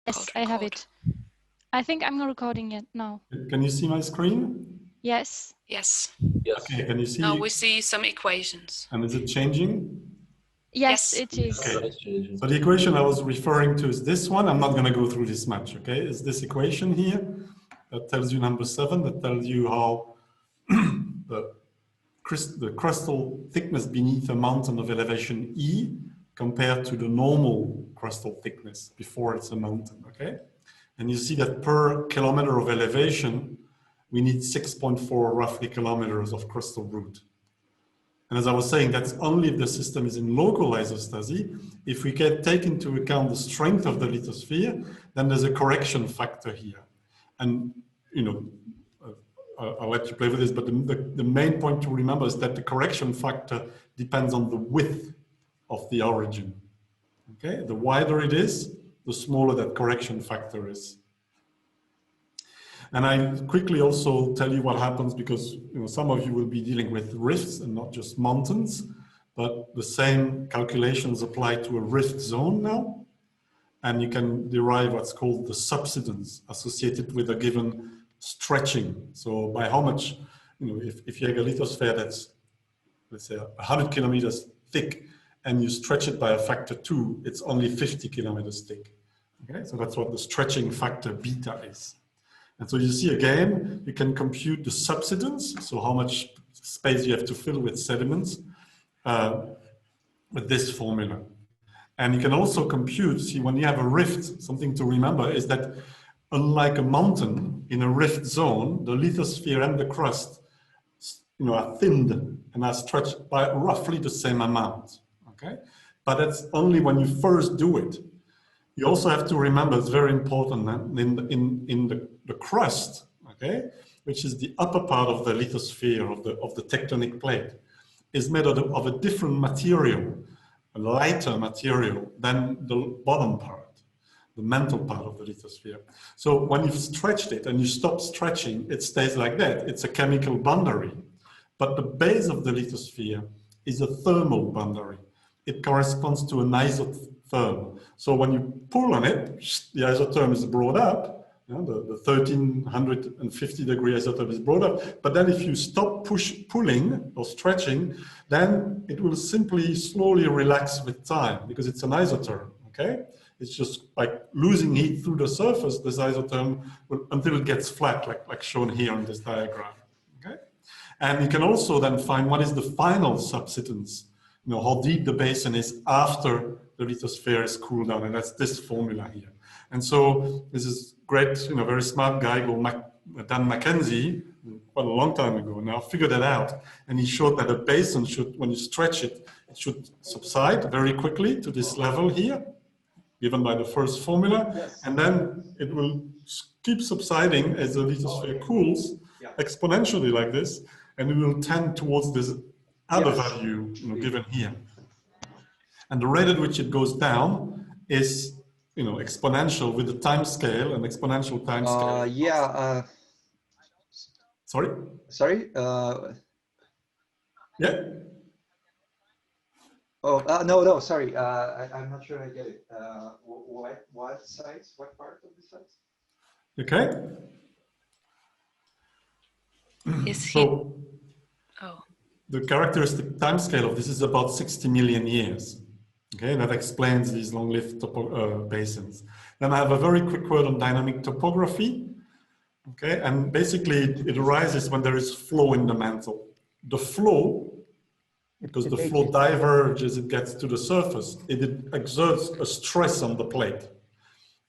Yes, I have it. I think I'm recording it now. Can you see my screen? Yes. Yes. Okay, can you see? Now we see some equations. And is it changing? Yes, Yes. it is. Okay. So the equation I was referring to is this one. I'm not going to go through this much, okay? It's this equation here that tells you number 7, that tells you how the crustal thickness beneath a mountain of elevation E compared to the normal crustal thickness before it's a mountain, okay? And you see that per kilometer of elevation, we need 6.4 roughly kilometers of crustal root. And as I was saying, that's only if the system is in local isostasy. If we can take into account the strength of the lithosphere, then there's a correction factor here. And, you know, I'll let you play with this, but the main point to remember is that the correction factor depends on the width of the origin. Okay, the wider it is, the smaller that correction factor is. And I quickly also tell you what happens, because some of you will be dealing with rifts and not just mountains, but the same calculations apply to a rift zone now. And you can derive what's called the subsidence associated with a given stretching. So by how much, if you have a lithosphere that's, let's say, 100 kilometers thick, and you stretch it by a factor 2, it's only 50 kilometers thick. Okay, so that's what the stretching factor beta is. And so you see again, you can compute the subsidence, so how much space you have to fill with sediments with this formula. And you can also compute, see, when you have a rift, something to remember is that unlike a mountain, in a rift zone, the lithosphere and the crust are thinned and are stretched by roughly the same amount. Okay? But that's only when you first do it. You also have to remember, it's very important, in the crust, okay, which is the upper part of the lithosphere, of the tectonic plate, is made of a different material, a lighter material than the bottom part, the mantle part of the lithosphere. So when you've stretched it and you stop stretching, it stays like that. It's a chemical boundary. But the base of the lithosphere is a thermal boundary. It corresponds to an isotherm. So when you pull on it, the isotherm is brought up, the 1350 degree isotherm is brought up, but then if you stop pulling or stretching, then it will simply slowly relax with time because it's an isotherm, okay? It's just by losing heat through the surface, this isotherm will, until it gets flat, like shown here in this diagram, okay? And you can also then find what is the final subsidence, how deep the basin is after the lithosphere is cooled down, and that's this formula here. And so this is great, very smart guy called Dan Mackenzie, quite a long time ago now, figured that out. And he showed that a basin should, when you stretch it, it should subside very quickly to this level here, given by the first formula. Yes. And then it will keep subsiding as the lithosphere cools exponentially like this, and it will tend towards this other value given here. And the rate at which it goes down is exponential with the time scale, and exponential time scale. Sorry? Yeah. Oh, no, sorry. I'm not sure I get it. What sites? What part of the sites? Okay. Is he? So, oh. The characteristic time scale of this is about 60 million years. Okay, that explains these long-lived basins. Then I have a very quick word on dynamic topography. Okay, and basically it arises when there is flow in the mantle. The flow, because the flow diverges, it gets to the surface, it exerts a stress on the plate.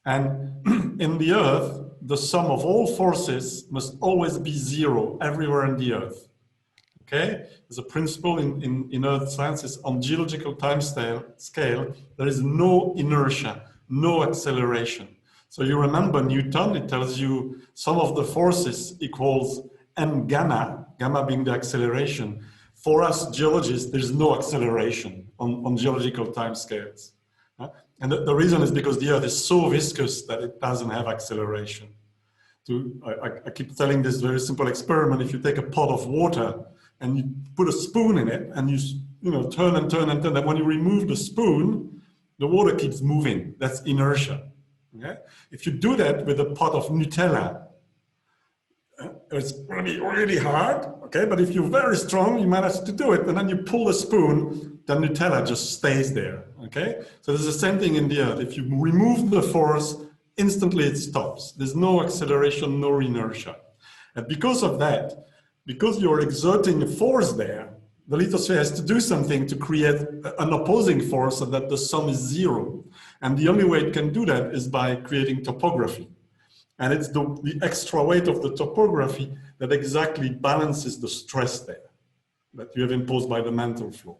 And in the Earth, the sum of all forces must always be zero everywhere in the Earth. Okay, there's a principle in earth sciences on geological time scale, there is no inertia, no acceleration. So you remember Newton, it tells you sum of the forces equals m gamma, gamma being the acceleration. For us geologists, there's no acceleration on geological time scales. And the reason is because the Earth is so viscous that it doesn't have acceleration. I keep telling this very simple experiment. If you take a pot of water and you put a spoon in it and you turn and turn and turn, and when you remove the spoon, the water keeps moving. That's inertia. Okay? If you do that with a pot of Nutella, it's really, really hard, okay? But if you're very strong, you manage to do it, and then you pull the spoon, the Nutella just stays there, okay? So there's the same thing in the Earth. If you remove the force, instantly it stops. There's no acceleration, no inertia. And because of that, because you're exerting a force there, the lithosphere has to do something to create an opposing force so that the sum is zero. And the only way it can do that is by creating topography. And it's the extra weight of the topography that exactly balances the stress there that you have imposed by the mantle flow.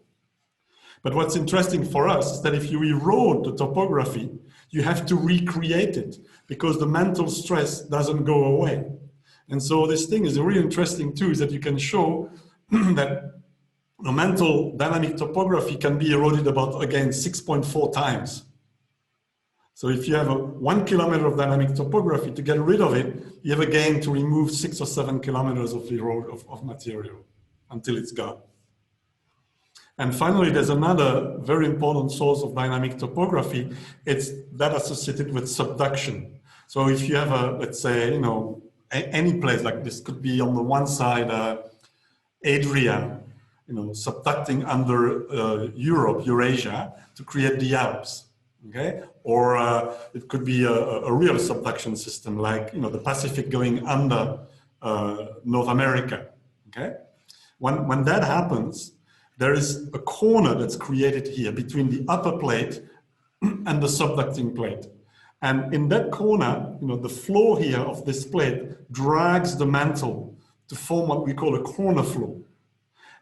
But what's interesting for us is that if you erode the topography, you have to recreate it because the mantle stress doesn't go away. And so this thing is really interesting too, is that you can show that the mantle dynamic topography can be eroded about, again, 6.4 times. So if you have 1 kilometer of dynamic topography, to get rid of it, you have again to remove 6 or 7 kilometers of material until it's gone. And finally, there's another very important source of dynamic topography. It's that associated with subduction. So if you have let's say, you know, any place like this could be on the one side, Adria, you know, subducting under Europe, Eurasia, to create the Alps. Okay, or it could be a real subduction system, like, you know, the Pacific going under North America. Okay, when that happens, there is a corner that's created here between the upper plate and the subducting plate, and in that corner, you know, the flow here of this plate drags the mantle to form what we call a corner flow.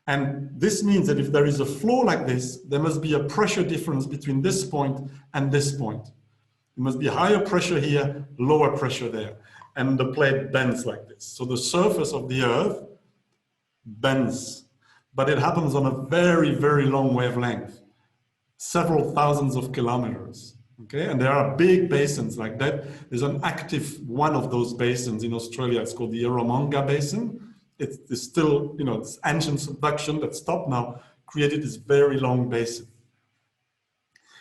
And this means that if there is a flow like this, there must be a pressure difference between this point and this point. There must be higher pressure here, lower pressure there. And the plate bends like this. So the surface of the Earth bends, but it happens on a very, very long wavelength, several thousands of kilometers. Okay, and there are big basins like that. There's an active one of those basins in Australia. It's called the Eromanga Basin. It's still, you know, this ancient subduction that stopped now created this very long basin.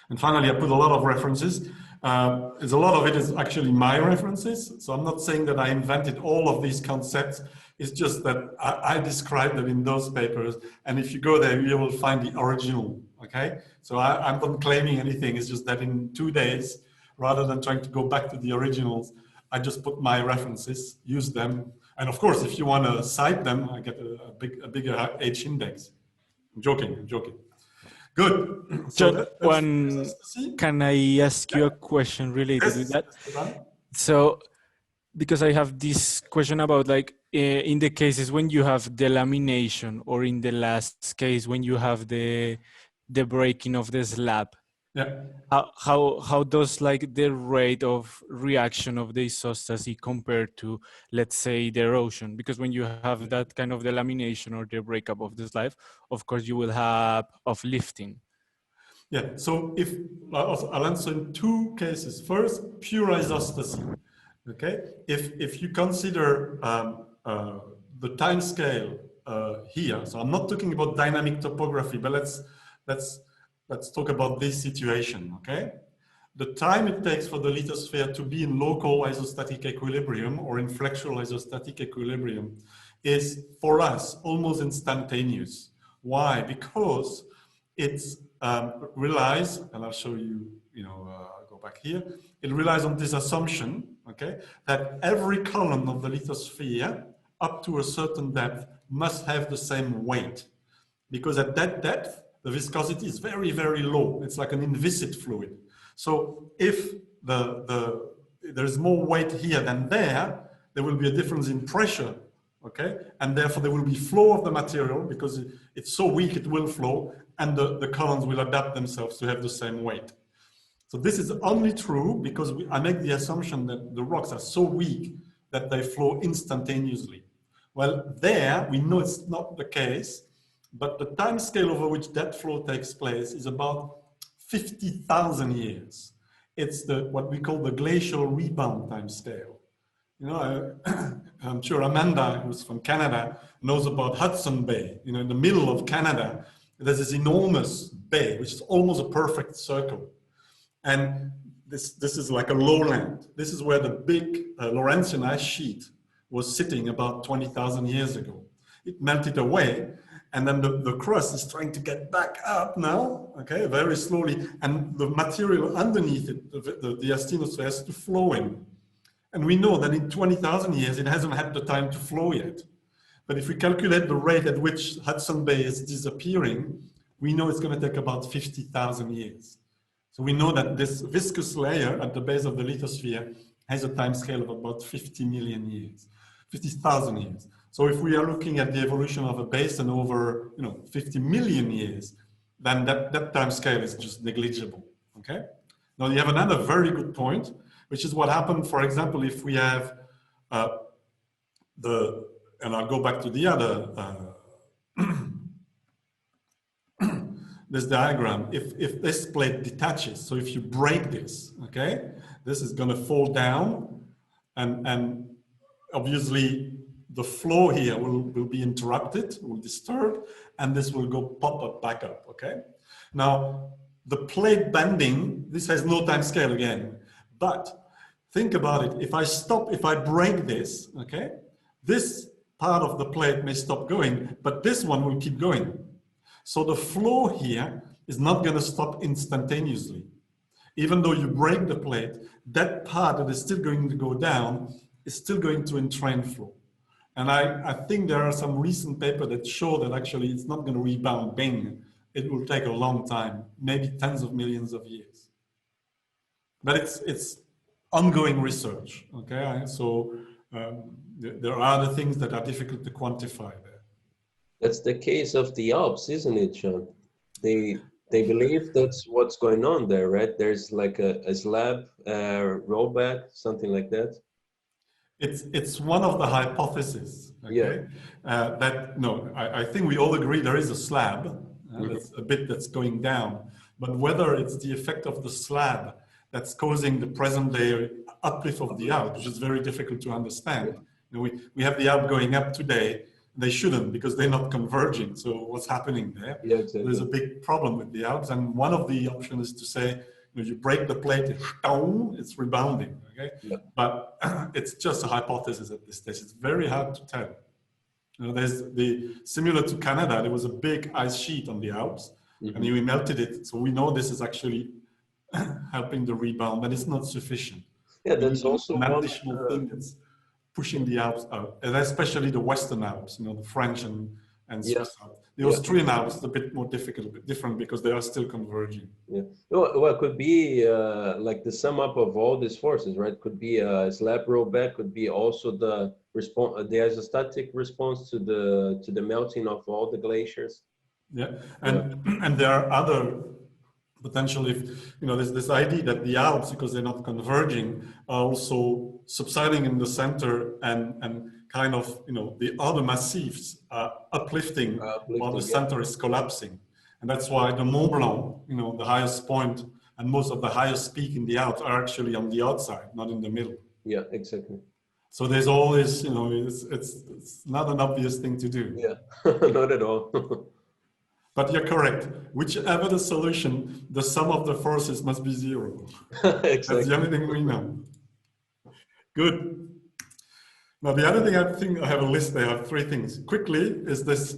And finally, I put a lot of references. A lot of it is actually my references. So I'm not saying that I invented all of these concepts. It's just that I described them in those papers. And if you go there, you will find the original, okay? So I'm not claiming anything. It's just that in 2 days, rather than trying to go back to the originals, I just put my references, use them. And of course, if you want to cite them, I get a bigger H index. I'm joking. Good. So can I ask you a question related with that? So, because I have this question about, like, in the cases when you have delamination, or in the last case when you have the breaking of the slab. Yeah. How does, like, the rate of reaction of the isostasy compared to, let's say, the erosion? Because when you have that kind of delamination or the breakup of the slab, of course you will have uplifting. Yeah, so if I'll answer in 2 cases. First, pure isostasy. Okay, if you consider the time scale here, so I'm not talking about dynamic topography, but let's talk about this situation, okay? The time it takes for the lithosphere to be in local isostatic equilibrium or in flexural isostatic equilibrium is, for us, almost instantaneous. Why? Because it relies, and I'll show you, go back here, it relies on this assumption, okay, that every column of the lithosphere up to a certain depth must have the same weight. Because at that depth, the viscosity is very, very low. It's like an inviscid fluid. So if there's more weight here than there will be a difference in pressure, okay? And therefore there will be flow of the material because it's so weak it will flow, and the columns will adapt themselves to have the same weight. So this is only true because I make the assumption that the rocks are so weak that they flow instantaneously. Well, there we know it's not the case, but the time scale over which that flow takes place is about 50,000 years. It's what we call the glacial rebound time scale. You know, I'm sure Amanda, who's from Canada, knows about Hudson Bay. You know, in the middle of Canada, there's this enormous bay, which is almost a perfect circle. And this is like a lowland. This is where the big Laurentian ice sheet was sitting about 20,000 years ago. It melted away, and then the crust is trying to get back up now, okay, very slowly, and the material underneath it, the asthenosphere, has to flow in. And we know that in 20,000 years, it hasn't had the time to flow yet. But if we calculate the rate at which Hudson Bay is disappearing, we know it's going to take about 50,000 years. So we know that this viscous layer at the base of the lithosphere has a time scale of about 50 million years, 50,000 years. So if we are looking at the evolution of a basin over 50 million years, then that time scale is just negligible, okay? Now you have another very good point, which is what happened, for example, if we have and I'll go back to the other, this diagram, if this plate detaches, so if you break this, okay, this is gonna fall down, and obviously the flow here will be interrupted, will disturb, and this will go pop up back up, okay? Now, the plate bending, this has no time scale again, but think about it, if I break this, okay, this part of the plate may stop going, but this one will keep going. So the flow here is not going to stop instantaneously. Even though you break the plate, that part that is still going to go down is still going to entrain flow. And I think there are some recent papers that show that actually it's not going to rebound bang. It will take a long time, maybe tens of millions of years. But it's ongoing research, okay? So there are other things that are difficult to quantify there. That's the case of the Alps, isn't it, Sean? They believe that's what's going on there, right? There's like a slab rollback, something like that. It's one of the hypotheses, okay? Yeah. I think we all agree there is a slab, that's a bit that's going down, but whether it's the effect of the slab that's causing the present day uplift of the Alps, which is very difficult to understand. We have the Alps going up today. They shouldn't, because they're not converging. So what's happening there? Yeah, exactly. There's a big problem with the Alps, and one of the options is to say, you break the plate, it's rebounding, okay? Yeah. But it's just a hypothesis at this stage. It's very hard to tell. There's similar to Canada, there was a big ice sheet on the Alps, and we melted it. So we know this is actually helping the rebound, but it's not sufficient. Yeah, that's also an additional thing that's pushing the Alps out, and especially the Western Alps, the French and Swiss Alps. The Austrian Alps is a bit more different because they are still converging. Yeah. Well, it could be like the sum up of all these forces, right? Could be a slab rollback, could be also the response, the isostatic response to the melting of all the glaciers. Yeah, and there are other potential, if there's this idea that the Alps, because they're not converging, are also subsiding in the center and kind of the other massifs are uplifting while the center is collapsing, and that's why the Mont Blanc, the highest point and most of the highest peak in the Alps are actually on the outside, not in the middle. Yeah, exactly. So there's always, it's not an obvious thing to do. Yeah, not at all. But you're correct. Whichever the solution, the sum of the forces must be zero. Exactly. That's the only thing we know. Good. Now, the other thing, I think I have a list there of 3 things. Quickly, is this,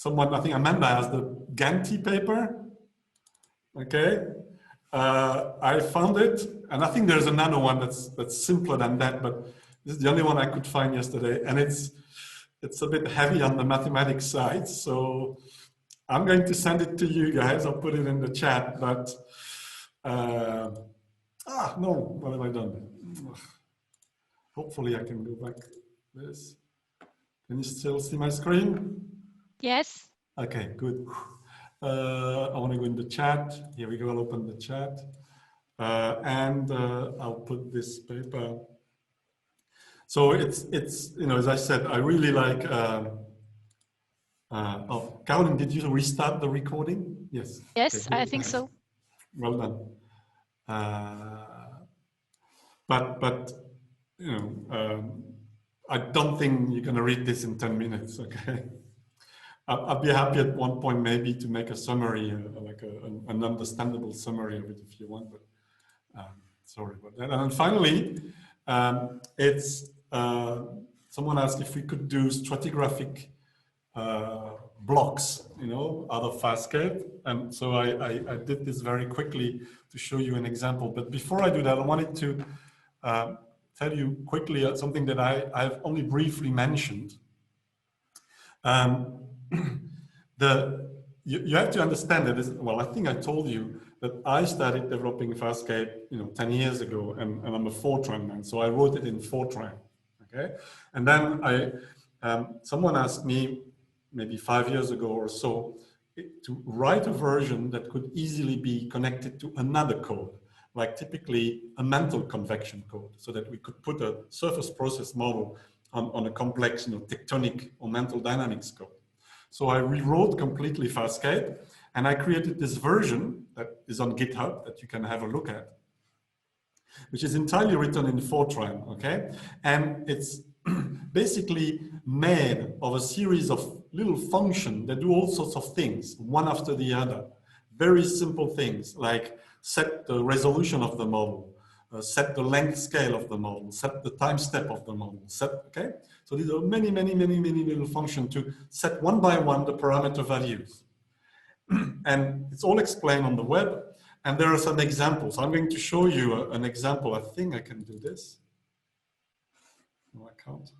I think Amanda has the Ganti paper. Okay. I found it, and I think there's another one that's simpler than that, but this is the only one I could find yesterday, and it's a bit heavy on the mathematics side, so I'm going to send it to you guys. I'll put it in the chat, but, no, what have I done? Hopefully I can go back this. Can you still see my screen? Yes. Okay, good. I want to go in the chat. Here we go, I'll open the chat. And I'll put this paper. So it's as I said, I really like, Caroline, did you restart the recording? Yes. Yes, okay, I think so. Well done. But I don't think you're going to read this in 10 minutes, okay? I'd be happy at one point maybe to make a summary, like an understandable summary of it if you want, but sorry about that. And then finally, it's someone asked if we could do stratigraphic blocks, you know, out of FastScape. And so I did this very quickly to show you an example. But before I do that, I wanted to tell you quickly something that I've only briefly mentioned. You have to understand that, well, I think I told you that I started developing FastScape, you know, 10 years ago, and I'm a Fortran man, so I wrote it in Fortran, okay? And then someone asked me, maybe 5 years ago or so, to write a version that could easily be connected to another code, like typically a mantle convection code, so that we could put a surface process model on a complex, you know, tectonic or mantle dynamics code. So I rewrote completely FastScape, and I created this version that is on GitHub that you can have a look at, which is entirely written in Fortran, okay? And it's basically made of a series of little functions that do all sorts of things, one after the other. Very simple things like set the resolution of the model, set the length scale of the model, set the time step of the model, okay? So these are many little functions to set one by one the parameter values. And it's all explained on the web. And there are some examples. I'm going to show you an example. I think I can do this. No, I can't.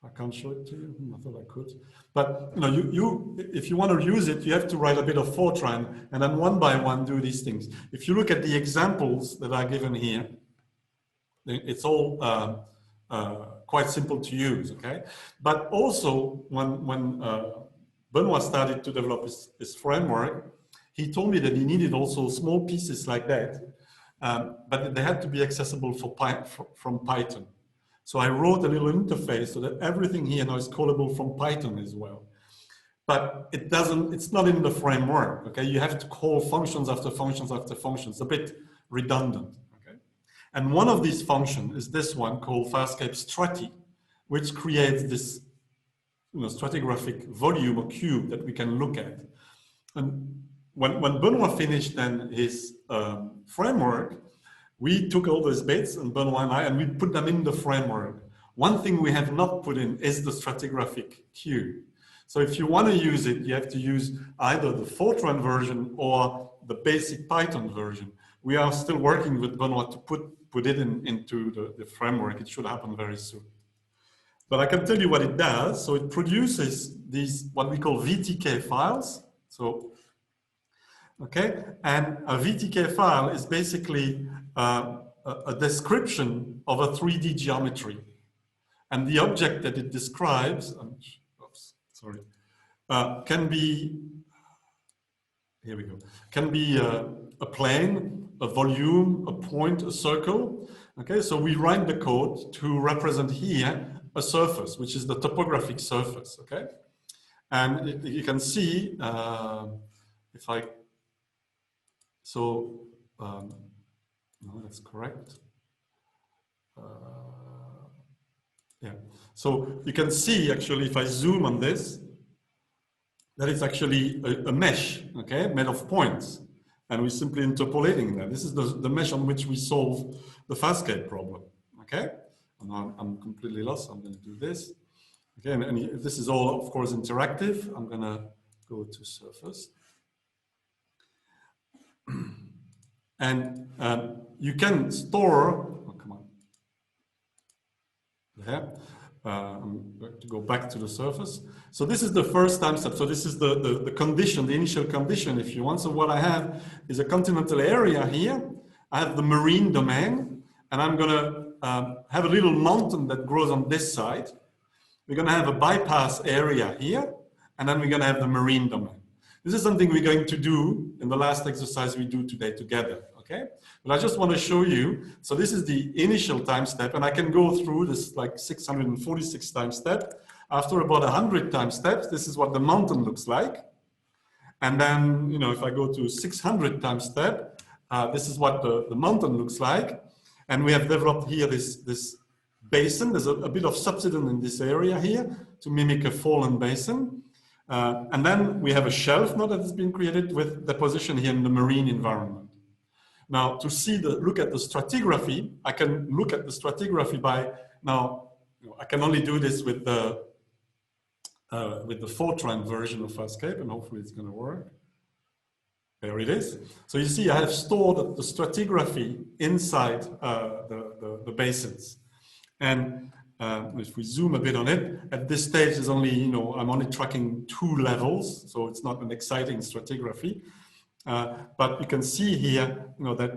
I can't show it to you. I thought I could. But you know, if you want to use it, you have to write a bit of Fortran and then one by one do these things. If you look at the examples that are given here, it's all quite simple to use, okay? But also, when Benoit started to develop his framework, he told me that he needed also small pieces like that, but they had to be accessible from Python. So I wrote a little interface so that everything here now is callable from Python as well. But it's not in the framework, okay? You have to call functions after functions after functions, a bit redundant, okay? And one of these functions is this one called FastScape Strati, which creates this, you know, stratigraphic volume or cube that we can look at. And when Benoit finished then his framework, we took all those bits, and Benoit and I, and we put them in the framework. One thing we have not put in is the stratigraphic cube. So if you want to use it, you have to use either the Fortran version or the basic Python version. We are still working with Benoit to put it into the framework. It should happen very soon. But I can tell you what it does. So it produces these, what we call VTK files. So, okay, and a VTK file is basically a description of a 3D geometry. And the object that it describes, can be, here we go, can be a plane, a volume, a point, a circle. Okay, so we write the code to represent here a surface, which is the topographic surface, okay? And you can see, if I, so, no, that's correct. Yeah, so you can see actually, if I zoom on this, that it's actually a mesh, okay, made of points. And we're simply interpolating that. This is the mesh on which we solve the FastScape problem, okay? And I'm completely lost, I'm gonna do this. Okay, and this is all, of course, interactive. I'm gonna go to surface. And you can store, oh, come on. There. I'm going to go back to the surface. So this is the first time step. So this is the condition, the initial condition, if you want. So what I have is a continental area here. I have the marine domain, and I'm going to have a little mountain that grows on this side. We're going to have a bypass area here, and then we're going to have the marine domain. This is something we're going to do in the last exercise we do today together, okay? But I just want to show you, so this is the initial time step, and I can go through this like 646 time step. After about 100 time steps, this is what the mountain looks like. And then, you know, if I go to 600 time step, this is what the mountain looks like. And we have developed here this basin. There's a bit of subsidence in this area here to mimic a fallen basin. And then we have a shelf now that has been created with deposition here in the marine environment. Now, to see look at the stratigraphy, I can look at the stratigraphy by, now, I can only do this with the Fortran version of FastScape, and hopefully it's going to work. There it is. So you see, I have stored the stratigraphy inside the basins. And if we zoom a bit on it, at this stage, there's only, I'm only tracking 2 levels, so it's not an exciting stratigraphy. But you can see here, that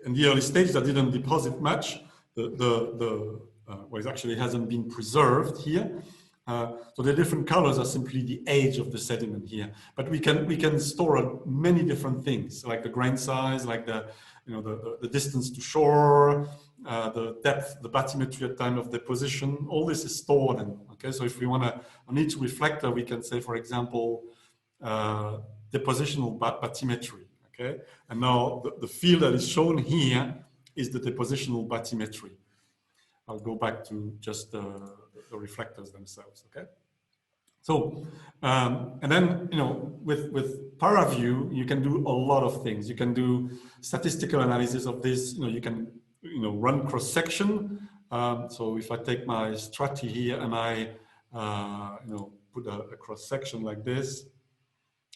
in the early stages, I didn't deposit much. Well, it actually hasn't been preserved here. So the different colors are simply the age of the sediment here. But we can store many different things, like the grain size, like the distance to shore, the depth, the bathymetry at time of deposition. All this is stored. Okay, so if we want to on each reflector, we can say, for example, depositional bathymetry. Okay, and now the field that is shown here is the depositional bathymetry. I'll go back to just the reflectors themselves, okay? So, and then, with ParaView, you can do a lot of things. You can do statistical analysis of this, you can, run cross-section. So if I take my strati here and I, put a cross-section like this,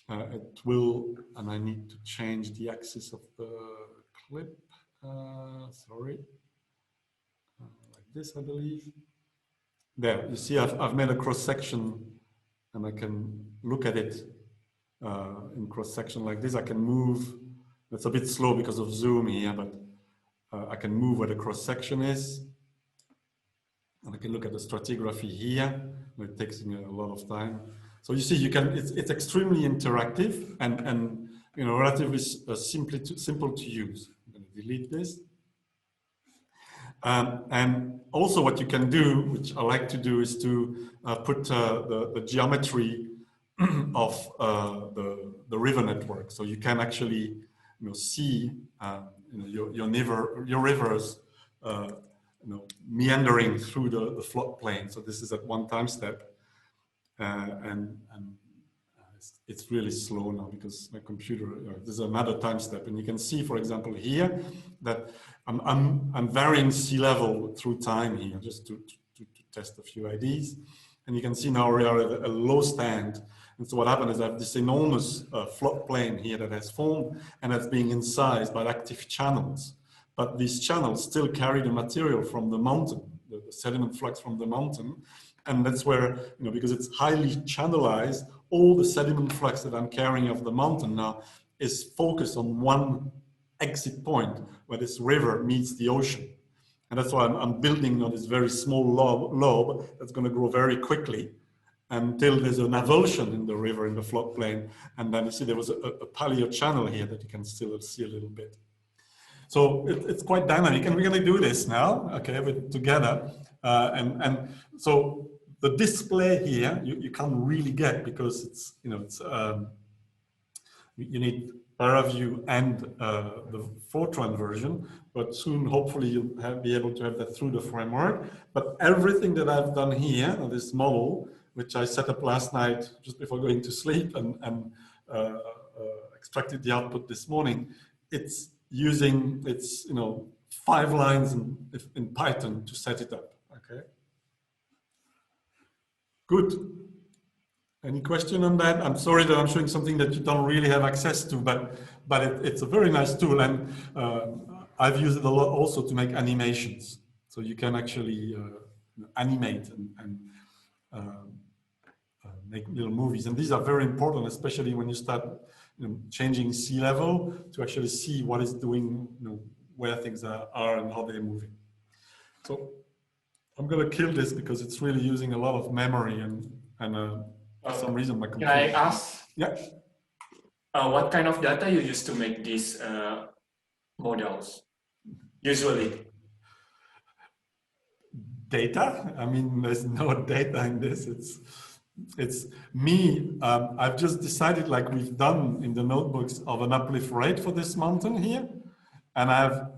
it will, and I need to change the axis of the clip, sorry. This, I believe. There, you see, I've made a cross-section, and I can look at it in cross-section like this. I can move. It's a bit slow because of zoom here, but I can move where the cross-section is, and I can look at the stratigraphy here. It takes me a lot of time. So you see, you can. It's extremely interactive and relatively simple to use. I'm going to delete this. And also what you can do, which I like to do, is to put the geometry of the river network. So you can actually see your rivers meandering through the floodplain. So this is at one time step. And it's really slow now because my computer, there's another time step. And you can see, for example, here that I'm varying sea level through time here just to test a few IDs. And you can see now we are at a low stand. And so what happened is I have this enormous floodplain here that has formed and that's being incised by active channels. But these channels still carry the material from the mountain, the sediment flux from the mountain. And that's where, because it's highly channelized, all the sediment flux that I'm carrying off the mountain now is focused on one exit point where this river meets the ocean. And that's why I'm building on this very small lobe that's going to grow very quickly until there's an avulsion in the river, in the floodplain. And then you see there was a paleo channel here that you can still see a little bit. So it's quite dynamic, and we're going to do this now, okay, together. And so the display here, you can't really get because it's, you need ParaView and the Fortran version, but soon, hopefully, you'll be able to have that through the framework. But everything that I've done here, this model, which I set up last night just before going to sleep and extracted the output this morning, it's using 5 lines in Python to set it up. Okay. Good. Any question on that? I'm sorry that I'm showing something that you don't really have access to, but it's a very nice tool, and I've used it a lot also to make animations. So you can actually animate and make little movies, and these are very important, especially when you start changing sea level, to actually see what is doing, where things are and how they're moving. So I'm going to kill this because it's really using a lot of memory and for some reason my computer. Can I ask? Yeah. What kind of data you use to make these models? Usually. Data? I mean, there's no data in this. It's me. I've just decided, like we've done in the notebooks, of an uplift rate for this mountain here. And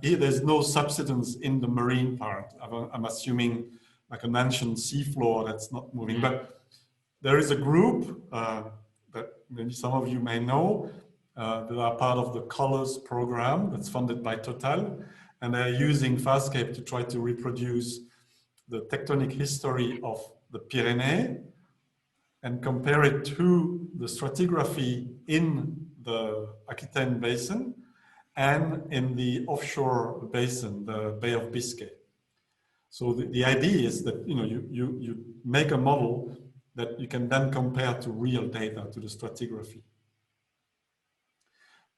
there's no subsidence in the marine part. I'm assuming like an ancient seafloor that's not moving. But there is a group that maybe some of you may know, that are part of the Colors program that's funded by Total, and they're using FastScape to try to reproduce the tectonic history of the Pyrenees and compare it to the stratigraphy in the Aquitaine Basin and in the offshore basin, the Bay of Biscay. So the idea is that you make a model that you can then compare to real data, to the stratigraphy.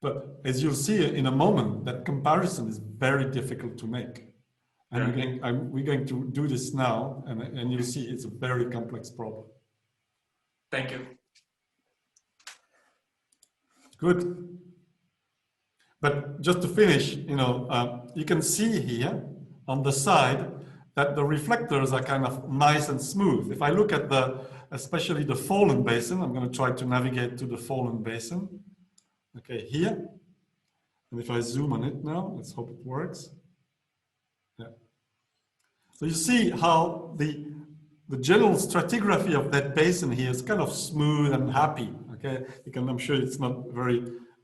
But as you'll see in a moment, that comparison is very difficult to make. And we're going to do this now, and you'll see it's a very complex problem. Thank you. Good. But just to finish, you can see here on the side that the reflectors are kind of nice and smooth. If I look at especially the fallen basin, I'm going to try to navigate to the fallen basin. Okay, here. And if I zoom on it now, let's hope it works. Yeah. So you see how the general stratigraphy of that basin here is kind of smooth and happy. Okay, I'm sure it's not very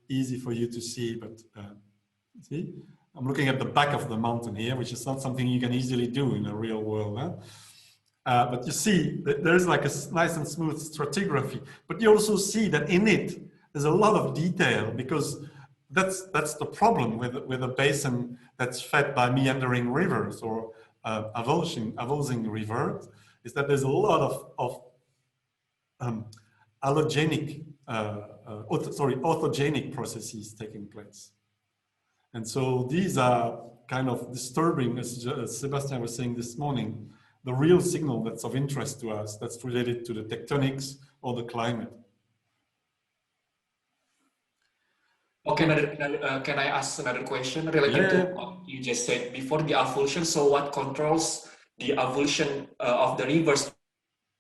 easy for you to see, but see, I'm looking at the back of the mountain here, which is not something you can easily do in a real world. Huh? But you see that there's like a nice and smooth stratigraphy, but you also see that in it, there's a lot of detail, because that's the problem with a basin that's fed by meandering rivers or avulsing rivers, is that there's a lot of orthogenic processes taking place. And so these are kind of disturbing, as Sebastian was saying this morning, the real signal that's of interest to us, that's related to the tectonics or the climate. Okay, can I ask another question related to what you just said before the avulsion? So what controls the avulsion of the rivers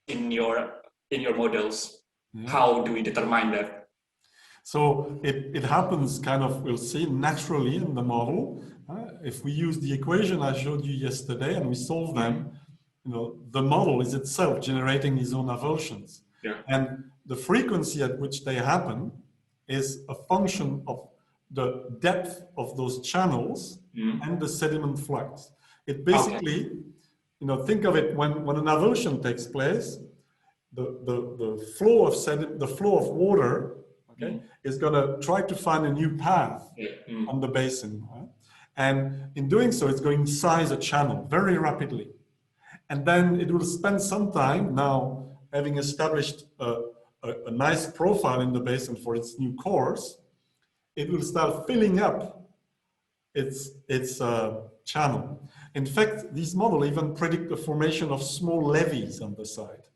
in your models? Yeah. How do we determine that? So it happens kind of, we'll see, naturally in the model. If we use the equation I showed you yesterday and we solve them, the model is itself generating its own avulsions. Yeah. And the frequency at which they happen is a function of the depth of those channels and the sediment flux. It basically, think of it when an avulsion takes place, the flow of water, okay, is going to try to find a new path on the basin, right? And in doing so, it's going to size a channel very rapidly, and then it will spend some time now having established a nice profile in the basin for its new course. It will start filling up its channel. In fact, these models even predict the formation of small levees on the side.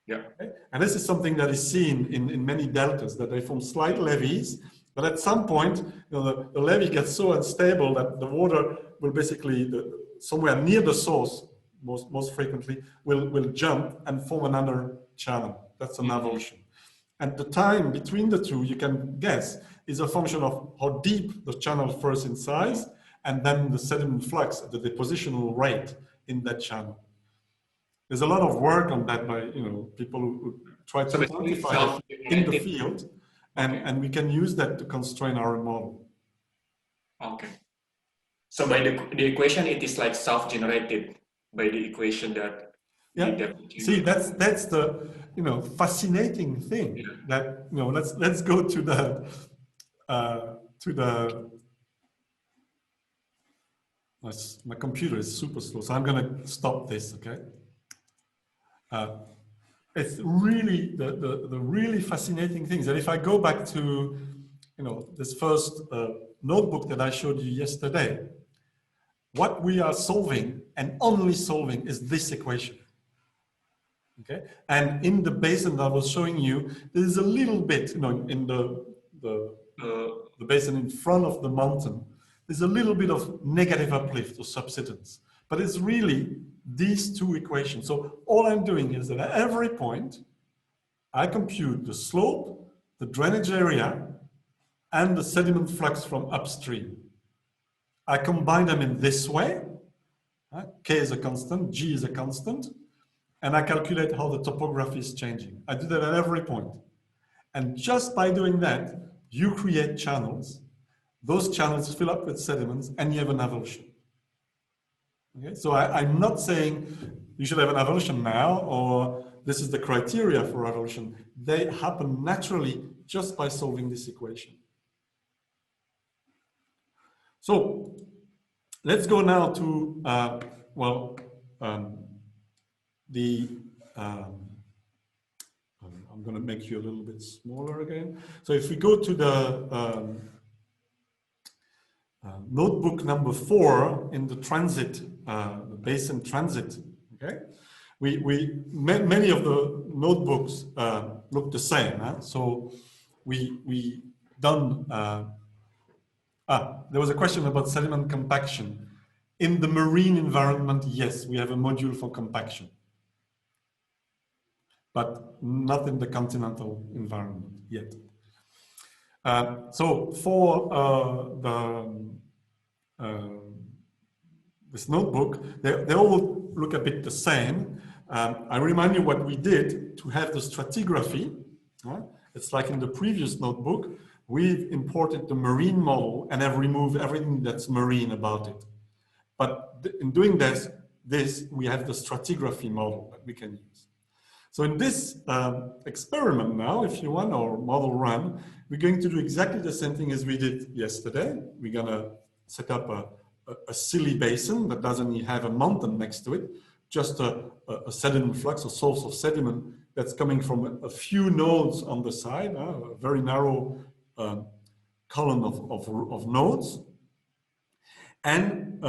Yeah. Okay? And this is something that is seen in many deltas, that they form slight levees, but at some point, the levee gets so unstable that the water will basically, somewhere near the source, most frequently, will jump and form another channel. That's an avulsion. And the time between the two, you can guess, is a function of how deep the channel first in size, and then the sediment flux, the depositional rate in that channel. There's a lot of work on that by people who try to quantify it in the field, and we can use that to constrain our model. Okay. So by the equation, it is like self-generated by the equation that. Yeah. See, that's the fascinating thing. Yeah. That let's go to the my computer is super slow, so I'm going to stop this. Okay. It's really the really fascinating things. And if I go back to this first notebook that I showed you yesterday, what we are solving and only solving is this equation. Okay, and in the basin that I was showing you, there is a little bit, in the basin in front of the mountain, there's a little bit of negative uplift or subsidence, but it's really these two equations. So all I'm doing is that at every point, I compute the slope, the drainage area, and the sediment flux from upstream. I combine them in this way. K is a constant, G is a constant. And I calculate how the topography is changing. I do that at every point. And just by doing that, you create channels, those channels fill up with sediments, and you have an avulsion. Okay? So I'm not saying you should have an avulsion now, or this is the criteria for avulsion. They happen naturally just by solving this equation. So let's go now to, I'm going to make you a little bit smaller again. So if we go to the notebook number 4 in the transit, the basin transit, okay? Many of the notebooks look the same. Huh? So we done, there was a question about sediment compaction. In the marine environment, yes, we have a module for compaction, but not in the continental environment yet. So for this notebook, they all look a bit the same. I remind you what we did to have the stratigraphy. It's like in the previous notebook, we've imported the marine model and have removed everything that's marine about it. But in doing this, we have the stratigraphy model that we can use. So in this experiment now, if you want, or model run, we're going to do exactly the same thing as we did yesterday. We're going to set up a silly basin that doesn't have a mountain next to it, just a sediment flux, a source of sediment that's coming from a few nodes on the side, a very narrow column of nodes. And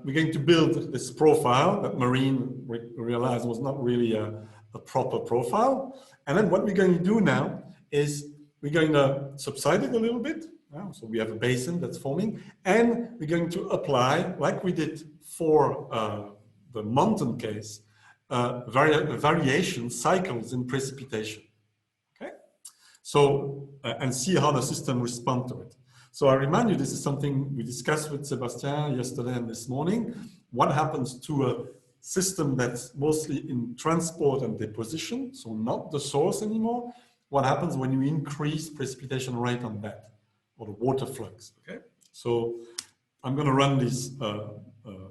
we're going to build this profile that Marine realized was not really a proper profile. And then what we're going to do now is we're going to subside it a little bit. So we have a basin that's forming, and we're going to apply, like we did for the mountain case, variation cycles in precipitation. Okay, so and see how the system responds to it. So I remind you, this is something we discussed with Sebastian yesterday and this morning. What happens to a system that's mostly in transport and deposition, so not the source anymore? What happens when you increase precipitation rate on that, or the water flux? Okay, so I'm going to run these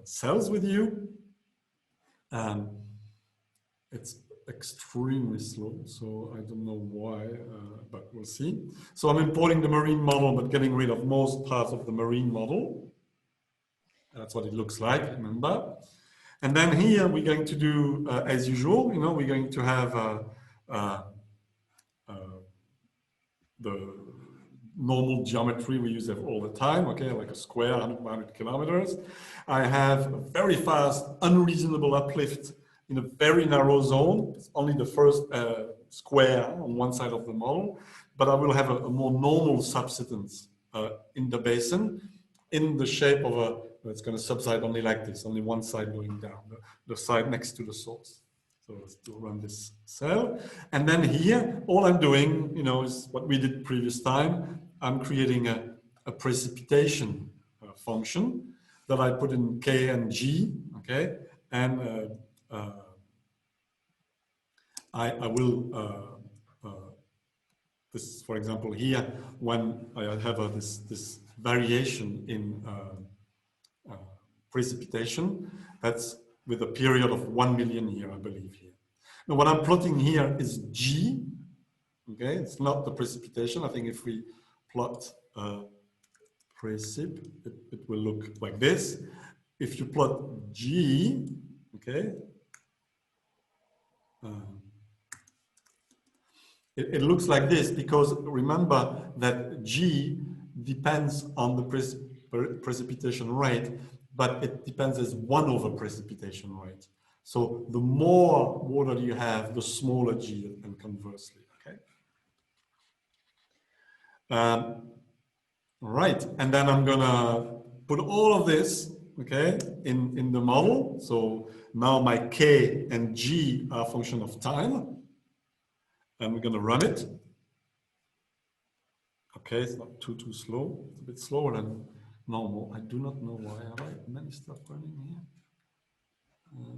cells with you. It's extremely slow, so I don't know why, but we'll see. So I'm importing the marine model, but getting rid of most parts of the marine model. That's what it looks like, remember? And then here we're going to do, as usual, you know, we're going to have the normal geometry we use all the time, okay, like a square, 100 kilometers. I have a very fast, unreasonable uplift in a very narrow zone. It's only the first square on one side of the model, but I will have a more normal subsidence in the basin in the shape of a, it's going to subside only like this, only one side going down, the side next to the source. So let's run this cell. And then here, all I'm doing, you know, is what we did previous time. I'm creating a precipitation function that I put in K and G, okay? And I will, this, for example, here, when I have this variation in precipitation, that's with a period of 1 million years, I believe here. Now, what I'm plotting here is G, okay? It's not the precipitation. I think if we plot precip, it will look like this. If you plot G, okay, it looks like this, because remember that G depends on the precipitation rate, but it depends as 1 over precipitation rate. So the more water you have, the smaller G, and conversely, okay? Right, and then I'm gonna put all of this, okay, in the model. So now my K and G are a function of time. And we're gonna run it. Okay, it's not too slow. It's a bit slower than normal. I do not know why. Have I many stuff running here?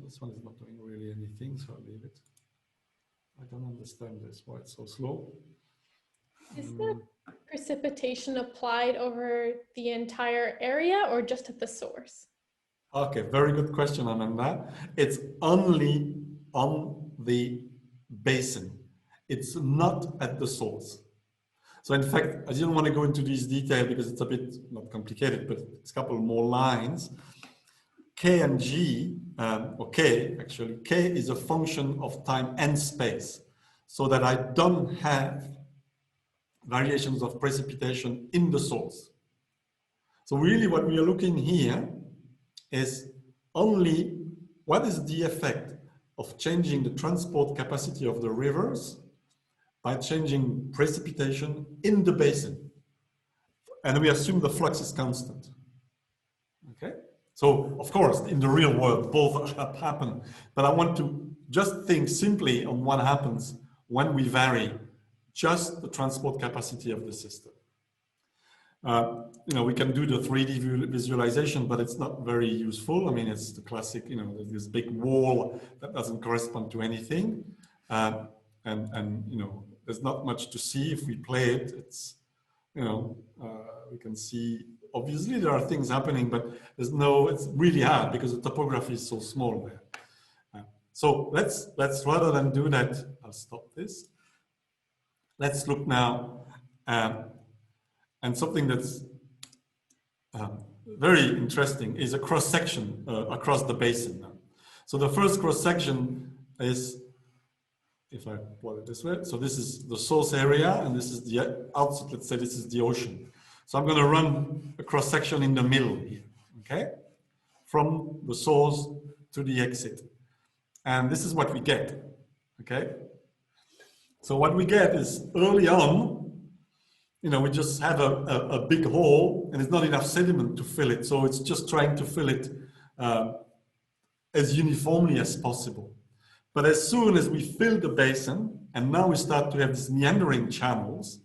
This one is not doing really anything, so I'll leave it. I don't understand this, why it's so slow. Is the precipitation applied over the entire area or just at the source? Okay, very good question, Amanda. It's only on the basin. It's not at the source. So in fact, I didn't want to go into this detail because it's a bit not complicated, but it's a couple more lines. K and G, or K actually, K is a function of time and space, so that I don't have variations of precipitation in the source. So really what we are looking here is only what is the effect of changing the transport capacity of the rivers by changing precipitation in the basin. And we assume the flux is constant. Okay? So, of course, in the real world, both happen. But I want to just think simply on what happens when we vary just the transport capacity of the system. We can do the 3D visualization, but it's not very useful. I mean, it's the classic, this big wall that doesn't correspond to anything. There's not much to see if we play it. It's, we can see, obviously there are things happening, but it's really hard because the topography is so small there. So let's rather than do that, I'll stop this. Let's look now, and something that's very interesting is a cross-section across the basin now. So the first cross-section is, if I plot it this way, so this is the source area and this is the outset, let's say this is the ocean. So I'm going to run a cross-section in the middle here, okay? From the source to the exit. And this is what we get, okay? So what we get is early on, we just have a big hole and there's not enough sediment to fill it. So it's just trying to fill it as uniformly as possible. But as soon as we fill the basin, and now we start to have these meandering channels,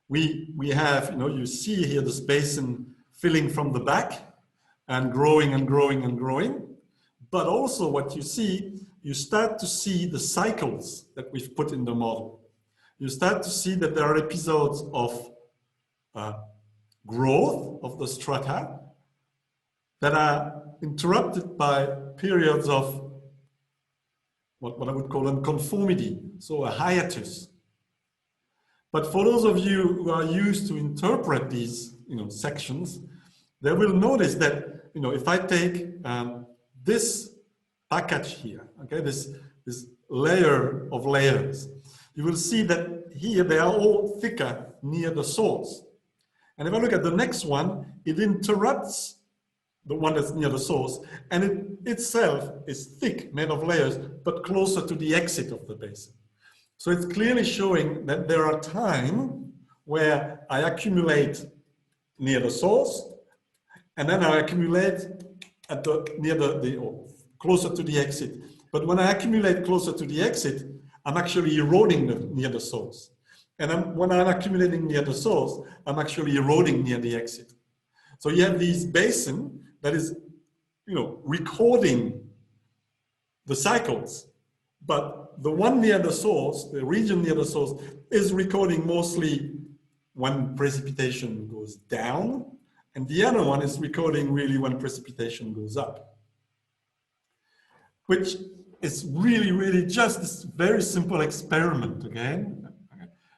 we have, you see here this basin filling from the back and growing and growing and growing. But also what you see, you start to see the cycles that we've put in the model. You start to see that there are episodes of growth of the strata that are interrupted by periods of what I would call unconformity, so a hiatus. But for those of you who are used to interpret these sections, they will notice that if I take this package here, okay, this layer of layers, you will see that here they are all thicker near the source. And if I look at the next one, it interrupts the one that's near the source, and it itself is thick, made of layers, but closer to the exit of the basin. So it's clearly showing that there are times where I accumulate near the source, and then I accumulate at closer to the exit. But when I accumulate closer to the exit, I'm actually eroding near the source. And when I'm accumulating near the source, I'm actually eroding near the exit. So you have these basin that is, recording the cycles, but the one near the source, the region near the source, is recording mostly when precipitation goes down, and the other one is recording really when precipitation goes up, which is really, really just this very simple experiment, again.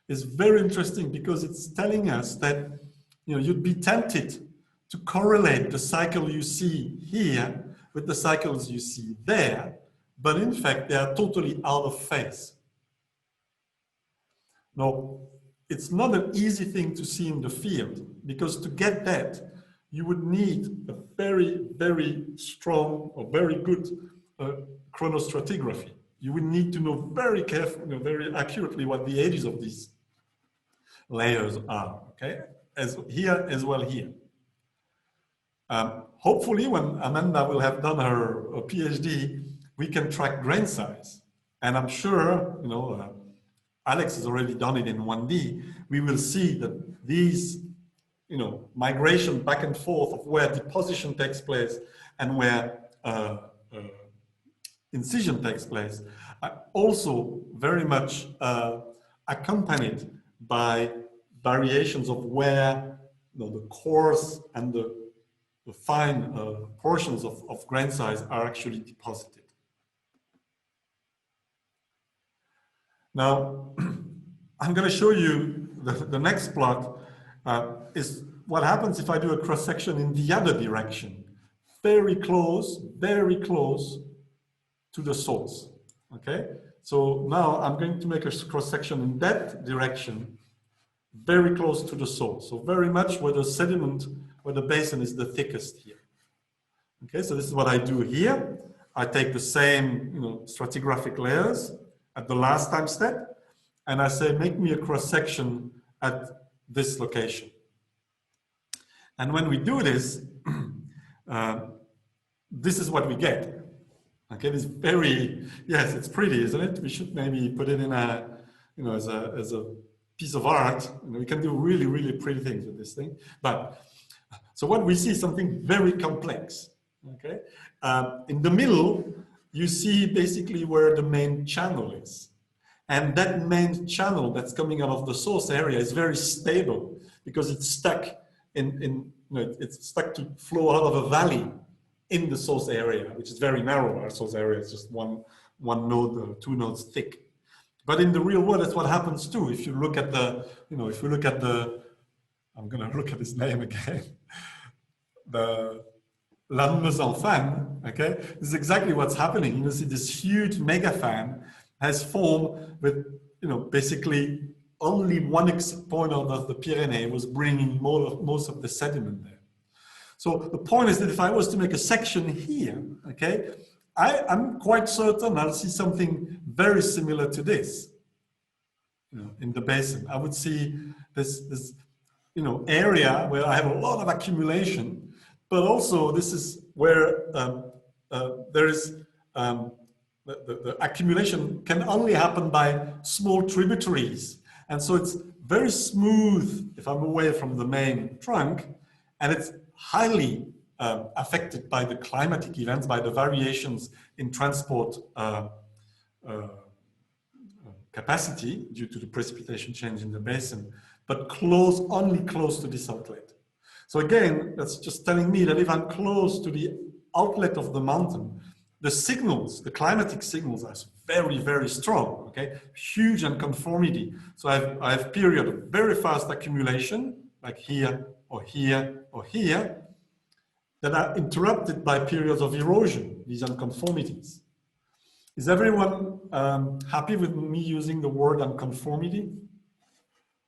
It's very interesting because it's telling us that, you'd be tempted to correlate the cycle you see here with the cycles you see there, but in fact, they are totally out of phase. Now, it's not an easy thing to see in the field, because to get that, you would need a very, very strong or very good chronostratigraphy. You would need to know very carefully, very accurately what the edges of these layers are, okay? As here as well here. Hopefully, when Amanda will have done her PhD, we can track grain size. And I'm sure, Alex has already done it in 1D. We will see that these, migration back and forth of where deposition takes place and where incision takes place are also very much accompanied by variations of where the coarse and the fine portions of grain size are actually deposited. Now, I'm going to show you the next plot is what happens if I do a cross-section in the other direction, very close to the source, okay? So now I'm going to make a cross-section in that direction, very close to the source. So very much where the sediment, where the basin is the thickest here. Okay, so this is what I do here. I take the same, stratigraphic layers at the last time step, and I say, make me a cross-section at this location. And when we do this, this is what we get. Okay, this very, yes, it's pretty, isn't it? We should maybe put it in a, as a piece of art. We can do really, really pretty things with this thing. But so what we see is something very complex. Okay, in the middle, you see basically where the main channel is. And that main channel that's coming out of the source area is very stable because it's stuck it's stuck to flow out of a valley in the source area, which is very narrow. Our source area is just one node or 2 nodes thick. But in the real world, that's what happens too. If you look at the, if you look at the, I'm going to look at his name again, the Lanmesan fan, okay? This is exactly what's happening. You see this huge mega fan has formed with, basically only one exit point out of the Pyrenees was bringing most of the sediment there. So the point is that if I was to make a section here, okay, I'm quite certain I'll see something very similar to this, in the basin. I would see this area where I have a lot of accumulation, but also this is where there is the accumulation can only happen by small tributaries. And so it's very smooth if I'm away from the main trunk, and it's highly affected by the climatic events, by the variations in transport capacity due to the precipitation change in the basin, but only close to this outlet. So again, that's just telling me that if I'm close to the outlet of the mountain, the signals, the climatic signals are very, very strong, okay? Huge unconformity. So I have period of very fast accumulation, like here or here or here, that are interrupted by periods of erosion, these unconformities. Is everyone happy with me using the word unconformity?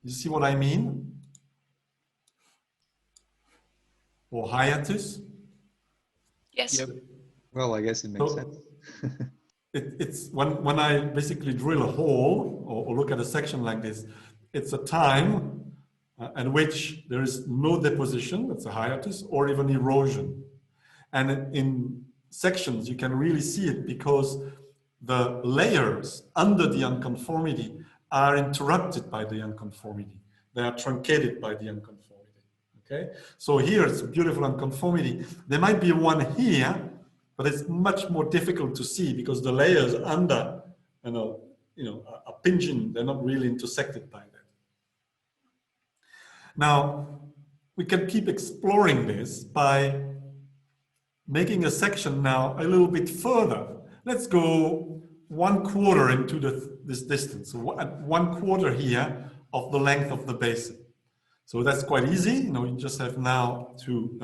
You see what I mean? Or hiatus? Yes. Yep. Well, I guess it makes sense. It's when I basically drill a hole or look at a section like this, it's a time at which there is no deposition, that's a hiatus, or even erosion. And in sections, you can really see it because the layers under the unconformity are interrupted by the unconformity. They are truncated by the unconformity, okay? So here it's a beautiful unconformity. There might be one here, but it's much more difficult to see because the layers under, are pinging, they're not really intersected by that. Now, we can keep exploring this by making a section now a little bit further. Let's go 1/4 into this distance, so 1/4 here of the length of the basin. So that's quite easy. You just have now to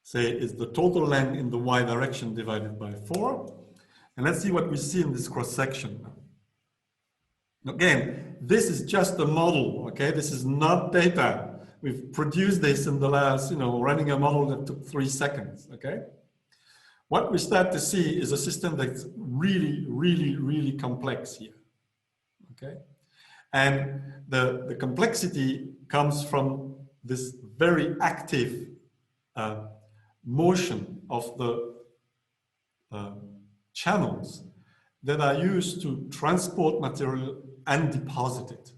say is the total length in the y direction divided by 4. And let's see what we see in this cross section. Again, this is just a model, okay? This is not data. We've produced this in the last, running a model that took 3 seconds, okay? What we start to see is a system that's really, really, really complex here, okay? And the complexity comes from this very active motion of the channels that are used to transport material and deposit it.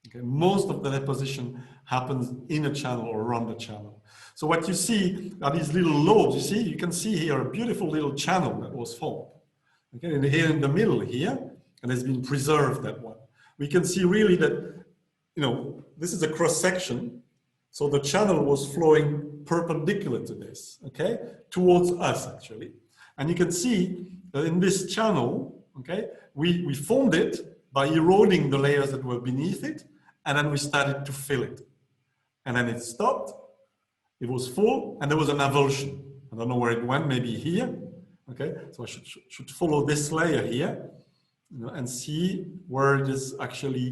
Okay? Most of the deposition happens in a channel or around the channel. So what you see are these little lobes. You see, you can see here a beautiful little channel that was formed. Okay, and here in the middle here, and has been preserved, that one. we can see really that, this is a cross section. So the channel was flowing perpendicular to this, okay, towards us actually. And you can see that in this channel, okay, we formed it by eroding the layers that were beneath it, and then we started to fill it. And then it stopped, it was full, and there was an avulsion. I don't know where it went, maybe here, okay? So I should follow this layer here, and see where it is actually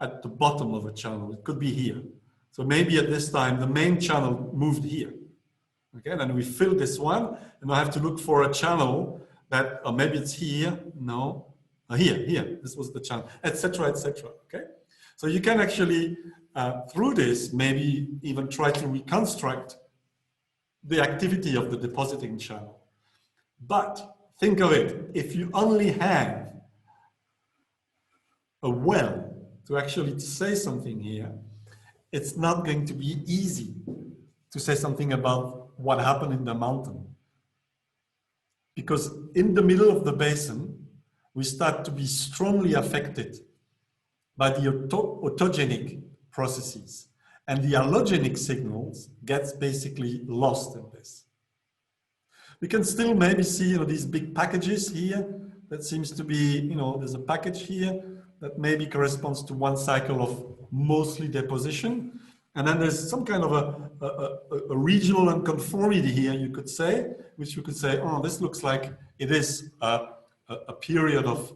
at the bottom of a channel. It could be here. So maybe at this time, the main channel moved here. Okay, and then we fill this one, and I have to look for a channel that, or maybe it's here, no, here, this was the channel, etc., etc. Okay, so you can actually, through this, maybe even try to reconstruct the activity of the depositing channel. But think of it, if you only have a well to actually say something here, it's not going to be easy to say something about what happened in the mountain. Because in the middle of the basin, we start to be strongly affected by the autogenic processes. And the allogenic signals gets basically lost in this. We can still maybe see these big packages here. That seems to be, there's a package here that maybe corresponds to one cycle of mostly deposition. And then there's some kind of a regional unconformity here, you could say, which you could say, oh, this looks like it is a period of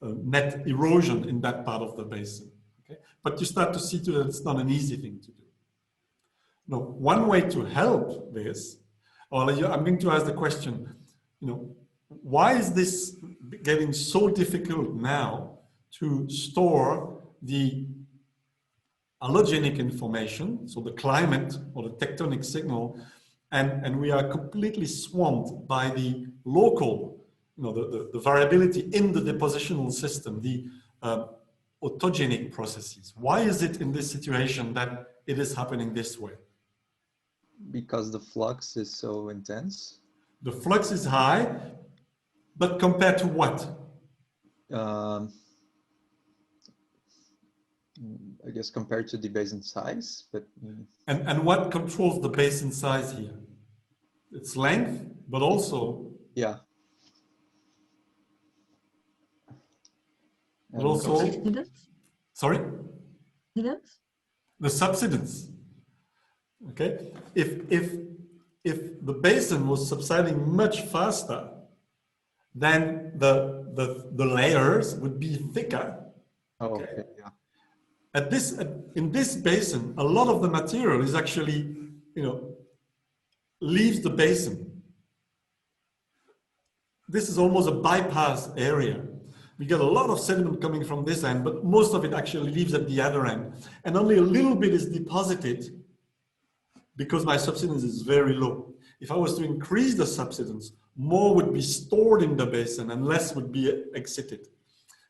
net erosion in that part of the basin. Okay? But you start to see too that it's not an easy thing to do. Now, one way to help this, or I'm going to ask the question, why is this getting so difficult now to store the allogenic information, so the climate or the tectonic signal, and we are completely swamped by the local, the variability in the depositional system, the autogenic processes. Why is it in this situation that it is happening this way? Because the flux is so intense. The flux is high, but compared to what? I guess compared to the basin size, but and what controls the basin size here? Its length, but also but also subsidence? Sorry? Subsidence? The subsidence. Okay, if the basin was subsiding much faster, then the layers would be thicker. Okay, yeah. In this basin, a lot of the material is actually, leaves the basin. This is almost a bypass area. We get a lot of sediment coming from this end, but most of it actually leaves at the other end. And only a little bit is deposited because my subsidence is very low. If I was to increase the subsidence, more would be stored in the basin and less would be exited.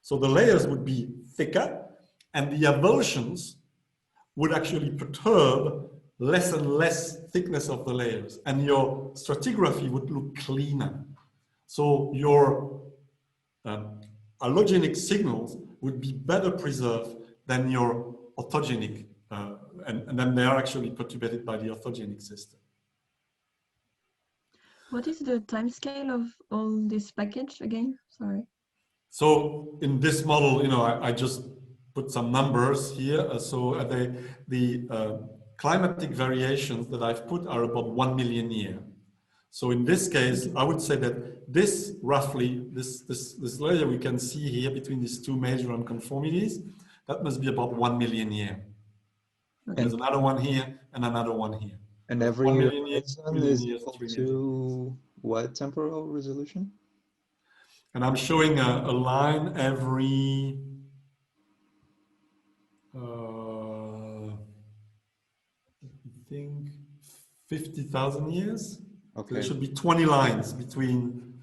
So the layers would be thicker, and the avulsions would actually perturb less and less thickness of the layers, and your stratigraphy would look cleaner. So your allogenic signals would be better preserved than your autogenic, and then they are actually perturbated by the orthogenic system. What is the time scale of all this package again? Sorry. So in this model, I just put some numbers here. So the climatic variations that I've put are about 1 million years. So in this case, I would say that this roughly, this layer we can see here between these two major unconformities, that must be about 1 million years. Okay. There's another one here and another one here. And every 1 million years, is equal to what temporal resolution? And I'm showing a line every I think 50,000 years. Okay. There should be 20 lines between.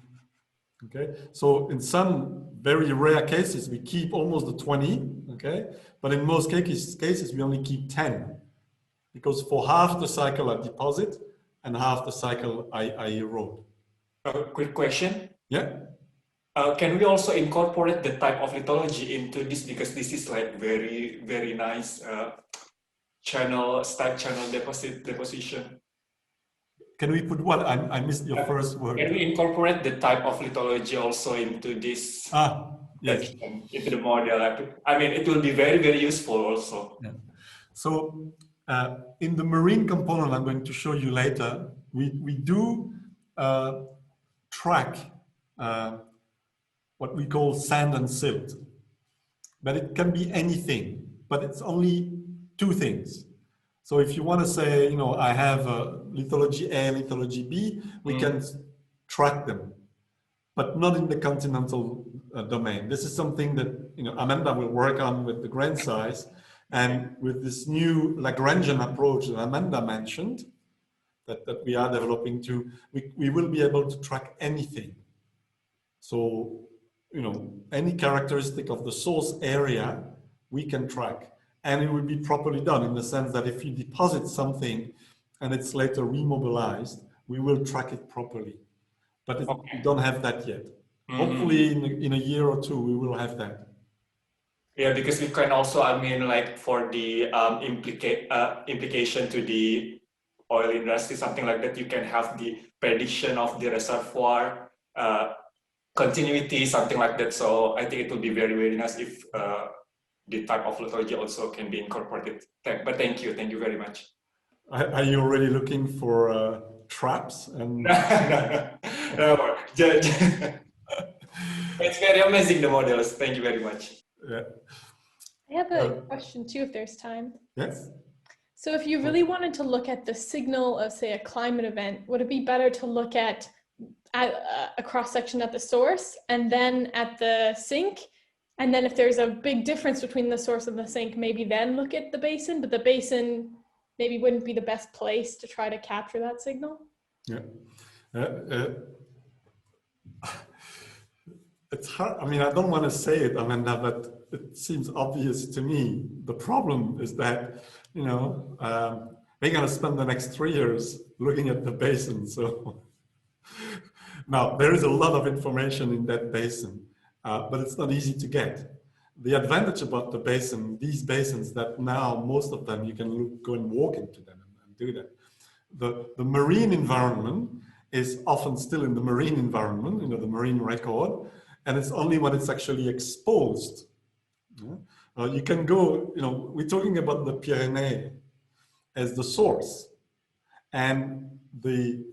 Okay. So in some very rare cases, we keep almost the 20. Okay. But in most cases, we only keep 10. Because for half the cycle I deposit and half the cycle I erode. Quick question. Yeah. can we also incorporate the type of lithology into this, because this is like very nice stack channel deposition. Can we put what? I missed your first word. Can we incorporate the type of lithology also into this? Yes. Into the model? I mean, it will be very useful also. Yeah. So in the marine component I'm going to show you later, we do track what we call sand and silt. But it can be anything, but it's only two things. So if you want to say, you know, I have lithology A, lithology B, we can track them, but not in the continental domain. This is something that, you know, Amanda will work on with the grain size, and with this new Lagrangian approach that Amanda mentioned, that we are developing too, we will be able to track anything. So, you know, any characteristic of the source area, we can track. And it will be properly done in the sense that if you deposit something and it's later remobilized, we will track it properly. But we don't have that yet. Hopefully in a year or two, we will have that. Yeah, because we can also, I mean, like for the implication to the oil industry, something like that, you can have the prediction of the reservoir continuity, something like that. So I think it will be very nice if the type of lithology also can be incorporated. But thank you very much. Are you already looking for traps? And no, it's very amazing, the models. Thank you very much. Yeah. I have a question too, if there's time. Yes. So if you really wanted to look at the signal of, say, a climate event, would it be better to look at a cross-section at the source and then at the sink? And then if there's a big difference between the source and the sink, maybe then look at the basin, but the basin maybe wouldn't be the best place to try to capture that signal? Yeah. It's hard. I mean, I don't want to say it, Amanda, but it seems obvious to me. The problem is that, you know, we're going to spend the next 3 years looking at the basin. So now there is a lot of information in that basin, but it's not easy to get. The advantage about the basin, these basins that now most of them, you can go and walk into them and do that. The marine environment is often still in the marine environment, you know, the marine record, and it's only when it's actually exposed. You can go, you know, we're talking about the Pyrenees as the source, and the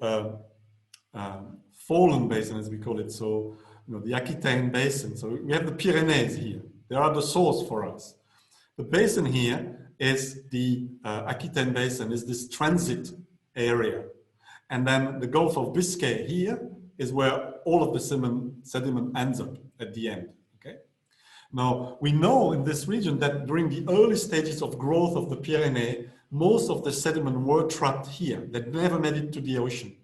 fallen basin, as we call it, so, you know, the Aquitaine basin. So we have the Pyrenees here. They are the source for us. The basin here is the Aquitaine basin, is this transit area. And then the Gulf of Biscay here is where all of the sediment ends up at the end, okay? Now, we know in this region that during the early stages of growth of the Pyrenees, most of the sediment were trapped here. They never made it to the ocean.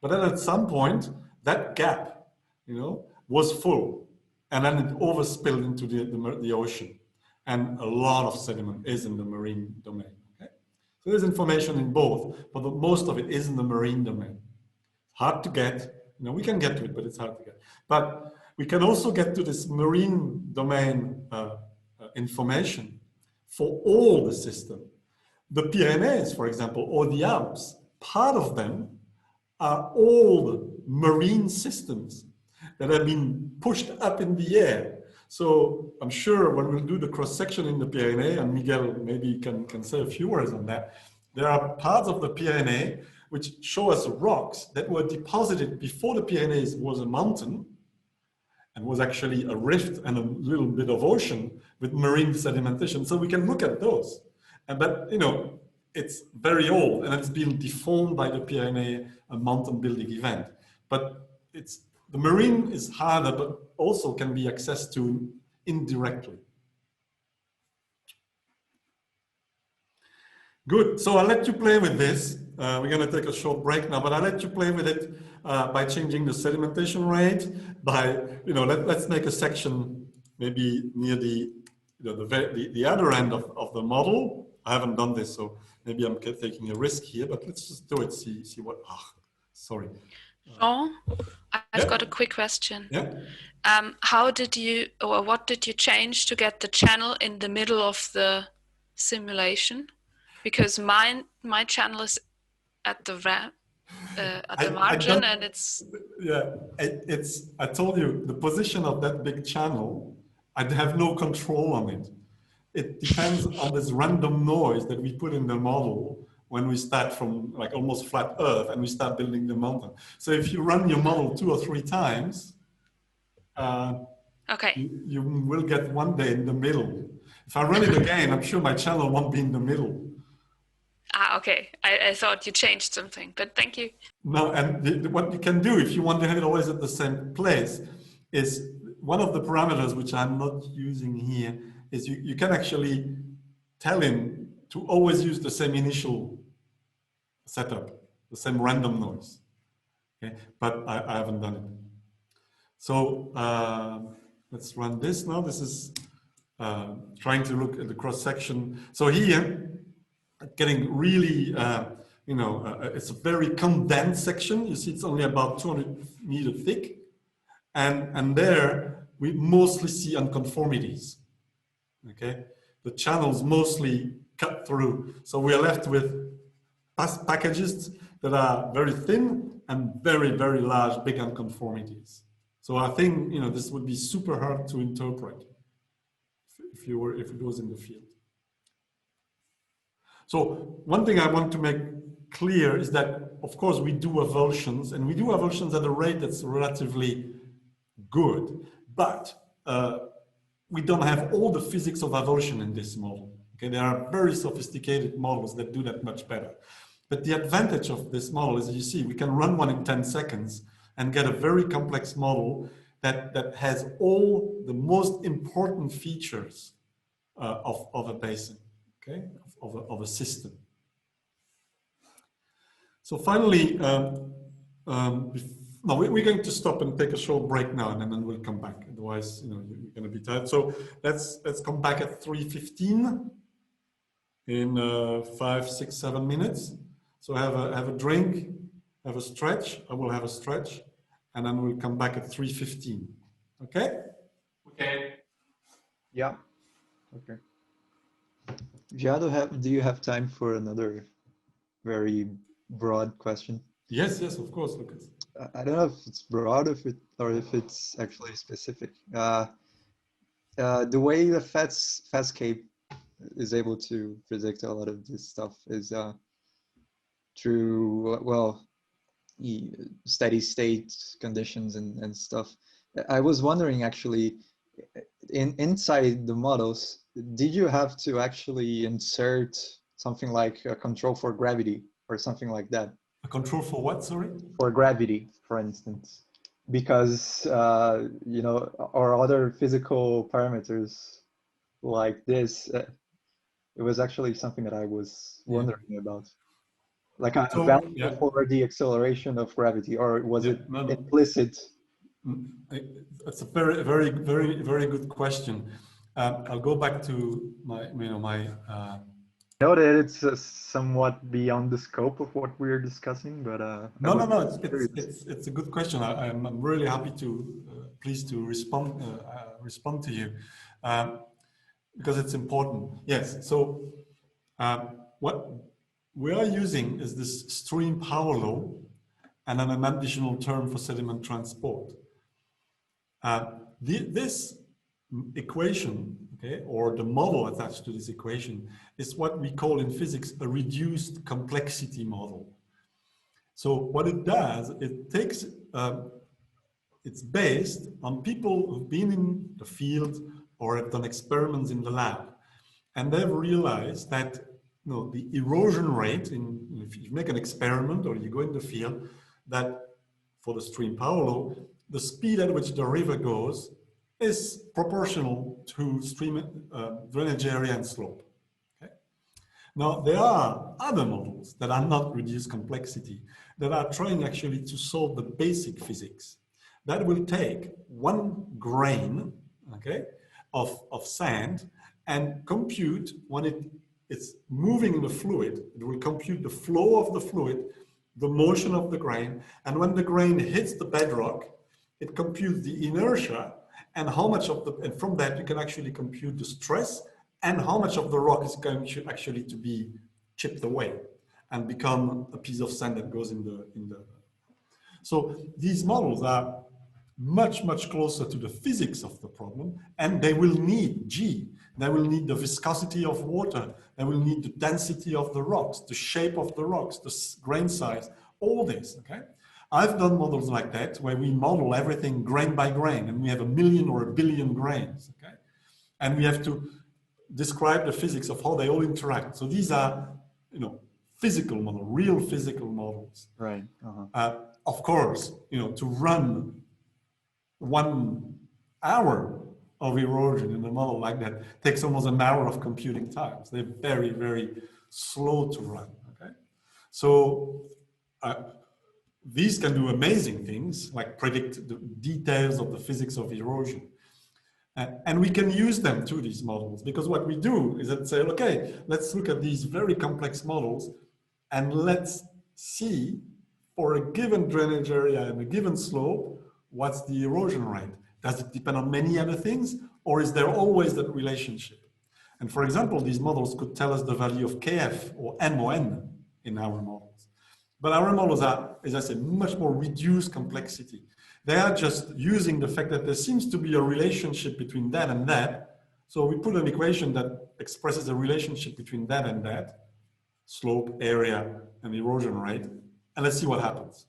But then at some point, that gap, you know, was full. And then it overspilled into the ocean. And a lot of sediment is in the marine domain. Okay? So there's information in both, but most of it is in the marine domain. Hard to get. You know, we can get to it, but it's hard to get. But we can also get to this marine domain information for all the system. The Pyrenees, for example, or the Alps, part of them are old marine systems that have been pushed up in the air. So I'm sure when we'll do the cross-section in the Pyrenees, and Miguel maybe can say a few words on that, there are parts of the Pyrenees which show us rocks that were deposited before the Pyrenees was a mountain and was actually a rift and a little bit of ocean with marine sedimentation. So we can look at those. But, you know, it's very old and it's been deformed by the Pyrenees mountain building event. But the marine is harder, but also can be accessed to indirectly. Good, so I'll let you play with this. We're gonna take a short break now, but I'll let you play with it by changing the sedimentation rate, by, you know, let's make a section maybe near the other end of the model. I haven't done this, so maybe I'm taking a risk here, but let's just do it, see what, sorry. Jean, I've got a quick question. Yeah. How did you, or what did you change to get the channel in the middle of the simulation? Because my channel is at the margin, and it's. Yeah, I told you, the position of that big channel, I have no control on it. It depends on this random noise that we put in the model when we start from like almost flat Earth and we start building the mountain. So if you run your model 2 or 3 times, Okay. you will get one day in the middle. If I run it again, I'm sure my channel won't be in the middle. Ah, okay. I thought you changed something, but thank you. No, and what you can do if you want to have it always at the same place is one of the parameters which I'm not using here is you can actually tell him to always use the same initial setup, the same random noise. Okay, but I haven't done it. So let's run this now. This is trying to look at the cross section. So here, getting really, it's a very condensed section. You see, it's only about 200 meters thick, and there we mostly see unconformities. Okay, the channels mostly cut through, so we are left with packages that are very thin and very, very large, big unconformities. So I think this would be super hard to interpret if it was in the field. So one thing I want to make clear is that, of course, we do avulsions, and we do avulsions at a rate that's relatively good, but we don't have all the physics of avulsion in this model. Okay, there are very sophisticated models that do that much better. But the advantage of this model is, you see, we can run one in 10 seconds and get a very complex model that has all the most important features of a basin, okay, of a system. So finally, no, we're going to stop and take a short break now, and then we'll come back. Otherwise, you're going to be tired. So let's come back at 3:15 in 5, 6, 7 minutes. So have a drink, have a stretch. I will have a stretch, and then we'll come back at 3:15. Okay? Okay. Yeah. Okay. Do you have time for another very broad question? Yes, of course, Lucas. I don't know if it's broad or if it's actually specific. The way the FastScape is able to predict a lot of this stuff is through, well, steady state conditions and stuff. I was wondering, actually, inside the models, did you have to actually insert something like a control for gravity or something like that? A control for what, sorry? For gravity, for instance, because or other physical parameters like this. It was actually something that I was wondering about, like a value for the acceleration of gravity, or was it implicit? It's a very, very, very, very good question. I'll go back to my, I know that it's somewhat beyond the scope of what we're discussing, but no, it's a good question. I'm really happy to pleased to respond to you because it's important. Yes. So what we are using is this stream power law and then an additional term for sediment transport. This equation, okay, or the model attached to this equation, is what we call in physics a reduced complexity model. So what it does, it takes, it's based on people who've been in the field or have done experiments in the lab, and they've realized that the erosion rate, if you make an experiment or you go in the field, that for the stream power law, the speed at which the river goes is proportional to stream drainage area and slope. Okay? Now, there are other models that are not reduced complexity that are trying actually to solve the basic physics. That will take one grain, okay, of sand and compute when it's moving in the fluid. It will compute the flow of the fluid the motion of the grain, and when the grain hits the bedrock, it computes the inertia and how much of the, and from that you can actually compute the stress and how much of the rock is going to actually to be chipped away and become a piece of sand that goes in the. So these models are much, much closer to the physics of the problem, and they will need G. They will need the viscosity of water. They will need the density of the rocks, the shape of the rocks, the grain size, all this, okay? I've done models like that where we model everything grain by grain, and we have 1 million or 1 billion grains, okay? And we have to describe the physics of how they all interact. So these are, you know, physical models, real physical models. Right. Of course, you know, to run 1 hour of erosion in a model like that takes almost an hour of computing time. So they're very, very slow to run, okay? So these can do amazing things like predict the details of the physics of erosion. And we can use them too, these models, because what we do is that say, okay, let's look at these very complex models and let's see for a given drainage area and a given slope, what's the erosion rate? Does it depend on many other things, or is there always that relationship? And for example, these models could tell us the value of Kf or MON in our models. But our models are, as I said, much more reduced complexity. They are just using the fact that there seems to be a relationship between that and that. So we put an equation that expresses a relationship between that and that, slope, area, and erosion rate, and let's see what happens.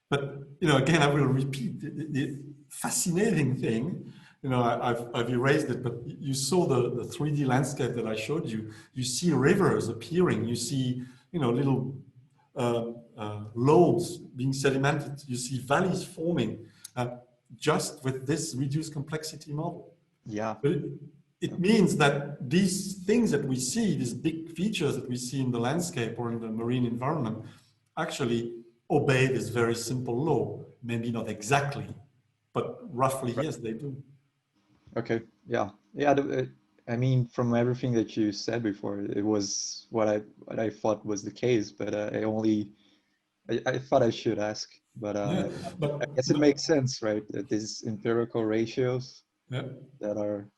But, you know, again, I will repeat the fascinating thing, you know, I've erased it, but you saw the 3D landscape that I showed you. You see rivers appearing, you see, you know, little lodes being sedimented, you see valleys forming just with this reduced complexity model. Yeah. But it means that these things that we see, these big features that we see in the landscape or in the marine environment, actually obey this very simple law. Maybe not exactly, but roughly, yes, they do. Okay, yeah. Yeah, I mean, from everything that you said before, it was what I thought was the case, but I thought I should ask, but, Yeah, I guess it makes sense, right? That these empirical ratios that are,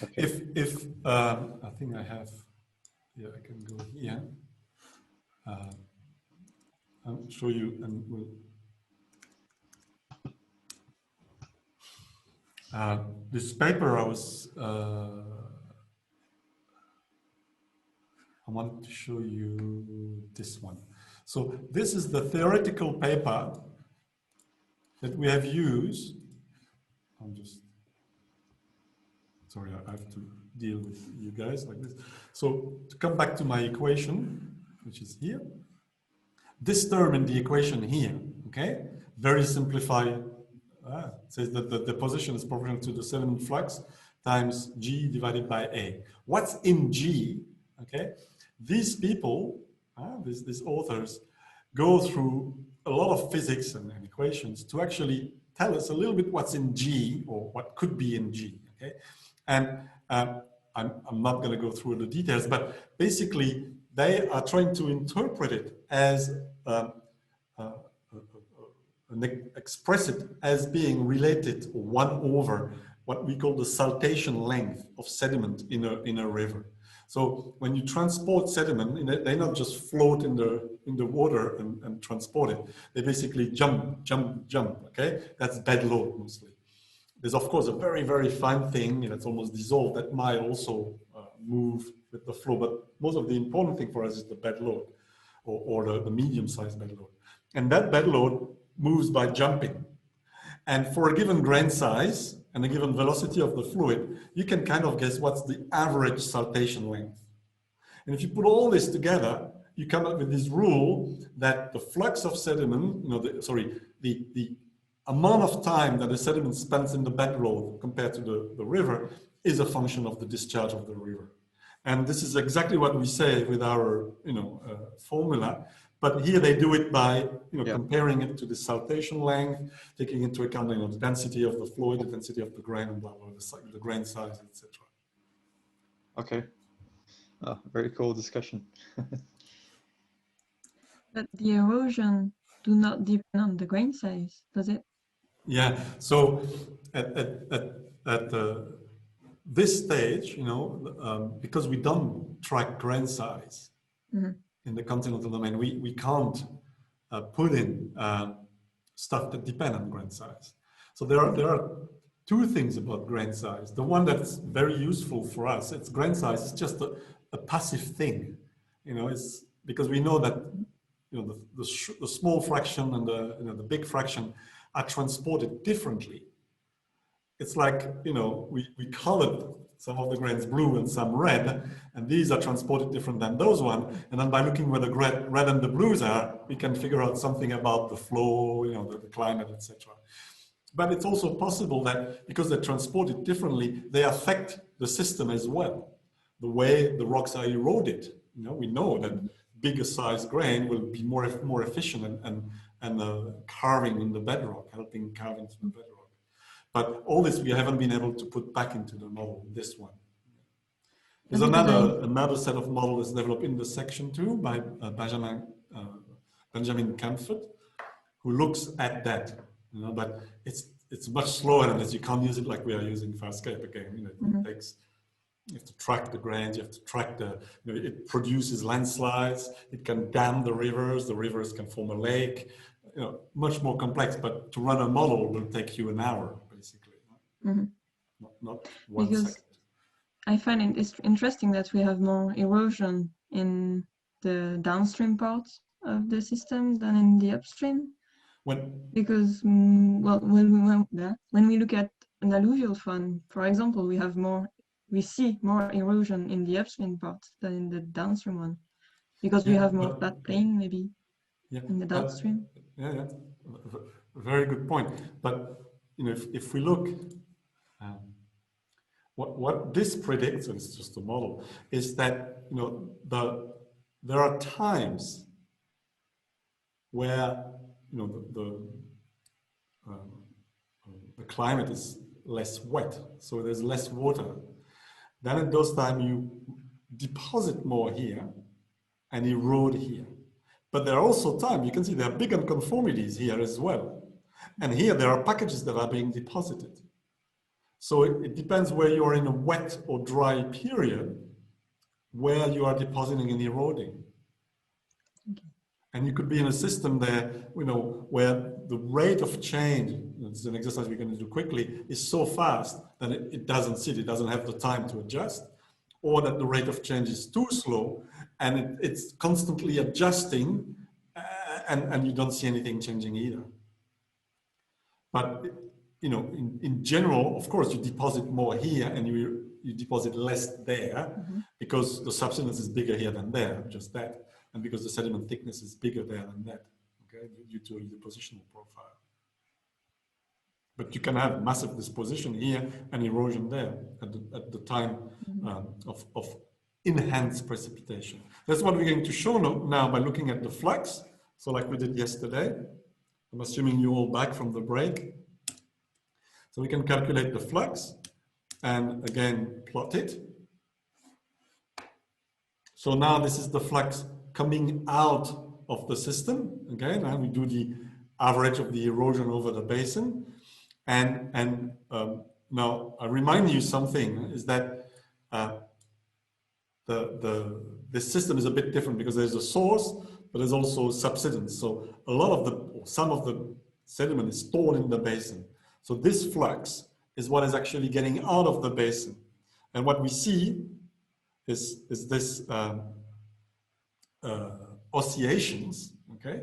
okay. If I think I have, yeah, I can go here. I'll show you, and we'll. This paper I wanted to show you this one. So this is the theoretical paper that we have used. I'm just, sorry, I have to deal with you guys like this. So to come back to my equation, which is here, this term in the equation here, okay, very simplified, says that the deposition is proportional to the sediment flux times G divided by A. What's in G, okay? These people, these authors, go through a lot of physics and equations to actually tell us a little bit what's in G or what could be in G, okay? And I'm not going to go through the details, but basically they are trying to interpret it as express it as being related 1/, what we call the saltation length of sediment in a river. So when you transport sediment, they not just float in the water and transport it. They basically jump. Okay, that's bed load mostly. There's of course a very, very fine thing that's almost dissolved that might also move with the flow. But most of the important thing for us is the bed load or the medium-sized bed load. And that bed load moves by jumping. And for a given grain size and a given velocity of the fluid, you can kind of guess what's the average saltation length. And if you put all this together, you come up with this rule that the flux of sediment, the amount of time that the sediment spends in the bed load compared to the river is a function of the discharge of the river. And this is exactly what we say with our, formula. But here they do it by, comparing it to the saltation length, taking into account, the density of the fluid, the density of the grain, and blah, blah, the grain size, etc. Okay. Oh, very cool discussion. But the erosion do not depend on the grain size, does it? Yeah, so at this stage, you know, because we don't track grain size in the continental domain, we can't put in stuff that depend on grain size. So there are two things about grain size. The one that's very useful for us, it's grain size is just a passive thing. You know, it's because we know that, you know, the small fraction and the big fraction are transported differently. It's like, you know, we colored some of the grains blue and some red, and these are transported different than those one. And then by looking where the red and the blues are, we can figure out something about the flow, you know, the climate, etc. But it's also possible that because they're transported differently, they affect the system as well. The way the rocks are eroded. You know, we know that bigger size grain will be more efficient and carving in the bedrock, helping carve into the bedrock. But all this we haven't been able to put back into the model, this one. There's another set of models developed in the section too by Benjamin Camford, who looks at that. You know, but it's much slower than this. You can't use it like we are using FastScape again. You know, it takes, you have to track the grains, you have to track the, you know, it produces landslides, it can dam the rivers can form a lake, you know, much more complex, but to run a model will take you an hour, basically. Not 1 because second. I find it interesting that we have more erosion in the downstream parts of the system than in the upstream. Because well, when we look at an alluvial fund, for example, we see more erosion in the upstream part than in the downstream one, because we have more flat plain maybe in the downstream. Yeah, very good point. But you know, if we look, what this predicts, and it's just a model, is that, you know, there are times where, you know, the climate is less wet, so there's less water. Then at those times you deposit more here and erode here. But there are also times, you can see there are big unconformities here as well. And here there are packages that are being deposited. So it depends where you are in a wet or dry period, where you are depositing and eroding. Okay. And you could be in a system there, you know, where the rate of change, it's an exercise we're going to do quickly, is so fast that it doesn't sit, it doesn't have the time to adjust, or that the rate of change is too slow and it's constantly adjusting and you don't see anything changing either. But, you know, in general, of course, you deposit more here and you deposit less there because the subsidence is bigger here than there, just that. And because the sediment thickness is bigger there than that, okay, due to the depositional profile. But you can have massive disposition here and erosion there at the time of enhanced precipitation. That's what we're going to show now by looking at the flux. So like we did yesterday, I'm assuming you're all back from the break. So we can calculate the flux and again plot it. So now this is the flux coming out of the system. Okay, now we do the average of the erosion over the basin. And now I remind you something is that this system is a bit different because there's a source, but there's also subsidence. So some of the sediment is stored in the basin. So this flux is what is actually getting out of the basin. And what we see is this oscillations, okay?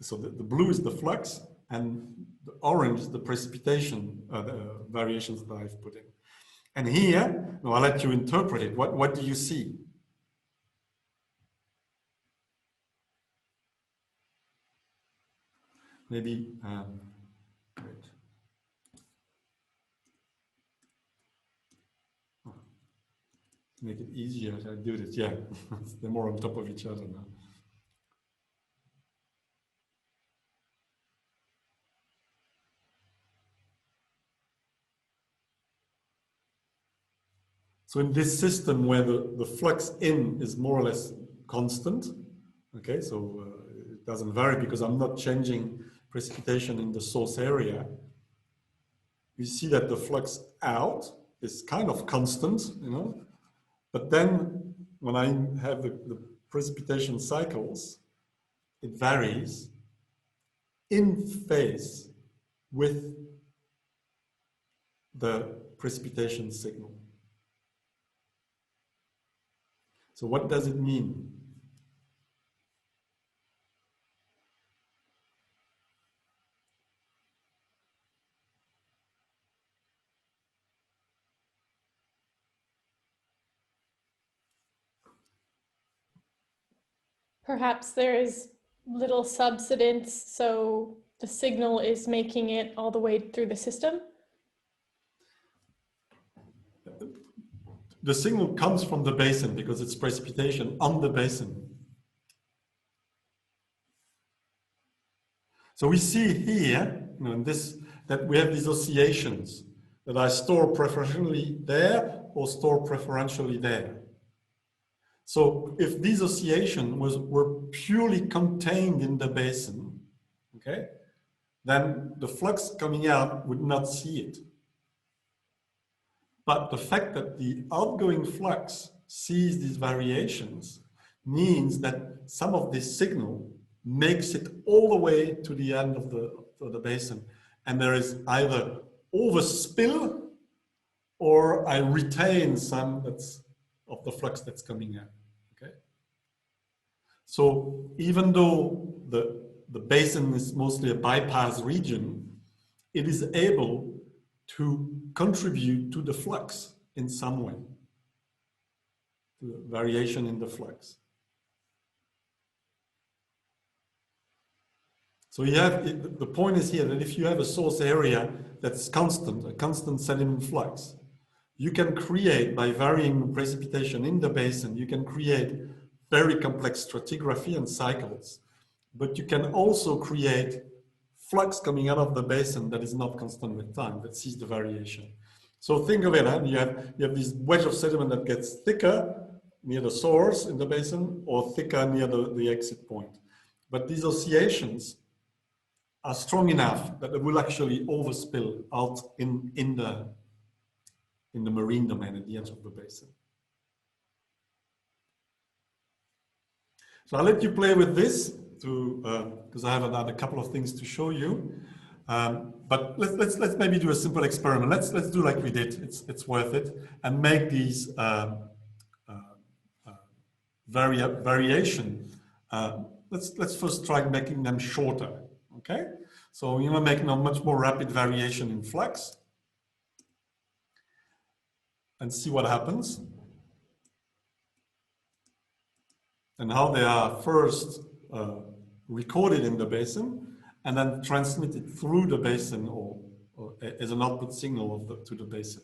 So the blue is the flux and the orange is the precipitation variations that I've put in. And here, now I'll let you interpret it. What do you see? Maybe, wait. Make it easier, I do this, yeah. They're more on top of each other now. So in this system where the flux in is more or less constant. Okay, so it doesn't vary because I'm not changing precipitation in the source area. We see that the flux out is kind of constant, you know, but then when I have the precipitation cycles, it varies in phase with the precipitation signal. So what does it mean? Perhaps there is little subsidence, so the signal is making it all the way through the system? The signal comes from the basin because it's precipitation on the basin. So we see here, you know, in this, that we have these oscillations that I store preferentially there or store preferentially there. So if these oscillations were purely contained in the basin, okay, then the flux coming out would not see it. But the fact that the outgoing flux sees these variations means that some of this signal makes it all the way to the end of the basin. And there is either overspill or I retain some that's of the flux that's coming out. Okay. So even though the basin is mostly a bypass region, it is able to contribute to the flux in some way, to the variation in the flux. So you have, the point is here that if you have a source area that's constant, a constant sediment flux, you can create, by varying precipitation in the basin, you can create very complex stratigraphy and cycles, but you can also create flux coming out of the basin that is not constant with time, that sees the variation. So think of it, huh? you have this wedge of sediment that gets thicker near the source in the basin or thicker near the exit point. But these oscillations are strong enough that it will actually overspill out in the marine domain at the edge of the basin. So I'll let you play with this because I have another couple of things to show you. But let's maybe do a simple experiment. Let's do like we did. It's worth it, and make these variation. Let's first try making them shorter. Okay, so you know, making a much more rapid variation in flux, and see what happens, and how they are first recorded in the basin, and then transmitted through the basin or as an output signal to the basin.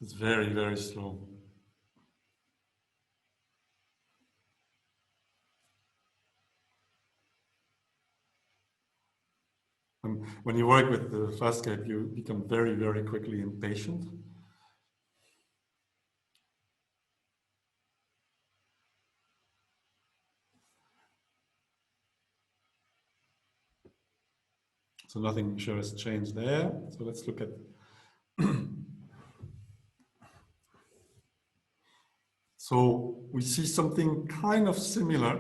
It's very, very slow. When you work with the FastScape, you become very, very quickly impatient. So nothing sure has changed there. So let's look at so we see something kind of similar,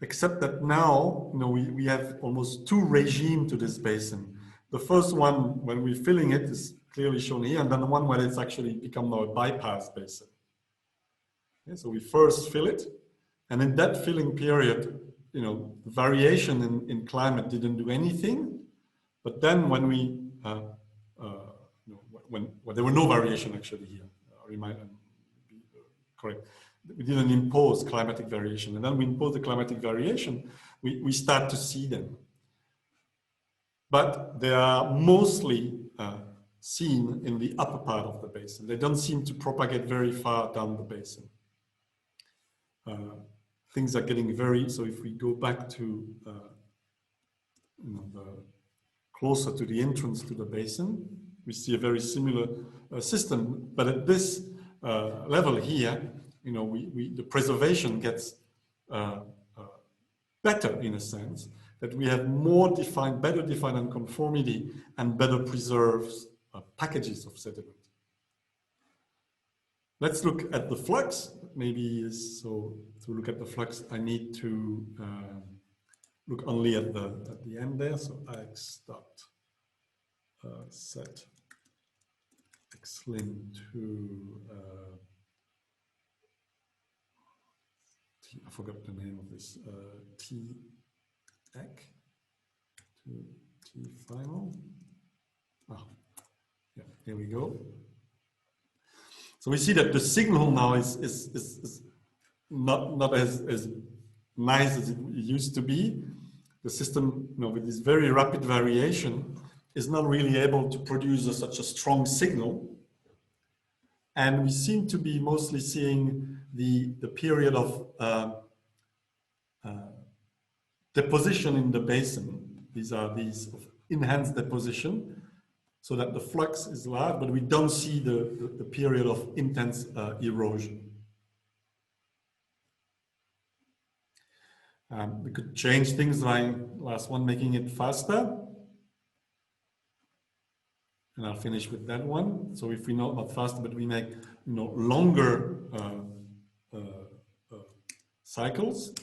except that now, you know, we have almost two regimes to this basin. The first one, when we're filling it, is clearly shown here, and then the one where it's actually become now a bypass basin. Okay, so we first fill it, and in that filling period, you know, the variation in climate didn't do anything. But then when we, when there were no variation actually here, correct. We didn't impose climatic variation. And then we impose the climatic variation, we start to see them. But they are mostly seen in the upper part of the basin. They don't seem to propagate very far down the basin. Things are getting very, so if we go back to you know, the closer to the entrance to the basin. We see a very similar system, but at this level here, you know, the preservation gets better in a sense, that we have more defined, better defined unconformity and better preserved packages of sediment. Let's look at the flux. Maybe so to look at the flux, I need to look only at the end there. So x dot set xlim to I forgot the name of this t ec to t final. Oh, yeah, here we go. So we see that the signal now is not as nice as it used to be. The system, you know, with this very rapid variation, is not really able to produce such a strong signal. And we seem to be mostly seeing the period of deposition in the basin. These are these of enhanced deposition, so that the flux is large, but we don't see the period of intense erosion. We could change things like last one, making it faster. And I'll finish with that one. So if we not faster, but we make, you know, longer cycles.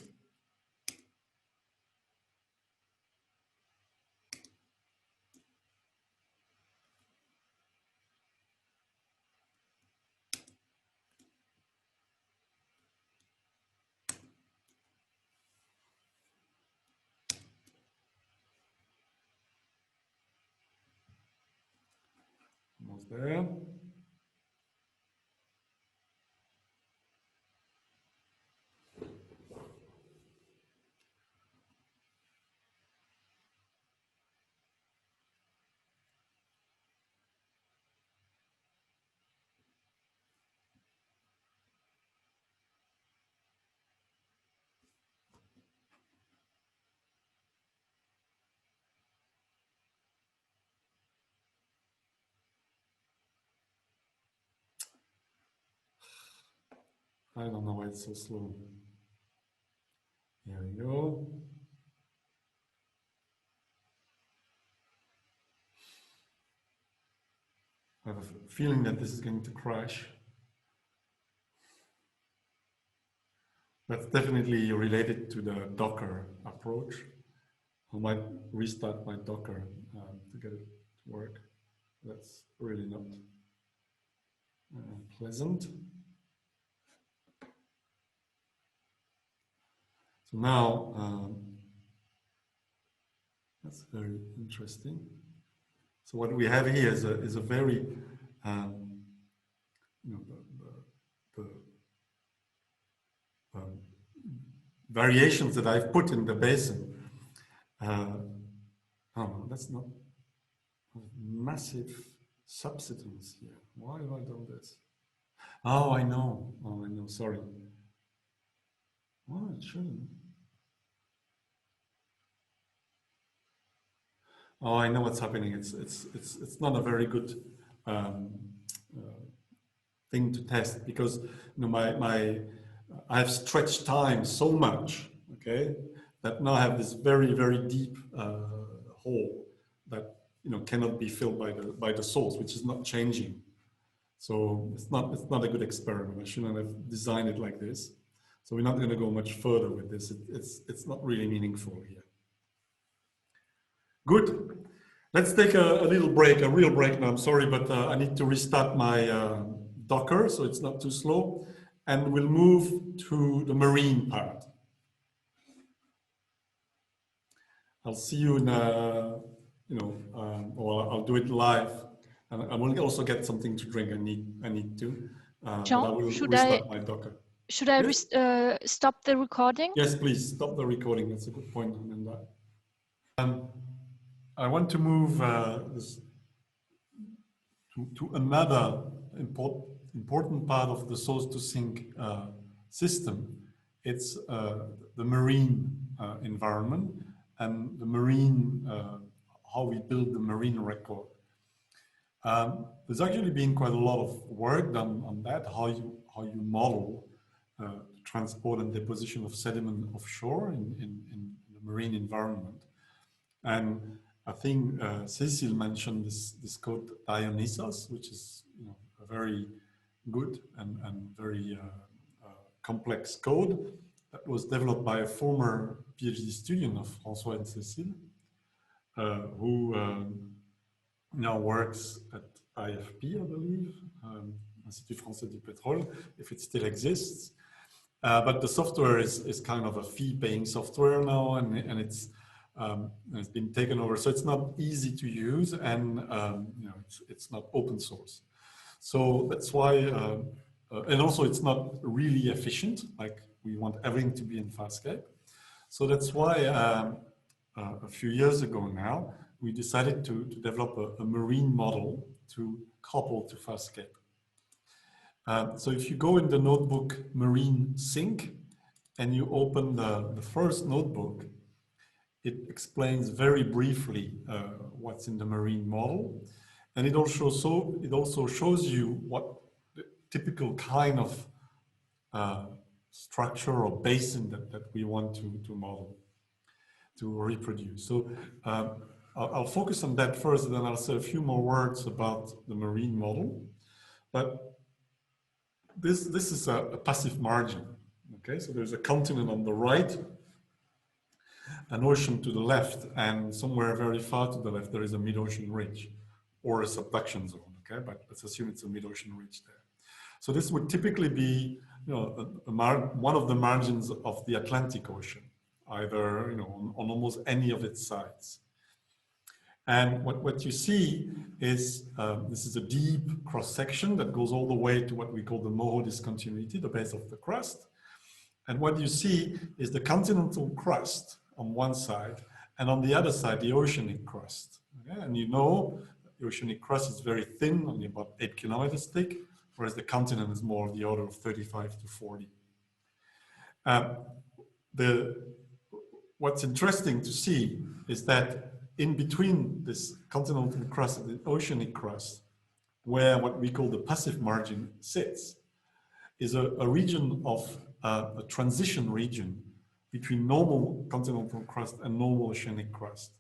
Almost there. I don't know why it's so slow. Here we go. I have a feeling that this is going to crash. That's definitely related to the Docker approach. I might restart my Docker to get it to work. That's really not pleasant. So now, that's very interesting. So what we have here is a very, you know, the variations that I've put in the basin. Oh, that's not massive subsidence here. Why have I done this? Oh, I know. Oh, I know. Sorry. Oh, it shouldn't. Oh, I know what's happening. It's not a very good thing to test, because, you know, I've stretched time so much, okay, that now I have this very, very deep hole that, you know, cannot be filled by the source, which is not changing. So it's not a good experiment. I shouldn't have designed it like this. So we're not going to go much further with this. It's not really meaningful here. Good. Let's take a little break, a real break now. I'm sorry, but I need to restart my Docker so it's not too slow. And we'll move to the marine part. I'll see you in, you know, or I'll do it live. And I will also get something to drink. I need to. Jean, but I will restart my Docker. Should I stop the recording? Yes, please stop the recording. That's a good point, Amanda. I want to move this to another important part of the source to sink system. It's the marine environment and the marine how we build the marine record. There's actually been quite a lot of work done on that, how you model transport and deposition of sediment offshore in the marine environment. And I think Cecile mentioned this code Dionysos, which is a very good and very complex code that was developed by a former PhD student of François and Cécile, who now works at IFP, I believe, Institut Français du Pétrole, if it still exists. But the software is kind of a fee-paying software now, and it's been taken over. So it's not easy to use, and it's not open source. So that's why, and also it's not really efficient. Like we want everything to be in FastScape. So that's why a few years ago now, we decided to develop a marine model to couple to FastScape. So if you go in the notebook Marine Sync and you open the first notebook, it explains very briefly what's in the marine model. And it also shows you what the typical kind of structure or basin that we want to model, to reproduce. So I'll focus on that first, and then I'll say a few more words about the marine model. But this is a passive margin. Okay, so there's a continent on the right, an ocean to the left, and somewhere very far to the left there is a mid-ocean ridge or a subduction zone. Okay, but let's assume it's a mid-ocean ridge there. So this would typically be, one of the margins of the Atlantic Ocean, either on almost any of its sides. And what you see is this is a deep cross-section that goes all the way to what we call the Moho discontinuity, the base of the crust. And what you see is the continental crust on one side, and on the other side, the oceanic crust. Okay? And the oceanic crust is very thin, only about 8 kilometers thick, whereas the continent is more of the order of 35 to 40. What's interesting to see is that in between this continental crust and the oceanic crust, where what we call the passive margin sits, is a region of a transition region between normal continental crust and normal oceanic crust.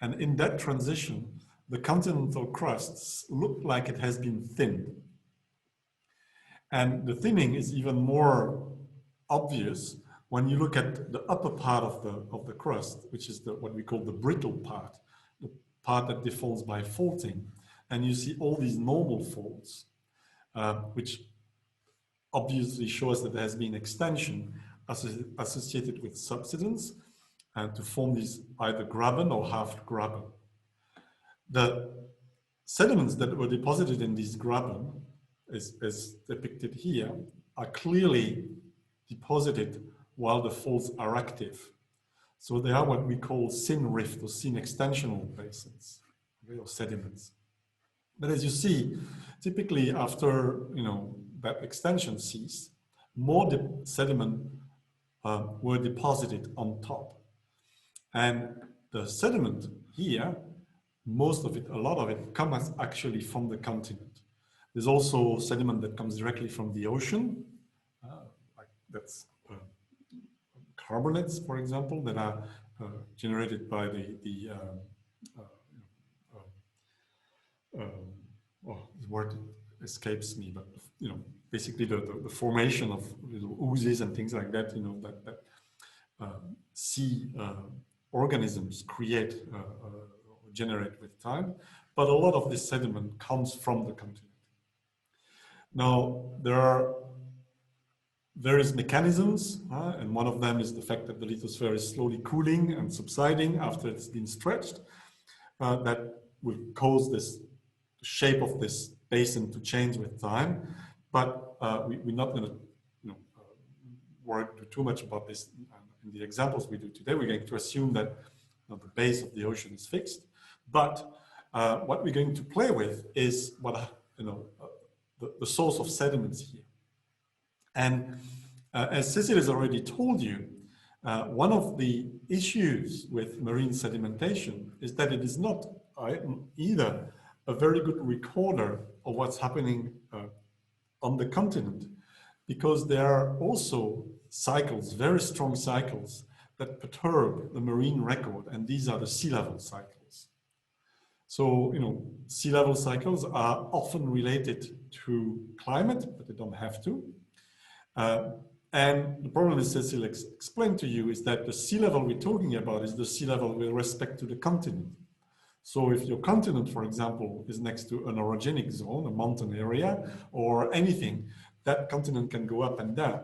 And in that transition, the continental crusts look like it has been thinned. And the thinning is even more obvious when you look at the upper part of the crust, which is what we call the brittle part, the part that defolds by faulting. And you see all these normal faults, which obviously shows that there has been extension associated with subsidence to form these either graben or half graben. The sediments that were deposited in these graben, as depicted here, are clearly deposited while the faults are active. So they are what we call syn rift or syn extensional basins, okay, or sediments. But as you see, typically after that extension ceased, more sediment were deposited on top. And the sediment here, most of it, a lot of it, comes actually from the continent. There's also sediment that comes directly from the ocean, like that's carbonates, for example, that are generated by the word escapes me, but basically the formation of little oozes and things like that, that sea organisms create generate with time. But a lot of this sediment comes from the continent. Now, there are various mechanisms, and one of them is the fact that the lithosphere is slowly cooling and subsiding after it's been stretched. That will cause this shape of this basin to change with time. But we're not going to work too much about this in the examples we do today. We're going to assume that the base of the ocean is fixed. But what we're going to play with is the source of sediments here. And as Cecile has already told you, One of the issues with marine sedimentation is that it is not either a very good recorder of what's happening on the continent, because there are also cycles, very strong cycles, that perturb the marine record, and these are the sea level cycles. So, sea level cycles are often related to climate, but they don't have to. And the problem, as Cecile explained to you, is that the sea level we're talking about is the sea level with respect to the continent. So if your continent, for example, is next to an orogenic zone, a mountain area, or anything, that continent can go up and down.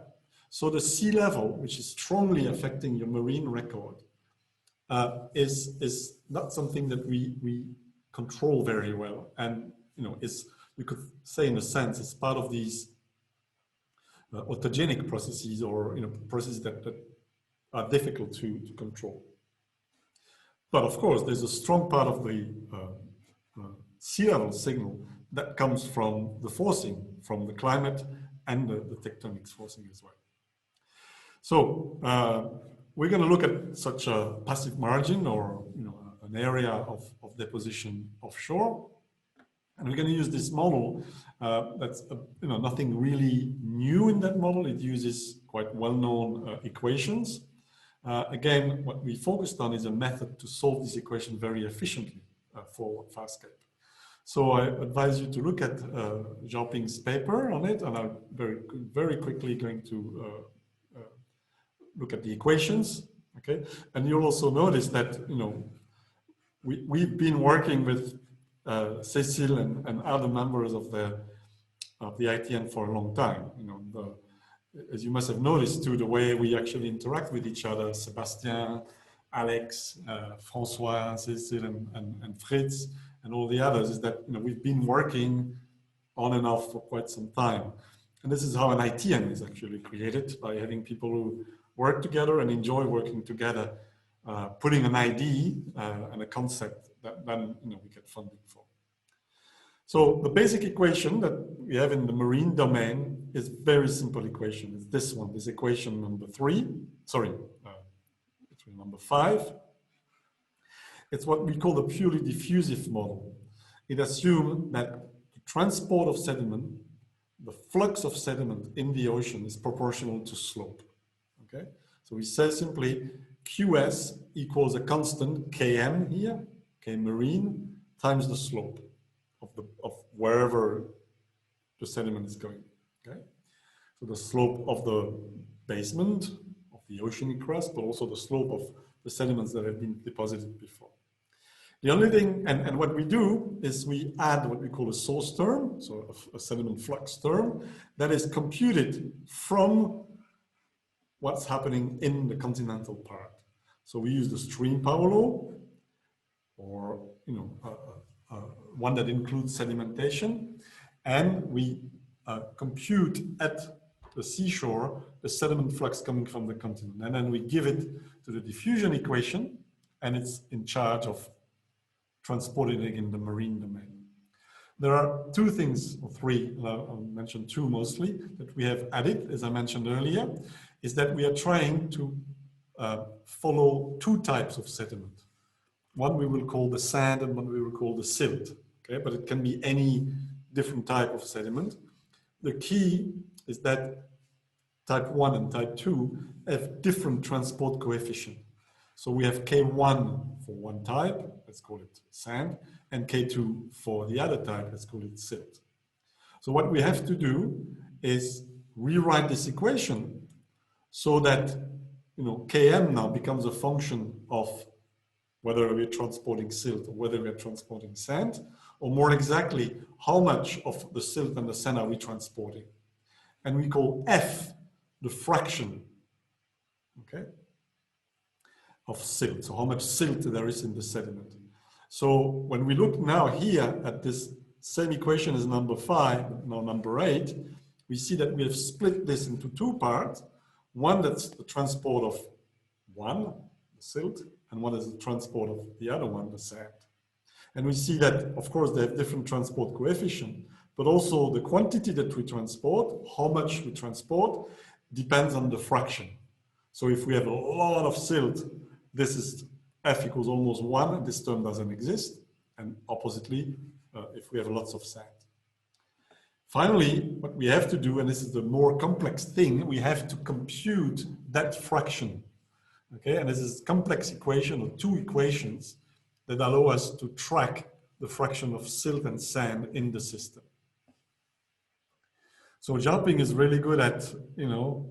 So the sea level, which is strongly affecting your marine record, is not something that we control very well. And, we could say, in a sense, it's part of these autogenic processes, or processes that are difficult to control. But of course, there's a strong part of the sea level signal that comes from the forcing, from the climate and the tectonic forcing as well. So we're going to look at such a passive margin, or an area of deposition offshore. And we're going to use this model that's nothing really new in that model. It uses quite well-known equations. Again, what we focused on is a method to solve this equation very efficiently for FastScape. So I advise you to look at Xiaoping's paper on it, and I'm very quickly going to look at the equations. Okay, and you'll also notice that we've been working with Cecile and other members of the ITN for a long time. As you must have noticed too, the way we actually interact with each other, Sébastien, Alex, François, Cecile, and Fritz, and all the others, is that we've been working on and off for quite some time. And this is how an ITN is actually created, by having people who work together and enjoy working together, putting an idea and a concept that then we get funding for. So the basic equation that we have in the marine domain is very simple equation. It's this one, this equation number 5. It's what we call the purely diffusive model. It assumes that the transport of sediment, the flux of sediment in the ocean, is proportional to slope. Okay, so we say simply QS equals a constant Km here, K marine, times the slope of wherever the sediment is going. Okay, so the slope of the basement of the oceanic crust, but also the slope of the sediments that have been deposited before. The only thing, and what we do is we add what we call a source term, so a sediment flux term, that is computed from what's happening in the continental part. So we use the stream power law, or one that includes sedimentation, and we compute at the seashore the sediment flux coming from the continent, and then we give it to the diffusion equation, and it's in charge of transporting it in the marine domain. There are two things, or three, I'll mention two mostly, that we have added, as I mentioned earlier, is that we are trying to follow two types of sediment. One we will call the sand, and one we will call the silt. Okay, but it can be any different type of sediment. The key is that type 1 and type 2 have different transport coefficient. So we have K1 for one type, let's call it sand, and K2 for the other type, let's call it silt. So what we have to do is rewrite this equation so that Km now becomes a function of whether we're transporting silt or whether we're transporting sand, or more exactly, how much of the silt and the sand are we transporting. And we call F the fraction, okay, of silt, so how much silt there is in the sediment. So when we look now here at this same equation as number 5, now number 8, we see that we have split this into two parts. One that's the transport of one, the silt, and one is the transport of the other one, the sand. And we see that, of course, they have different transport coefficient, but also the quantity that we transport, how much we transport, depends on the fraction. So if we have a lot of silt, this is F equals almost 1, and this term doesn't exist. And oppositely, if we have lots of sand. Finally, what we have to do, and this is the more complex thing, we have to compute that fraction. Okay, and this is a complex equation, or two equations that allow us to track the fraction of silt and sand in the system. So JARPing is really good at, you know,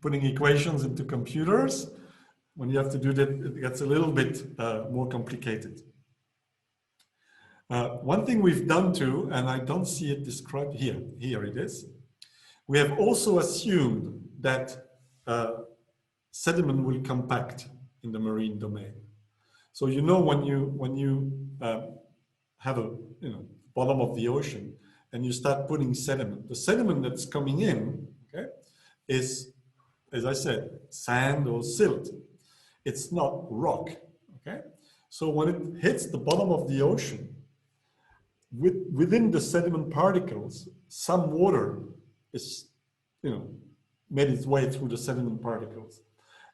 putting equations into computers. When you have to do that, it gets a little bit more complicated. One thing we've done too, and I don't see it described here, here it is. We have also assumed that sediment will compact in the marine domain. So you know when you have a bottom of the ocean and you start putting sediment, the sediment that's coming in, okay, is, as I said, sand or silt. It's not rock. Okay, so when it hits the bottom of the ocean, within the sediment particles, some water is, made its way through the sediment particles.